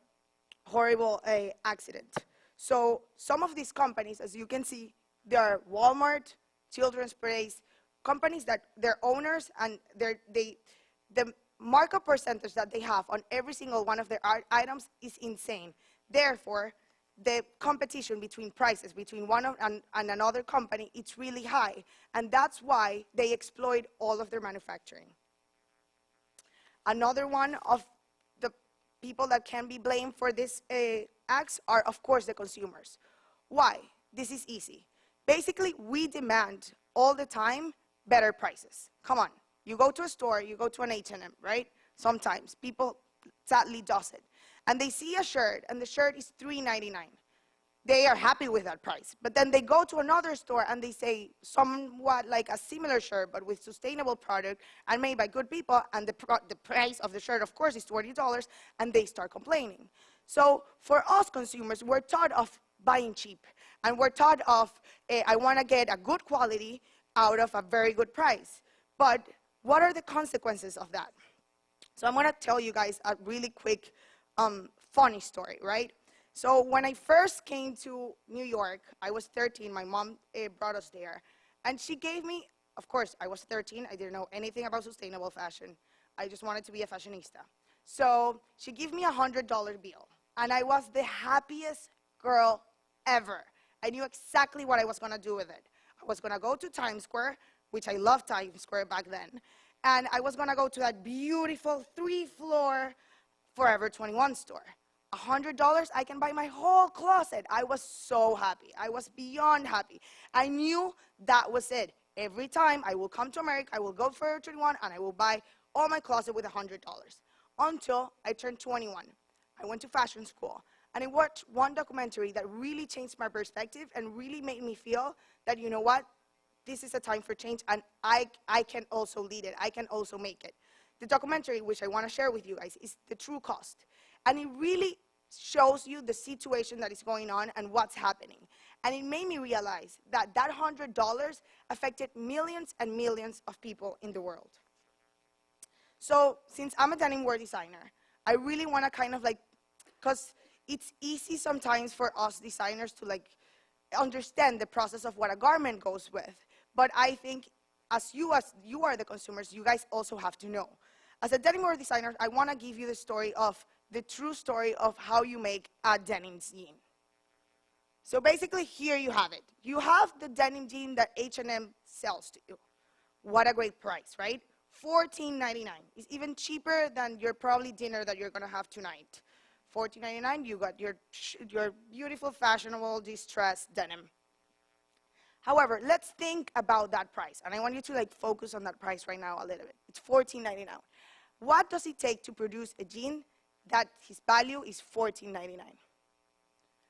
horrible accident. So some of these companies, as you can see, they are Walmart, Children's Place, companies that their owners and the markup percentage that they have on every single one of their items is insane. Therefore, the competition between prices between one and another company, it's really high. And that's why they exploit all of their manufacturing. Another one of the people that can be blamed for these acts are, of course, the consumers. Why? This is easy. Basically, we demand all the time better prices. Come on. You go to a store, you go to an H&M, right? Sometimes people sadly does it. And they see a shirt, and the shirt is $3.99. They are happy with that price. But then they go to another store, and they say somewhat like a similar shirt, but with sustainable product and made by good people, and the price of the shirt, of course, is $20, and they start complaining. So for us consumers, we're taught of buying cheap, and we're taught of, I want to get a good quality out of a very good price. But what are the consequences of that? So I'm going to tell you guys a really quick, funny story, right? So when I first came to New York, I was 13. My mom brought us there. And she gave me, of course, I was 13. I didn't know anything about sustainable fashion. I just wanted to be a fashionista. So she gave me $100 bill, and I was the happiest girl ever. I knew exactly what I was gonna do with it. I was gonna go to Times Square, which I loved Times Square back then, and I was gonna go to that beautiful 3-floor Forever 21 store. $100, I can buy my whole closet. I was so happy. I was beyond happy. I knew that was it. Every time I will come to America, I will go to Forever 21 and I will buy all my closet with $100. Until I turned 21. I went to fashion school and I watched one documentary that really changed my perspective and really made me feel that, you know what, this is a time for change and I can also lead it. I can also make it. The documentary, which I want to share with you guys, is The True Cost. And it really shows you the situation that is going on and what's happening. And it made me realize that that $100 affected millions and millions of people in the world. So since I'm a denim wear designer, I really want to kind of like, because it's easy sometimes for us designers to like understand the process of what a garment goes with. But I think as you are the consumers, you guys also have to know. As a denim wear designer, I want to give you the true story of how you make a denim jean. So basically, here you have it. You have the denim jean that H&M sells to you. What a great price, right? $14.99. It's even cheaper than your probably dinner that you're going to have tonight. $14.99, you got your beautiful, fashionable, distressed denim. However, let's think about that price. And I want you to like focus on that price right now a little bit. It's $14.99. What does it take to produce a jean that his value is $14.99?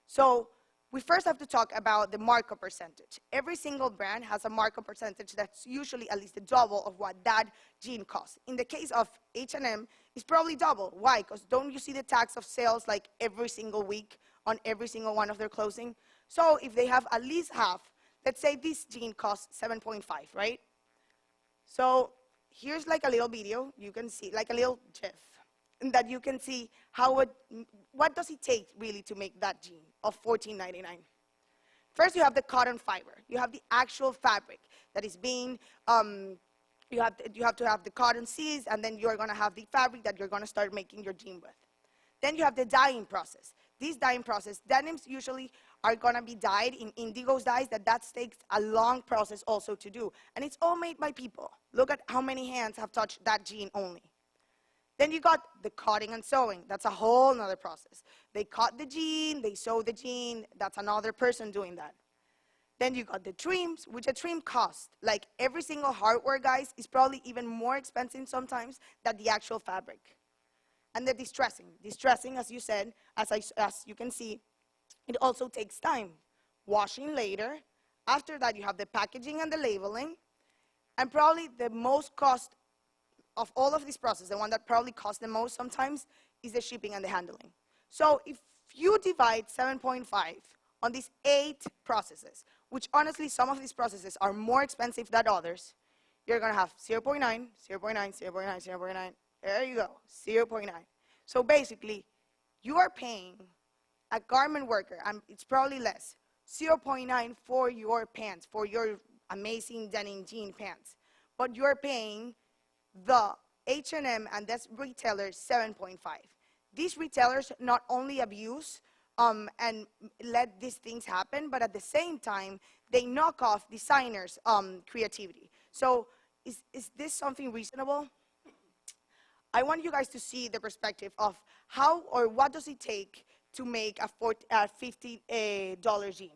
So we first have to talk about the markup percentage. Every single brand has a markup percentage that's usually at least the double of what that jean costs. In the case of H&M, it's probably double. Why? Because don't you see the tax of sales like every single week on every single one of their clothing? So if they have at least half, let's say this jean costs $7.5, right? So here's like a little video. You can see, like a little GIF, that you can see what does it take really to make that jean of $14.99. First, you have the cotton fiber. You have the actual fabric that is being, you have to have the cotton seeds, and then you're going to have the fabric that you're going to start making your jean with. Then you have the dyeing process. This dyeing process, denims usually are going to be dyed in indigo dyes. That takes a long process also to do. And it's all made by people. Look at how many hands have touched that jean only. Then you got the cutting and sewing. That's a whole nother process. They cut the jean, they sew the jean. That's another person doing that. Then you got the trims, which a trim costs. Like every single hardware, guys, is probably even more expensive sometimes than the actual fabric. And the distressing. Distressing, as you said, as you can see, it also takes time. Washing later. After that, you have the packaging and the labeling. And probably the most cost of all of this process, the one that probably costs the most sometimes, is the shipping and the handling. So if you divide 7.5 on these 8 processes, which honestly some of these processes are more expensive than others, you're going to have 0.9, 0.9, 0.9, 0.9. There you go, 0.9. So basically, you are paying a garment worker, and it's probably less, 0.9 for your pants, for your amazing denim jean pants. But you're paying the H&M and this retailer 7.5. These retailers not only abuse and let these things happen, but at the same time, they knock off designers' creativity. So is this something reasonable? I want you guys to see the perspective of how or what does it take to make a $50 jean.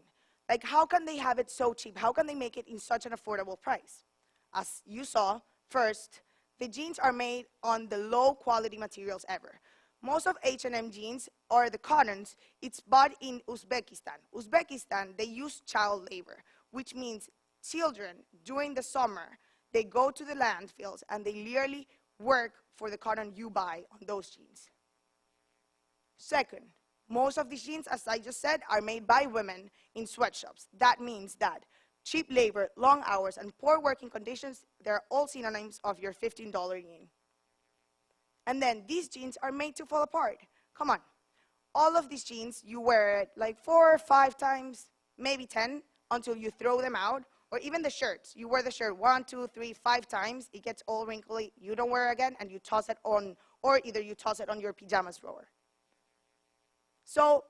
Like, how can they have it so cheap? How can they make it in such an affordable price? As you saw, first, the jeans are made on the low quality materials ever. Most of H&M jeans, or the cottons, it's bought in Uzbekistan. Uzbekistan, they use child labor, which means children, during the summer, they go to the landfills and they literally work for the cotton you buy on those jeans. Second, most of these jeans, as I just said, are made by women in sweatshops. That means that cheap labor, long hours, and poor working conditions, they're all synonyms of your $15 jean. And then these jeans are made to fall apart. Come on. All of these jeans, you wear it like 4 or 5 times, maybe 10, until you throw them out. Or even the shirts. You wear the shirt 1, 2, 3, 5 times. It gets all wrinkly. You don't wear it again, and you toss it on or either you toss it on your pajamas drawer. So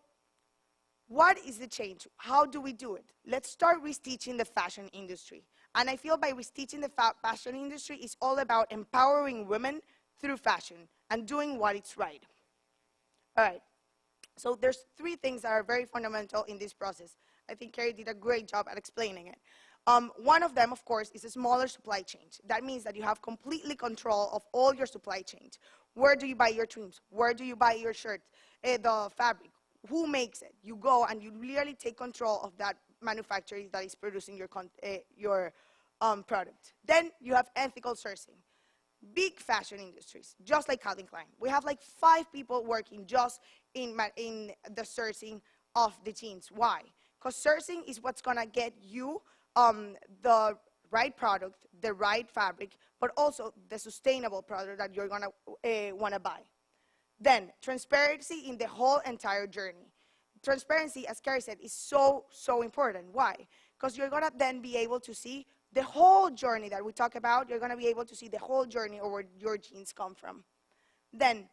what is the change? How do we do it? Let's start restitching the fashion industry. And I feel by restitching the fashion industry, it's all about empowering women through fashion and doing what is right. All right. So there's 3 things that are very fundamental in this process. I think Carrie did a great job at explaining it. One of them, of course, is a smaller supply chain. That means that you have completely control of all your supply chains. Where do you buy your trims? Where do you buy your shirts? The fabric? Who makes it? You go and you literally take control of that manufacturer that is producing your product. Then you have ethical sourcing. Big fashion industries, just like Calvin Klein. We have like 5 people working just in the sourcing of the jeans. Why? Because sourcing is what's gonna get you the right product, the right fabric, but also the sustainable product that you're gonna wanna buy. Then, transparency in the whole entire journey. Transparency, as Carrie said, is so, so important. Why? Because you're gonna then be able to see the whole journey that we talk about. You're gonna be able to see the whole journey of where your jeans come from. Then,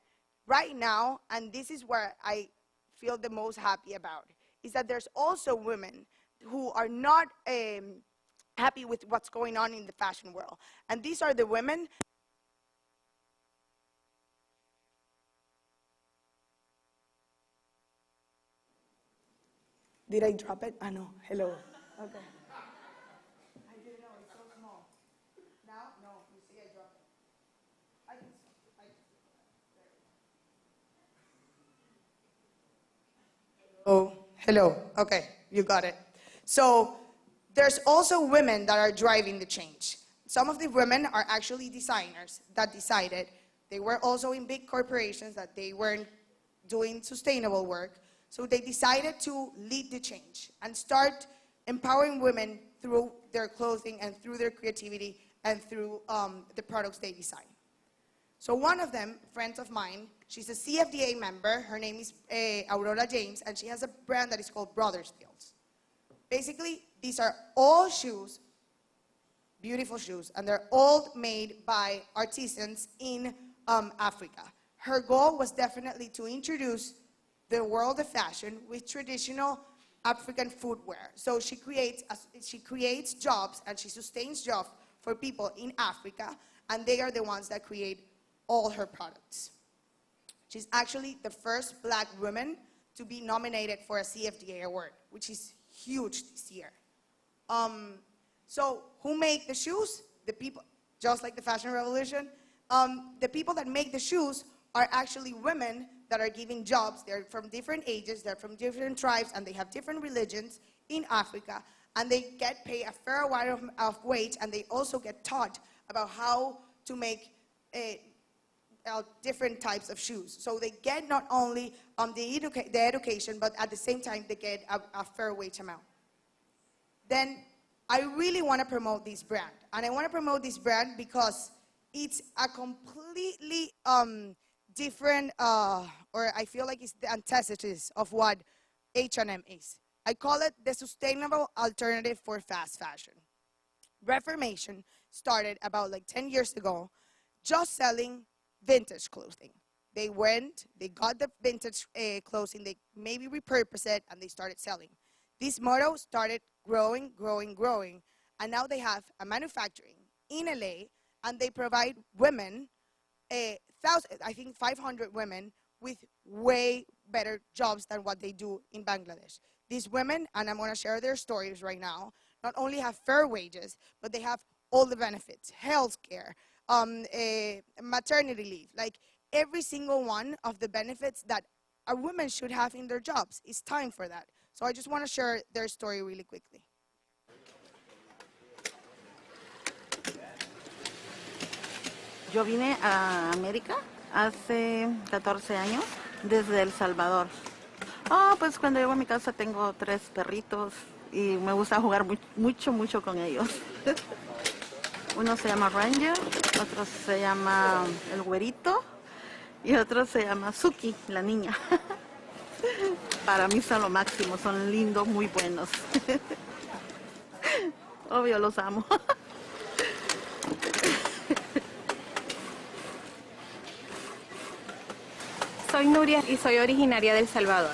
right now, and this is where I feel the most happy about, is that there's also women who are not happy with what's going on in the fashion world. And these are the women. Did I drop it? No. Hello. Okay. I didn't know. It's so small. Now? No. You see I dropped it. Oh, hello. Okay. You got it. So there's also women that are driving the change. Some of the women are actually designers that decided they were also in big corporations that they weren't doing sustainable work. So they decided to lead the change and start empowering women through their clothing and through their creativity and through the products they design. So one of them, friends of mine, she's a CFDA member. Her name is Aurora James, and she has a brand that is called Brothers Fields. Basically, these are all shoes, beautiful shoes, and they're all made by artisans in Africa. Her goal was definitely to introduce the world of fashion with traditional African footwear. So she creates jobs and she sustains jobs for people in Africa, and they are the ones that create all her products. She's actually the first Black woman to be nominated for a CFDA award, which is huge this year. So who make the shoes? The people, just like the fashion revolution, the people that make the shoes are actually women that are given jobs. They're from different ages, they're from different tribes, and they have different religions in Africa, and they get paid a fair amount of wage, and they also get taught about how to make different types of shoes. So they get not only the education, but at the same time they get a fair wage amount. Then I really want to promote this brand, and I want to promote this brand because it's a completely different, or I feel like it's the antithesis of what H&M is. I call it the sustainable alternative for fast fashion. Reformation started about like 10 years ago, just selling vintage clothing. They got the vintage clothing, they maybe repurposed it, and they started selling. This model started growing, and now they have a manufacturing in LA, and they provide women, I think 500 women, with way better jobs than what they do in Bangladesh. These women, and I'm going to share their stories right now, not only have fair wages, but they have all the benefits, health care, maternity leave, like every single one of the benefits that a woman should have in their jobs. It's time for that. So I just want to share their story really quickly. Yo vine a América hace 14 años, desde El Salvador. Pues cuando llego a mi casa tengo 3 perritos y me gusta jugar mucho con ellos. Uno se llama Ranger, otro se llama El Güerito y otro se llama Suki, la niña. Para mí son lo máximo, son lindos, muy buenos. Obvio, los amo. Soy Nuria y soy originaria de El Salvador.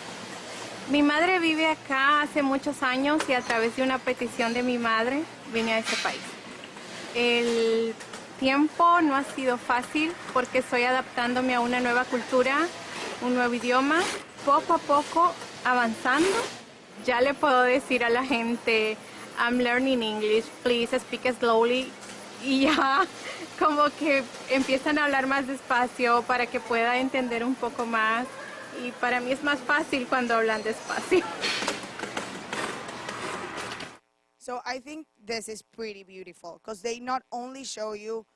Mi madre vive acá hace muchos años y a través de una petición de mi madre vine a este país. El tiempo no ha sido fácil porque estoy adaptándome a una nueva cultura, un nuevo idioma. Poco a poco, avanzando, ya le puedo decir a la gente, I'm learning English, please speak slowly. Y ya como que empiezan a hablar más despacio para que pueda entender un poco más. Y para mí es más fácil cuando hablan despacio. So I think this is pretty beautiful because they not only show you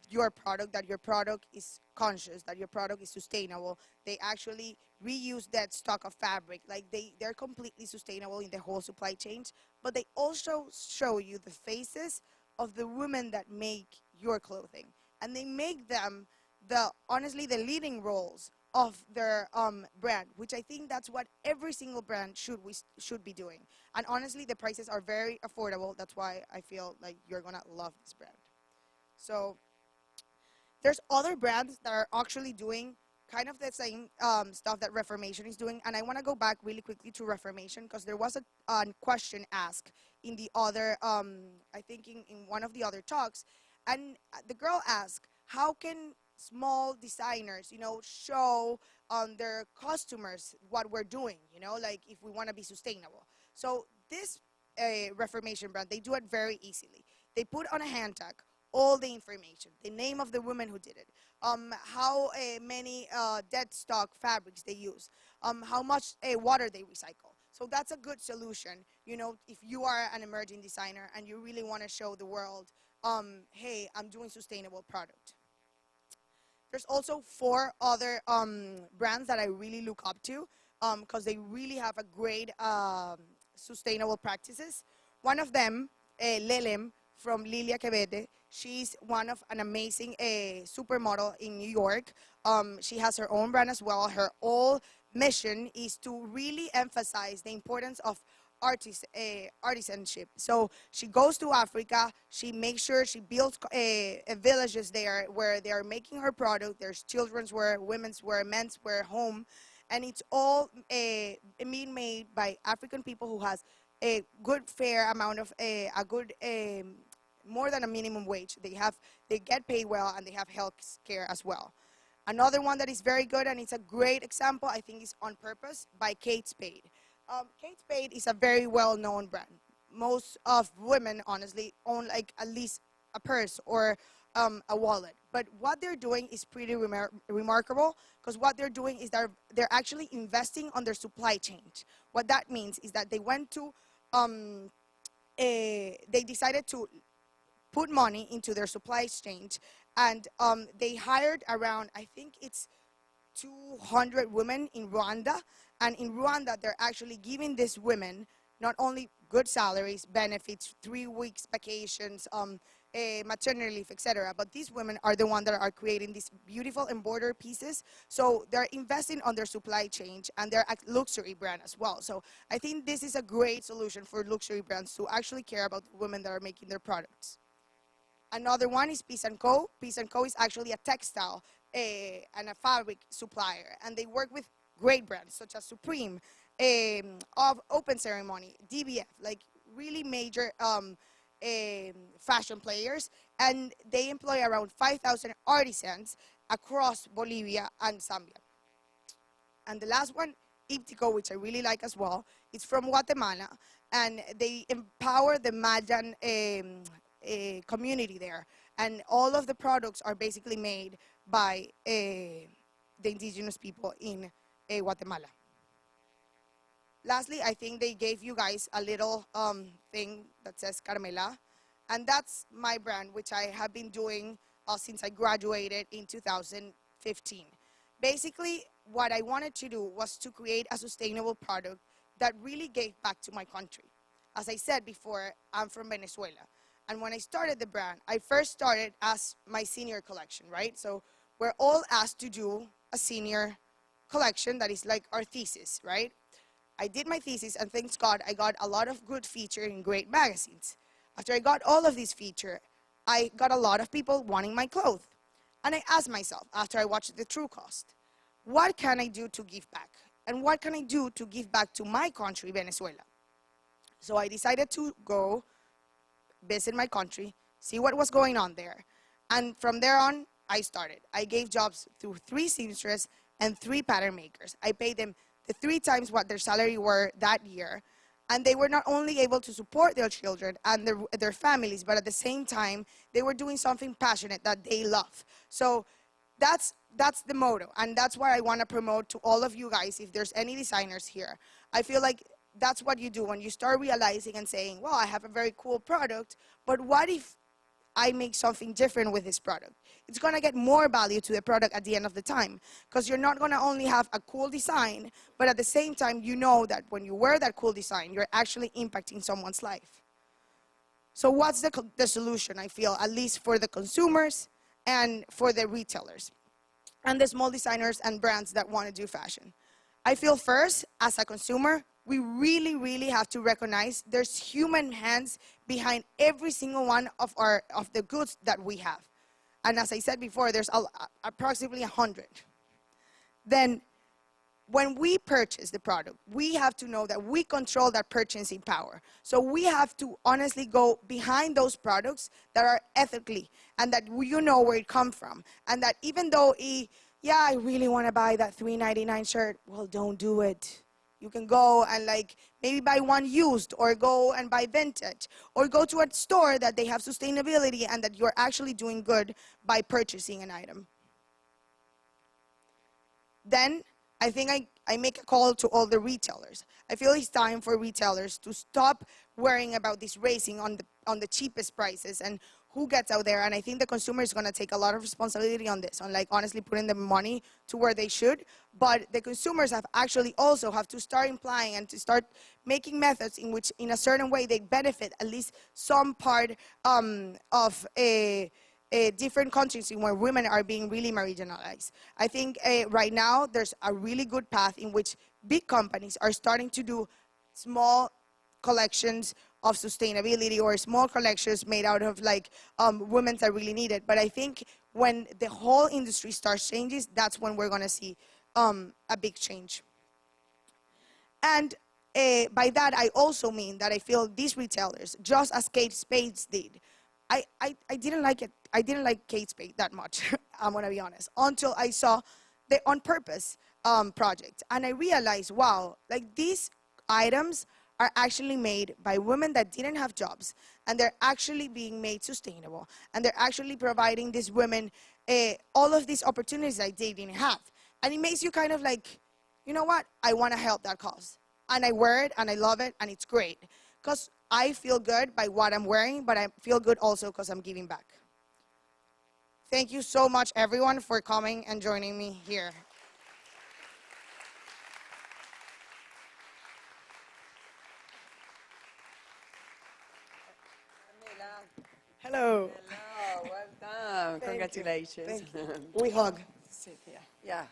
your product, that your product is conscious, that your product is sustainable, they actually reuse that stock of fabric. Like they're completely sustainable in the whole supply chain, but they also show you the faces of the women that make your clothing. And they make them honestly the leading roles of their brand, which I think that's what every single brand should be doing. And honestly, the prices are very affordable. That's why I feel like you're gonna love this brand. So there's other brands that are actually doing kind of the same stuff that Reformation is doing. And I want to go back really quickly to Reformation because there was a question asked in the other, I think in one of the other talks. And the girl asked, how can small designers, show their customers what we're doing, like if we want to be sustainable. So this Reformation brand, they do it very easily. They put on a hand tag all the information, the name of the woman who did it, how many dead stock fabrics they use, how much water they recycle. So that's a good solution, if you are an emerging designer and you really want to show the world, hey, I'm doing sustainable product. There's also 4 other brands that I really look up to because they really have a great sustainable practices. One of them, Lelem from Lilia Quevede, she's an amazing supermodel in New York. She has her own brand as well. Her whole mission is to really emphasize the importance of artisanship. So she goes to Africa, she makes sure she builds villages there where they are making her product. There's children's wear, women's wear, men's wear, home, and it's all being made by African people who has a good fair amount of a good more than a minimum wage. They get paid well and they have health care as well. Another one that is very good and it's a great example, I think, is On Purpose by Kate Spade. Kate Spade is a very well-known brand. Most of women, honestly, own like at least a purse or a wallet. But what they're doing is pretty remarkable because what they're doing is they're actually investing on their supply chain. What that means is that they went to, they decided to put money into their supply chain and they hired around, I think it's 200 women in Rwanda. And in Rwanda, they're actually giving these women not only good salaries, benefits, 3 weeks vacations, maternity leave, etc. But these women are the ones that are creating these beautiful embroidered pieces. So they're investing on their supply chain and they're a luxury brand as well. So I think this is a great solution for luxury brands to actually care about the women that are making their products. Another one is Peace & Co. Peace & Co. is actually a textile and a fabric supplier. And they work with great brands such as Supreme, of Open Ceremony, DBF, like really major fashion players. And they employ around 5,000 artisans across Bolivia and Zambia. And the last one, Iptico, which I really like as well, it's from Guatemala. And they empower the Mayan community there. And all of the products are basically made by the indigenous people in Guatemala. Lastly, I think they gave you guys a little thing that says Carmela. And that's my brand, which I have been doing since I graduated in 2015. Basically, what I wanted to do was to create a sustainable product that really gave back to my country. As I said before, I'm from Venezuela. And when I started the brand, I first started as my senior collection, right? So we're all asked to do a senior collection that is like our thesis, right? I did my thesis, and thanks God, I got a lot of good feature in great magazines. After I got all of these feature, I got a lot of people wanting my clothes. And I asked myself, after I watched the true cost, what can I do to give back? And what can I do to give back to my country, Venezuela? So I decided to go visit my country, see what was going on there. And from there on, I started. I gave jobs to 3 seamstresses and 3 pattern makers. I paid them the 3 times what their salary were that year. And they were not only able to support their children and their families, but at the same time, they were doing something passionate that they love. So that's the motto, and that's what I want to promote to all of you guys, if there's any designers here. I feel like that's what you do when you start realizing and saying, well, I have a very cool product, but what if I make something different with this product? It's going to get more value to the product at the end of the time, because you're not going to only have a cool design, but at the same time, you know that when you wear that cool design, you're actually impacting someone's life. So what's the solution, I feel, at least for the consumers and for the retailers and the small designers and brands that want to do fashion? I feel first, as a consumer, we really, really have to recognize there's human hands behind every single one of the goods that we have. And as I said before, there's approximately 100. Then when we purchase the product, we have to know that we control that purchasing power. So we have to honestly go behind those products that are ethically, and that you know where it comes from. And that even though, yeah, I really want to buy that $3.99 shirt, well, don't do it. You can go and maybe buy one used, or go and buy vintage, or go to a store that they have sustainability and that you're actually doing good by purchasing an item. Then I think I make a call to all the retailers. I feel it's time for retailers to stop worrying about this racing on the cheapest prices and who gets out there. And I think the consumer is going to take a lot of responsibility on this, on honestly putting the money to where they should. But the consumers have to start implying and to start making methods in which, in a certain way, they benefit at least some part of different countries in where women are being really marginalized. I think right now there's a really good path in which big companies are starting to do small collections of sustainability, or small collections made out of women that really need it. But I think when the whole industry starts changing, that's when we're going to see a big change. And by that, I also mean that I feel these retailers, just as Kate Spade did, I didn't like it. I didn't like Kate Spade that much, I'm going to be honest, until I saw the On Purpose project. And I realized, wow, these items are actually made by women that didn't have jobs, and they're actually being made sustainable, and they're actually providing these women all of these opportunities that they didn't have. And it makes you kind of you know what, I want to help that cause. And I wear it, and I love it, and it's great. Because I feel good by what I'm wearing, but I feel good also because I'm giving back. Thank you so much, everyone, for coming and joining me here. Hello. Hello, well done. Congratulations. Thank you. We hug. Sit here. Yeah.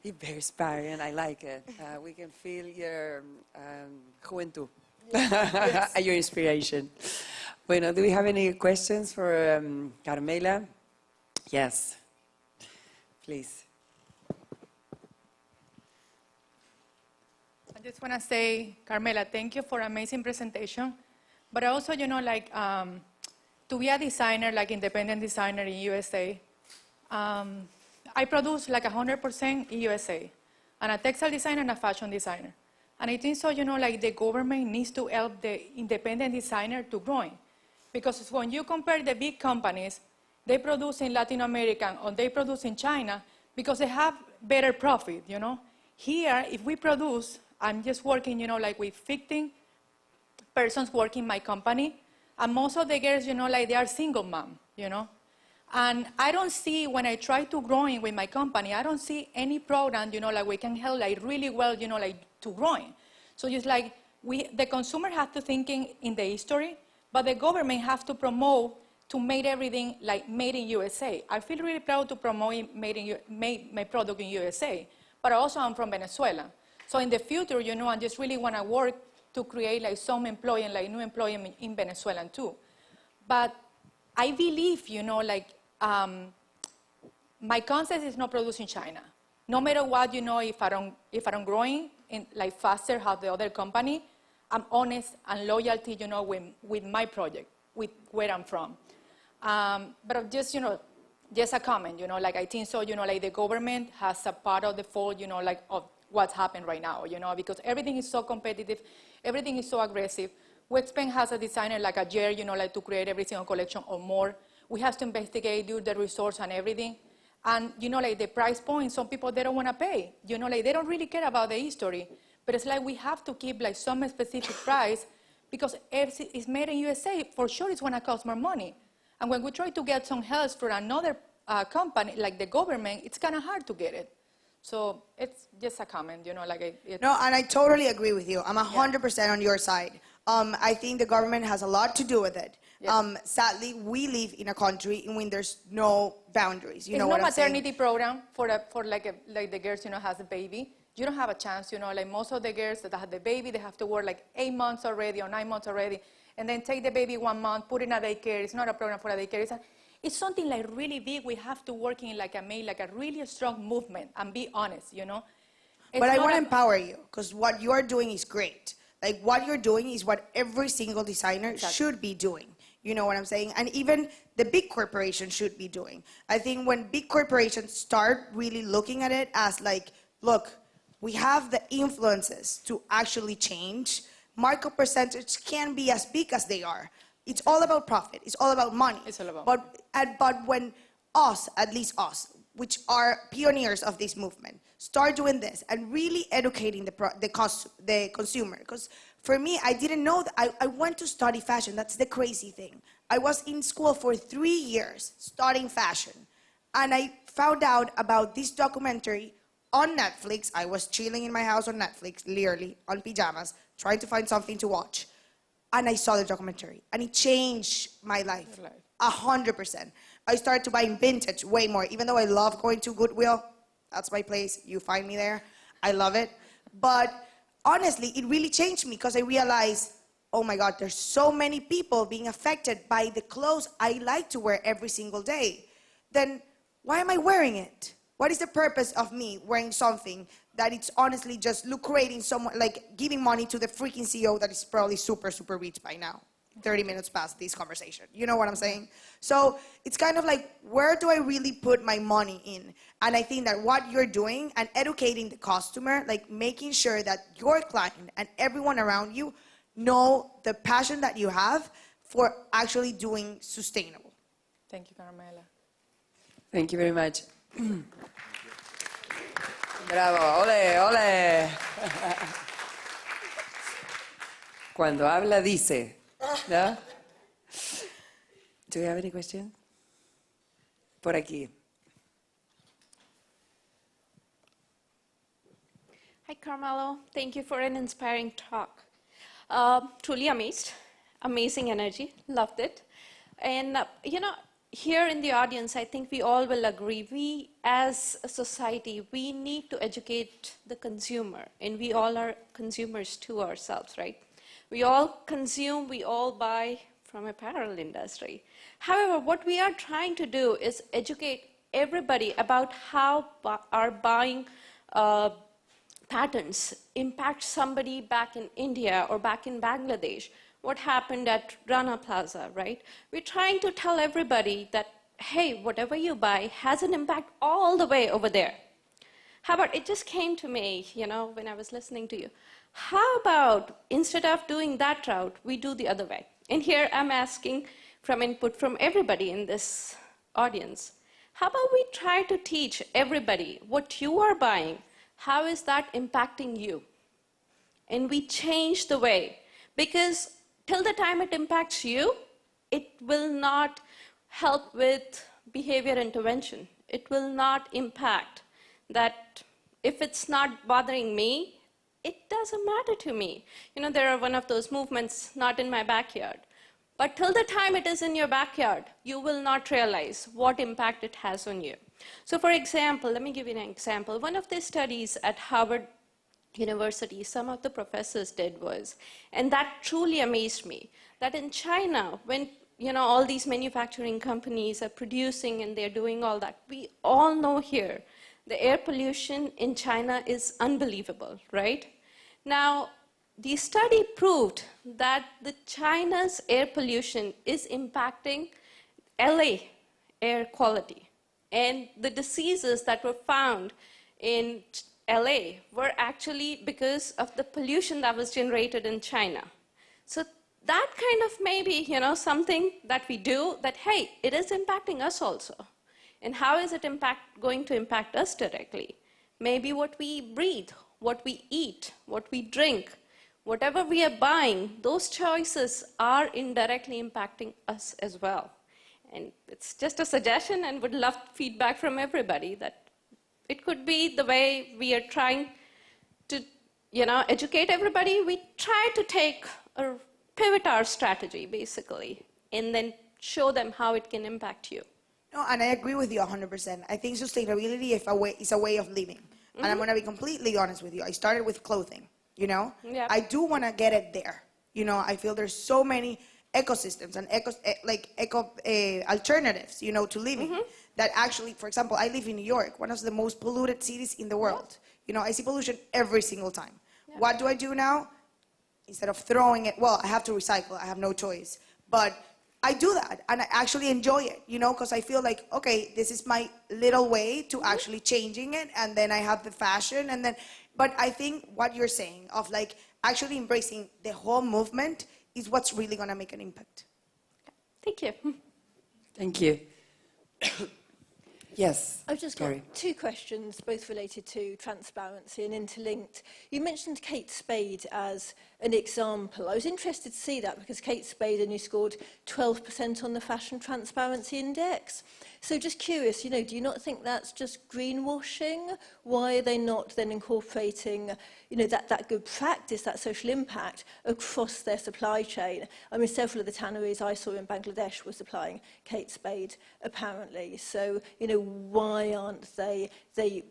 You're very inspiring. I like it. We can feel your juventud. Yes. Your inspiration. Bueno, do we have any questions for Carmela? Yes. Please. I just want to say, Carmela, thank you for an amazing presentation. But also, to be a designer, independent designer in USA, I produce 100% in USA. I'm a textile designer and a fashion designer. And I think so, the government needs to help the independent designer to growing. Because when you compare the big companies, they produce in Latin America or they produce in China because they have better profit, Here, if we produce, I'm just working, with 15 persons working in my company, and most of the girls, they are single mom, And I don't see, when I try to growing with my company, I don't see any program, we can help really well, to growing. So just the consumer has to thinking in the history, but the government has to promote to make everything made in USA. I feel really proud to promote my product in USA, but also I'm from Venezuela. So in the future, I just really want to work to create some employment, new employment in Venezuela too. But I believe, my concept is not produced in China. No matter what, if I don't growing in like faster how the other company, I'm honest and loyalty, with my project, with where I'm from. But just, just a comment, like I think so, like the government has a part of the fault, like of what's happened right now, because everything is so competitive, everything is so aggressive. Westbank has a designer like a year, like to create every single collection or more. We have to investigate, do the resource and everything. And, like the price point, some people, they don't want to pay. Like they don't really care about the history. But it's like we have to keep like some specific price because if it's made in USA, for sure it's going to cost more money. And when we try to get some help from another company, like the government, it's kind of hard to get it. So it's just a comment, like No, and I totally agree with you. I'm 100% on your side. I think the government has a lot to do with it. Yeah. Sadly, we live in a country in which there's no boundaries. You know what I'm saying? It's no maternity program for the girls, has a baby. You don't have a chance, like most of the girls that have the baby, they have to work like 8 months already or 9 months already, and then take the baby 1 month, put in a daycare. It's not a program for a daycare. It's something like really big. We have to work in like a really strong movement and be honest, But I want to empower you because what you are doing is great. Like what you're doing is what every single designer should be doing. You know what I'm saying? And even the big corporations should be doing. I think when big corporations start really looking at it as like, look, we have the influences to actually change. Markup percentage can be as big as they are. It's all about profit. It's all about money. It's all about but when us, at least us, which are pioneers of this movement, start doing this and really educating the consumer. Because for me, I didn't know that I went to study fashion. That's the crazy thing. I was in school for 3 years studying fashion. And I found out about this documentary on Netflix. I was chilling in my house on Netflix, literally, on pajamas, trying to find something to watch. And I saw the documentary. And it changed my life. 100%. I started to buy vintage way more. Even though I love going to Goodwill, that's my place. You find me there. I love it. But honestly, it really changed me because I realized, oh my God, there's so many people being affected by the clothes I like to wear every single day. Then why am I wearing it? What is the purpose of me wearing something that it's honestly just lucrating someone, like giving money to the freaking CEO that is probably super, super rich by now? 30 minutes past this conversation. You know what I'm saying? So it's kind of like, where do I really put my money in? And I think that what you're doing and educating the customer, like making sure that your client and everyone around you know the passion that you have for actually doing sustainable. Thank you, Carmela. Thank you very much. Bravo, ole, ole. Cuando habla, dice. ¿No? Do you have any questions? Por aquí. Hi, Carmelo. Thank you for an inspiring talk. Truly amazed. Amazing energy. Loved it. And, here in the audience, I think we all will agree, we as a society, we need to educate the consumer, and we all are consumers to ourselves, right? We all consume, we all buy from apparel industry. However, what we are trying to do is educate everybody about how our buying patterns impact somebody back in India or back in Bangladesh. What happened at Rana Plaza, right? We're trying to tell everybody that, hey, whatever you buy has an impact all the way over there. How about, it just came to me, when I was listening to you. How about, instead of doing that route, we do the other way? And here I'm asking from input from everybody in this audience. How about we try to teach everybody what you are buying, how is that impacting you? And we change the way, because till the time it impacts you, it will not help with behavior intervention. It will not impact that. If it's not bothering me, it doesn't matter to me. There are one of those movements, not in my backyard. But till the time it is in your backyard, you will not realize what impact it has on you. So for example, let me give you an example. One of the studies at Harvard University, some of the professors did was, and that truly amazed me, that in China, when all these manufacturing companies are producing and they're doing all that. We all know here the air pollution in China is unbelievable, right? Now, the study proved that the China's air pollution is impacting LA air quality. And the diseases that were found in LA were actually because of the pollution that was generated in China. So that kind of maybe, something that we do that, hey, it is impacting us also. And how is it going to impact us directly? Maybe what we breathe, what we eat, what we drink, whatever we are buying, those choices are indirectly impacting us as well. And it's just a suggestion, and would love feedback from everybody that it could be the way we are trying to, educate everybody. We try to pivot our strategy, basically, and then show them how it can impact you. No, and I agree with you 100%. I think sustainability is a way of living. And I'm going to be completely honest with you. I started with clothing, Yep. I do want to get it there. I feel there's so many ecosystems and alternatives, to living that actually, for example, I live in New York, one of the most polluted cities in the world. I see pollution every single time. Yeah. What do I do now? Instead of throwing it, well, I have to recycle. I have no choice. But I do that, and I actually enjoy it, because I feel like, okay, this is my little way to actually changing it, and then I have the fashion, but I think what you're saying of like actually embracing the whole movement is what's really going to make an impact. Thank you. Thank you. Yes. I've just got Gary. two questions, both related to transparency and interlinked. You mentioned Kate Spade as an example. I was interested to see that because Kate Spade only scored 12% on the Fashion Transparency Index. So just curious, do you not think that's just greenwashing? Why are they not then incorporating, that good practice, that social impact across their supply chain? I mean, several of the tanneries I saw in Bangladesh were supplying Kate Spade, apparently. So, why aren't they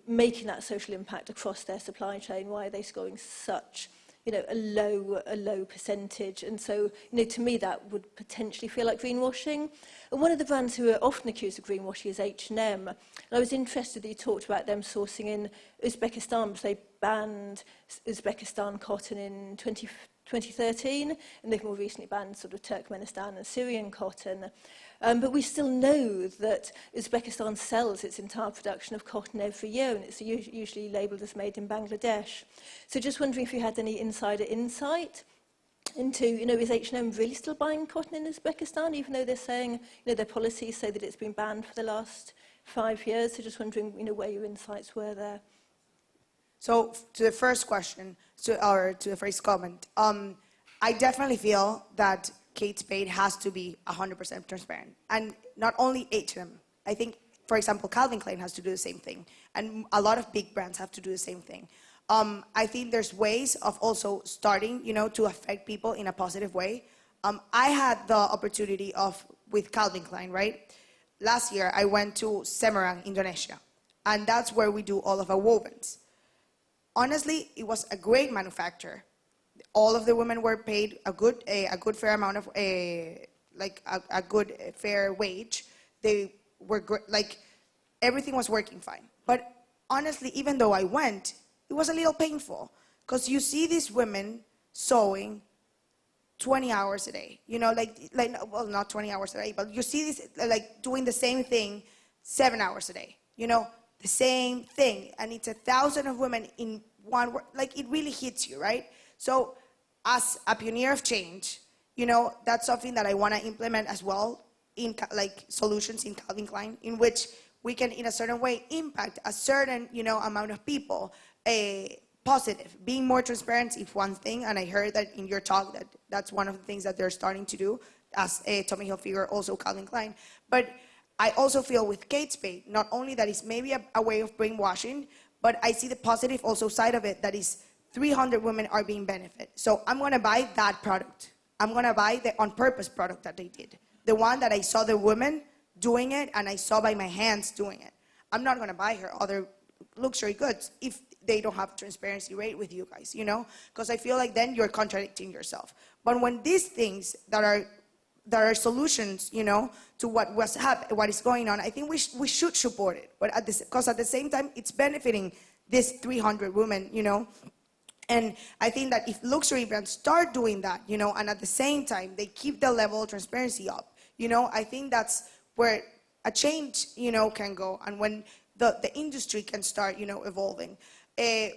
making that social impact across their supply chain? Why are they scoring such a low percentage? And so, to me, that would potentially feel like greenwashing. And one of the brands who are often accused of greenwashing is H&M. And I was interested that you talked about them sourcing in Uzbekistan, because they banned Uzbekistan cotton in 2013, and they've more recently banned sort of Turkmenistan and Syrian cotton. But we still know that Uzbekistan sells its entire production of cotton every year, and it's usually labelled as made in Bangladesh. So just wondering if you had any insider insight into, is H&M really still buying cotton in Uzbekistan, even though they're saying, their policies say that it's been banned for the last 5 years? So just wondering, where your insights were there. So to the first question, to the first comment, I definitely feel that Kate Spade has to be 100% transparent. And not only H&M. I think, for example, Calvin Klein has to do the same thing. And a lot of big brands have to do the same thing. I think there's ways of also starting, to affect people in a positive way. I had the opportunity with Calvin Klein, right? Last year, I went to Semarang, Indonesia. And that's where we do all of our wovens. Honestly, it was a great manufacturer. All of the women were paid a good fair amount of a good fair wage. They were everything was working fine. But honestly, even though I went, it was a little painful because you see these women sewing 20 hours a day. Well, not 20 hours a day, but you see this doing the same thing 7 hours a day. The same thing, and it's 1,000 of women in one work. It really hits you, right? So as a pioneer of change, that's something that I want to implement as well in solutions in Calvin Klein, in which we can, in a certain way, impact a certain, amount of people. Positive, being more transparent is one thing, and I heard that in your talk that's one of the things that they're starting to do as Tommy Hilfiger, also Calvin Klein. But I also feel with Kate Spade, not only that it's maybe a way of brainwashing, but I see the positive also side of it, that is 300 women are being benefited. So I'm going to buy that product. I'm going to buy the on-purpose product that they did. The one that I saw the women doing it, and I saw by my hands doing it. I'm not going to buy her other luxury goods if they don't have transparency rate with you guys, because I feel like then you're contradicting yourself. But when these things that are there are solutions, you know, to what is going on. I think we should support it, but because at the same time, it's benefiting these 300 women, you know. And I think that if luxury brands start doing that, you know, and at the same time, they keep the level of transparency up, you know, I think that's where a change, you know, can go, and when the industry can start, you know, evolving.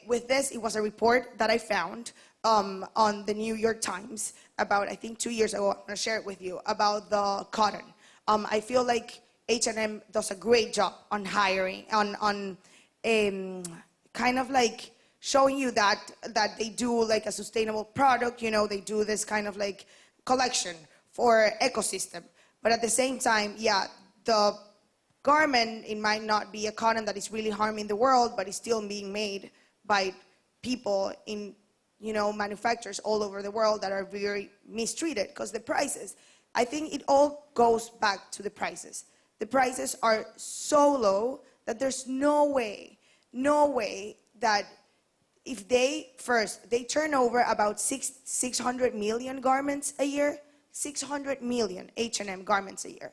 With this, it was a report that I found on the New York Times about, I think 2 years ago. I'm going to share it with you, about the cotton. I feel like H&M does a great job on hiring, on kind of like showing you that they do like a sustainable product, you know, they do this kind of like collection for ecosystem. But at the same time, yeah, the garment, it might not be a cotton that is really harming the world, but it's still being made by people in, you know, manufacturers all over the world that are very mistreated because the prices, I think it all goes back to the prices. The prices are so low that there's no way that if they turn over about 600 million garments a year, 600 million H&M garments a year.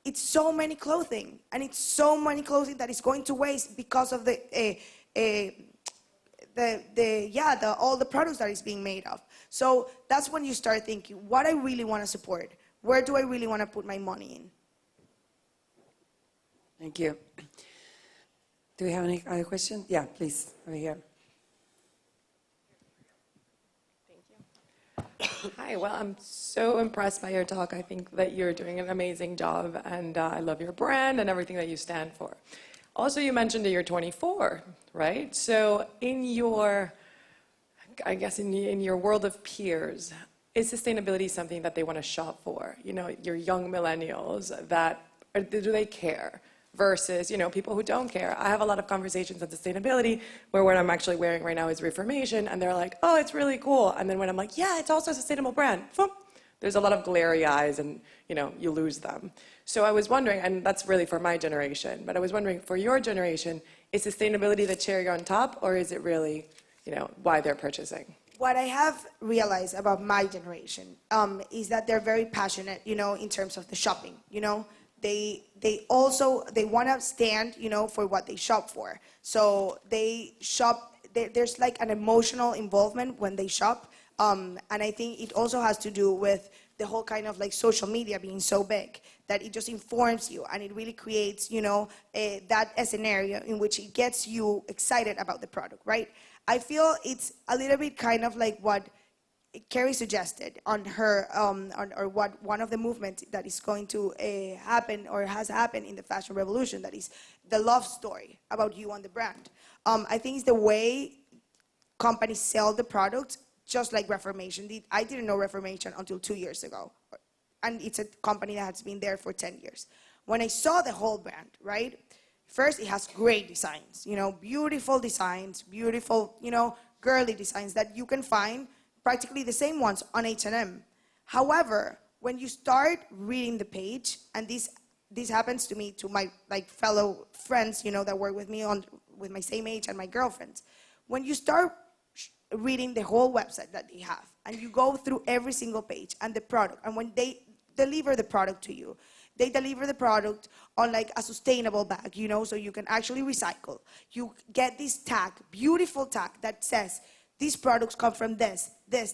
It's so many clothing, and it's so many clothing that is going to waste because of all the products that is being made of. So that's when you start thinking, what I really want to support, where do I really want to put my money in? Thank you. Do we have any other questions? Yeah, please, over here. Hi, well, I'm so impressed by your talk. I think that you're doing an amazing job, and I love your brand and everything that you stand for. Also, you mentioned that you're 24, right? So in your, I guess in your world of peers, is sustainability something that they want to shop for? You know, your young millennials, do they care? Versus, you know, people who don't care. I have a lot of conversations on sustainability where what I'm actually wearing right now is Reformation, and they're like, oh, it's really cool. And then when I'm like, yeah, it's also a sustainable brand, there's a lot of glary eyes, and, you know, you lose them. So I was wondering, and that's really for my generation, but I was wondering, for your generation, is sustainability the cherry on top, or is it really, you know, why they're purchasing? What I have realized about my generation is that they're very passionate, you know, in terms of the shopping, you know. They want to stand, you know, for what they shop for. So they shop, there's like an emotional involvement when they shop. And I think it also has to do with the whole kind of like social media being so big that it just informs you, and it really creates, you know, that scenario in which it gets you excited about the product, right? I feel it's a little bit kind of like what Carrie suggested on her, or what one of the movements that is going to happen or has happened in the fashion revolution, that is the love story about you and the brand. I think it's the way companies sell the product, just like Reformation did. I didn't know Reformation until 2 years ago, and it's a company that has been there for 10 years. When I saw the whole brand, right, first it has great designs, you know, beautiful designs, beautiful, you know, girly designs that you can find practically the same ones on H&M. However, when you start reading the page, and this happens to me, to my like fellow friends, you know, that work with me with my same age and my girlfriends, when you start reading the whole website that they have, and you go through every single page and the product, and when they deliver the product to you, they deliver the product on like a sustainable bag, you know, so you can actually recycle. You get this tag, beautiful tag that says, these products come from this. Then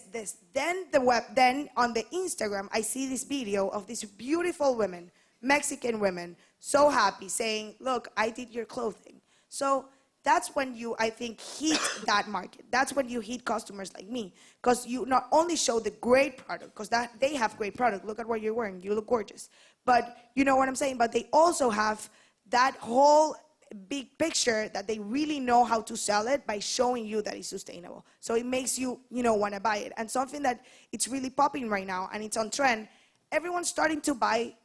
on the Instagram, I see this video of these beautiful women, Mexican women, so happy, saying, look, I did your clothing. So that's when you, I think, hit that market. That's when you hit customers like me, because you not only show the great product, because they have great product. Look at what you're wearing. You look gorgeous. But you know what I'm saying? But they also have that whole big picture that they really know how to sell it by showing you that it's sustainable. So it makes you, you know, want to buy it. And something that it's really popping right now, and it's on trend, everyone's starting to buy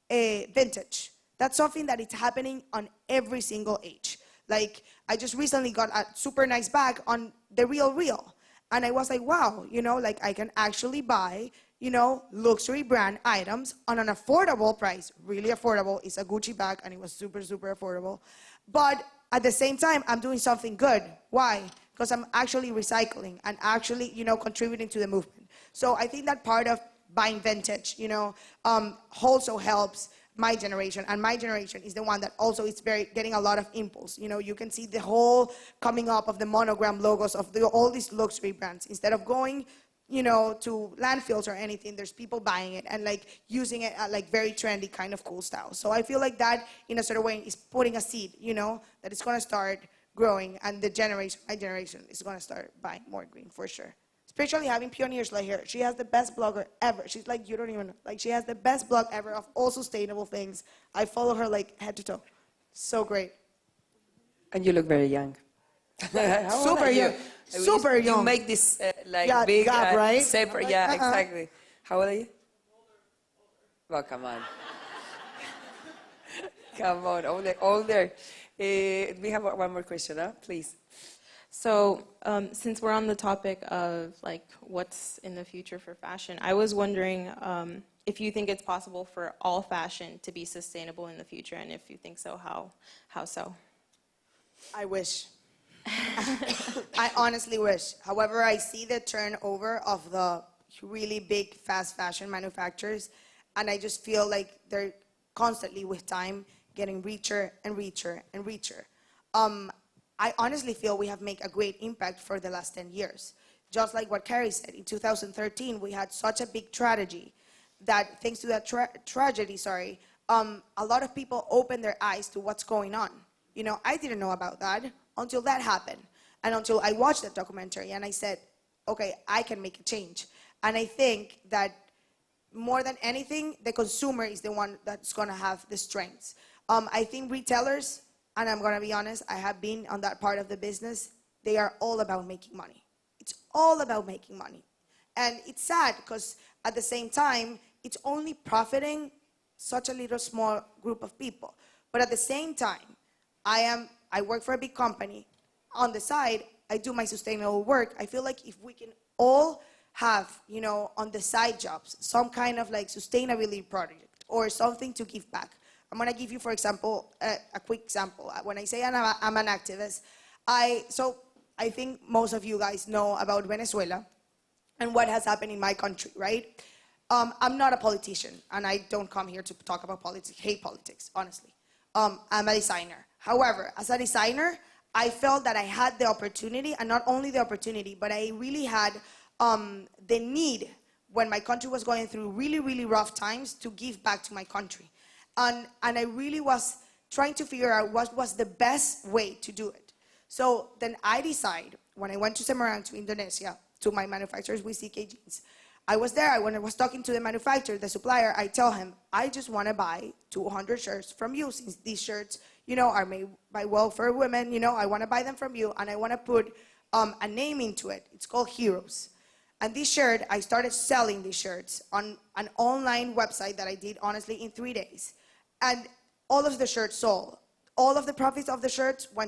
vintage. That's something that is happening on every single age. Like, I just recently got a super nice bag on The RealReal. And I was like, wow, you know, like I can actually buy, you know, luxury brand items on an affordable price, really affordable. It's a Gucci bag, and it was super, super affordable. But at the same time, I'm doing something good. Why? Because I'm actually recycling and actually, you know, contributing to the movement. So I think that part of buying vintage, you know, also helps my generation, and my generation is the one that also is getting a lot of impulse. You know, you can see the whole coming up of the monogram logos of all these luxury brands. Instead of going, you know, to landfills or anything, there's people buying it and like using it at like very trendy kind of cool style. So I feel like that in a certain way is putting a seed, you know, that it's going to start growing, and the generation, my generation, is going to start buying more green for sure. Especially having pioneers like her. She has the best blogger ever. She's like, you don't even know. Like, she has the best blog ever of all sustainable things. I follow her like head to toe. So great. And you look very young. How old Super are you? young. Super young. You make this like Yeah, big gap, right? separate. Yeah, exactly. How old are you? Well, come on. Come on, older. We have one more question, huh? Please. So, since we're on the topic of like what's in the future for fashion, I was wondering if you think it's possible for all fashion to be sustainable in the future, and if you think so, how so? I wish. I honestly wish. However, I see the turnover of the really big fast fashion manufacturers, and I just feel like they're constantly with time getting richer and richer and richer. I honestly feel we have made a great impact for the last 10 years. Just like what Carrie said, in 2013, we had such a big tragedy that thanks to that tragedy, a lot of people opened their eyes to what's going on. You know, I didn't know about that until that happened, and until I watched that documentary, and I said, okay, I can make a change. And I think that more than anything, the consumer is the one that's gonna have the strengths. I think retailers, and I'm gonna be honest, I have been on that part of the business, they are all about making money. It's all about making money. And it's sad because at the same time, it's only profiting such a little small group of people. But at the same time, I work for a big company. On the side, I do my sustainable work. I feel like if we can all have, you know, on the side jobs, some kind of like sustainability project or something to give back. I'm gonna give you, for example, a quick example. When I say I'm an activist, I think most of you guys know about Venezuela and what has happened in my country, right? I'm not a politician, and I don't come here to talk about politics, hate politics, honestly. I'm a designer. However, as a designer, I felt that I had the opportunity, and not only the opportunity, but I really had the need when my country was going through really, really rough times to give back to my country. And I really was trying to figure out what was the best way to do it. So then I decided, when I went to Semarang, to Indonesia, to my manufacturers with CK Jeans, I was there, when I was talking to the manufacturer, the supplier, I tell him, I just want to buy 200 shirts from you, since these shirts, you know, are made by welfare women, you know, I want to buy them from you, and I want to put a name into it. It's called Heroes. And this shirt, I started selling these shirts on an online website that I did, honestly, in 3 days. And all of the shirts sold. All of the profits of the shirts went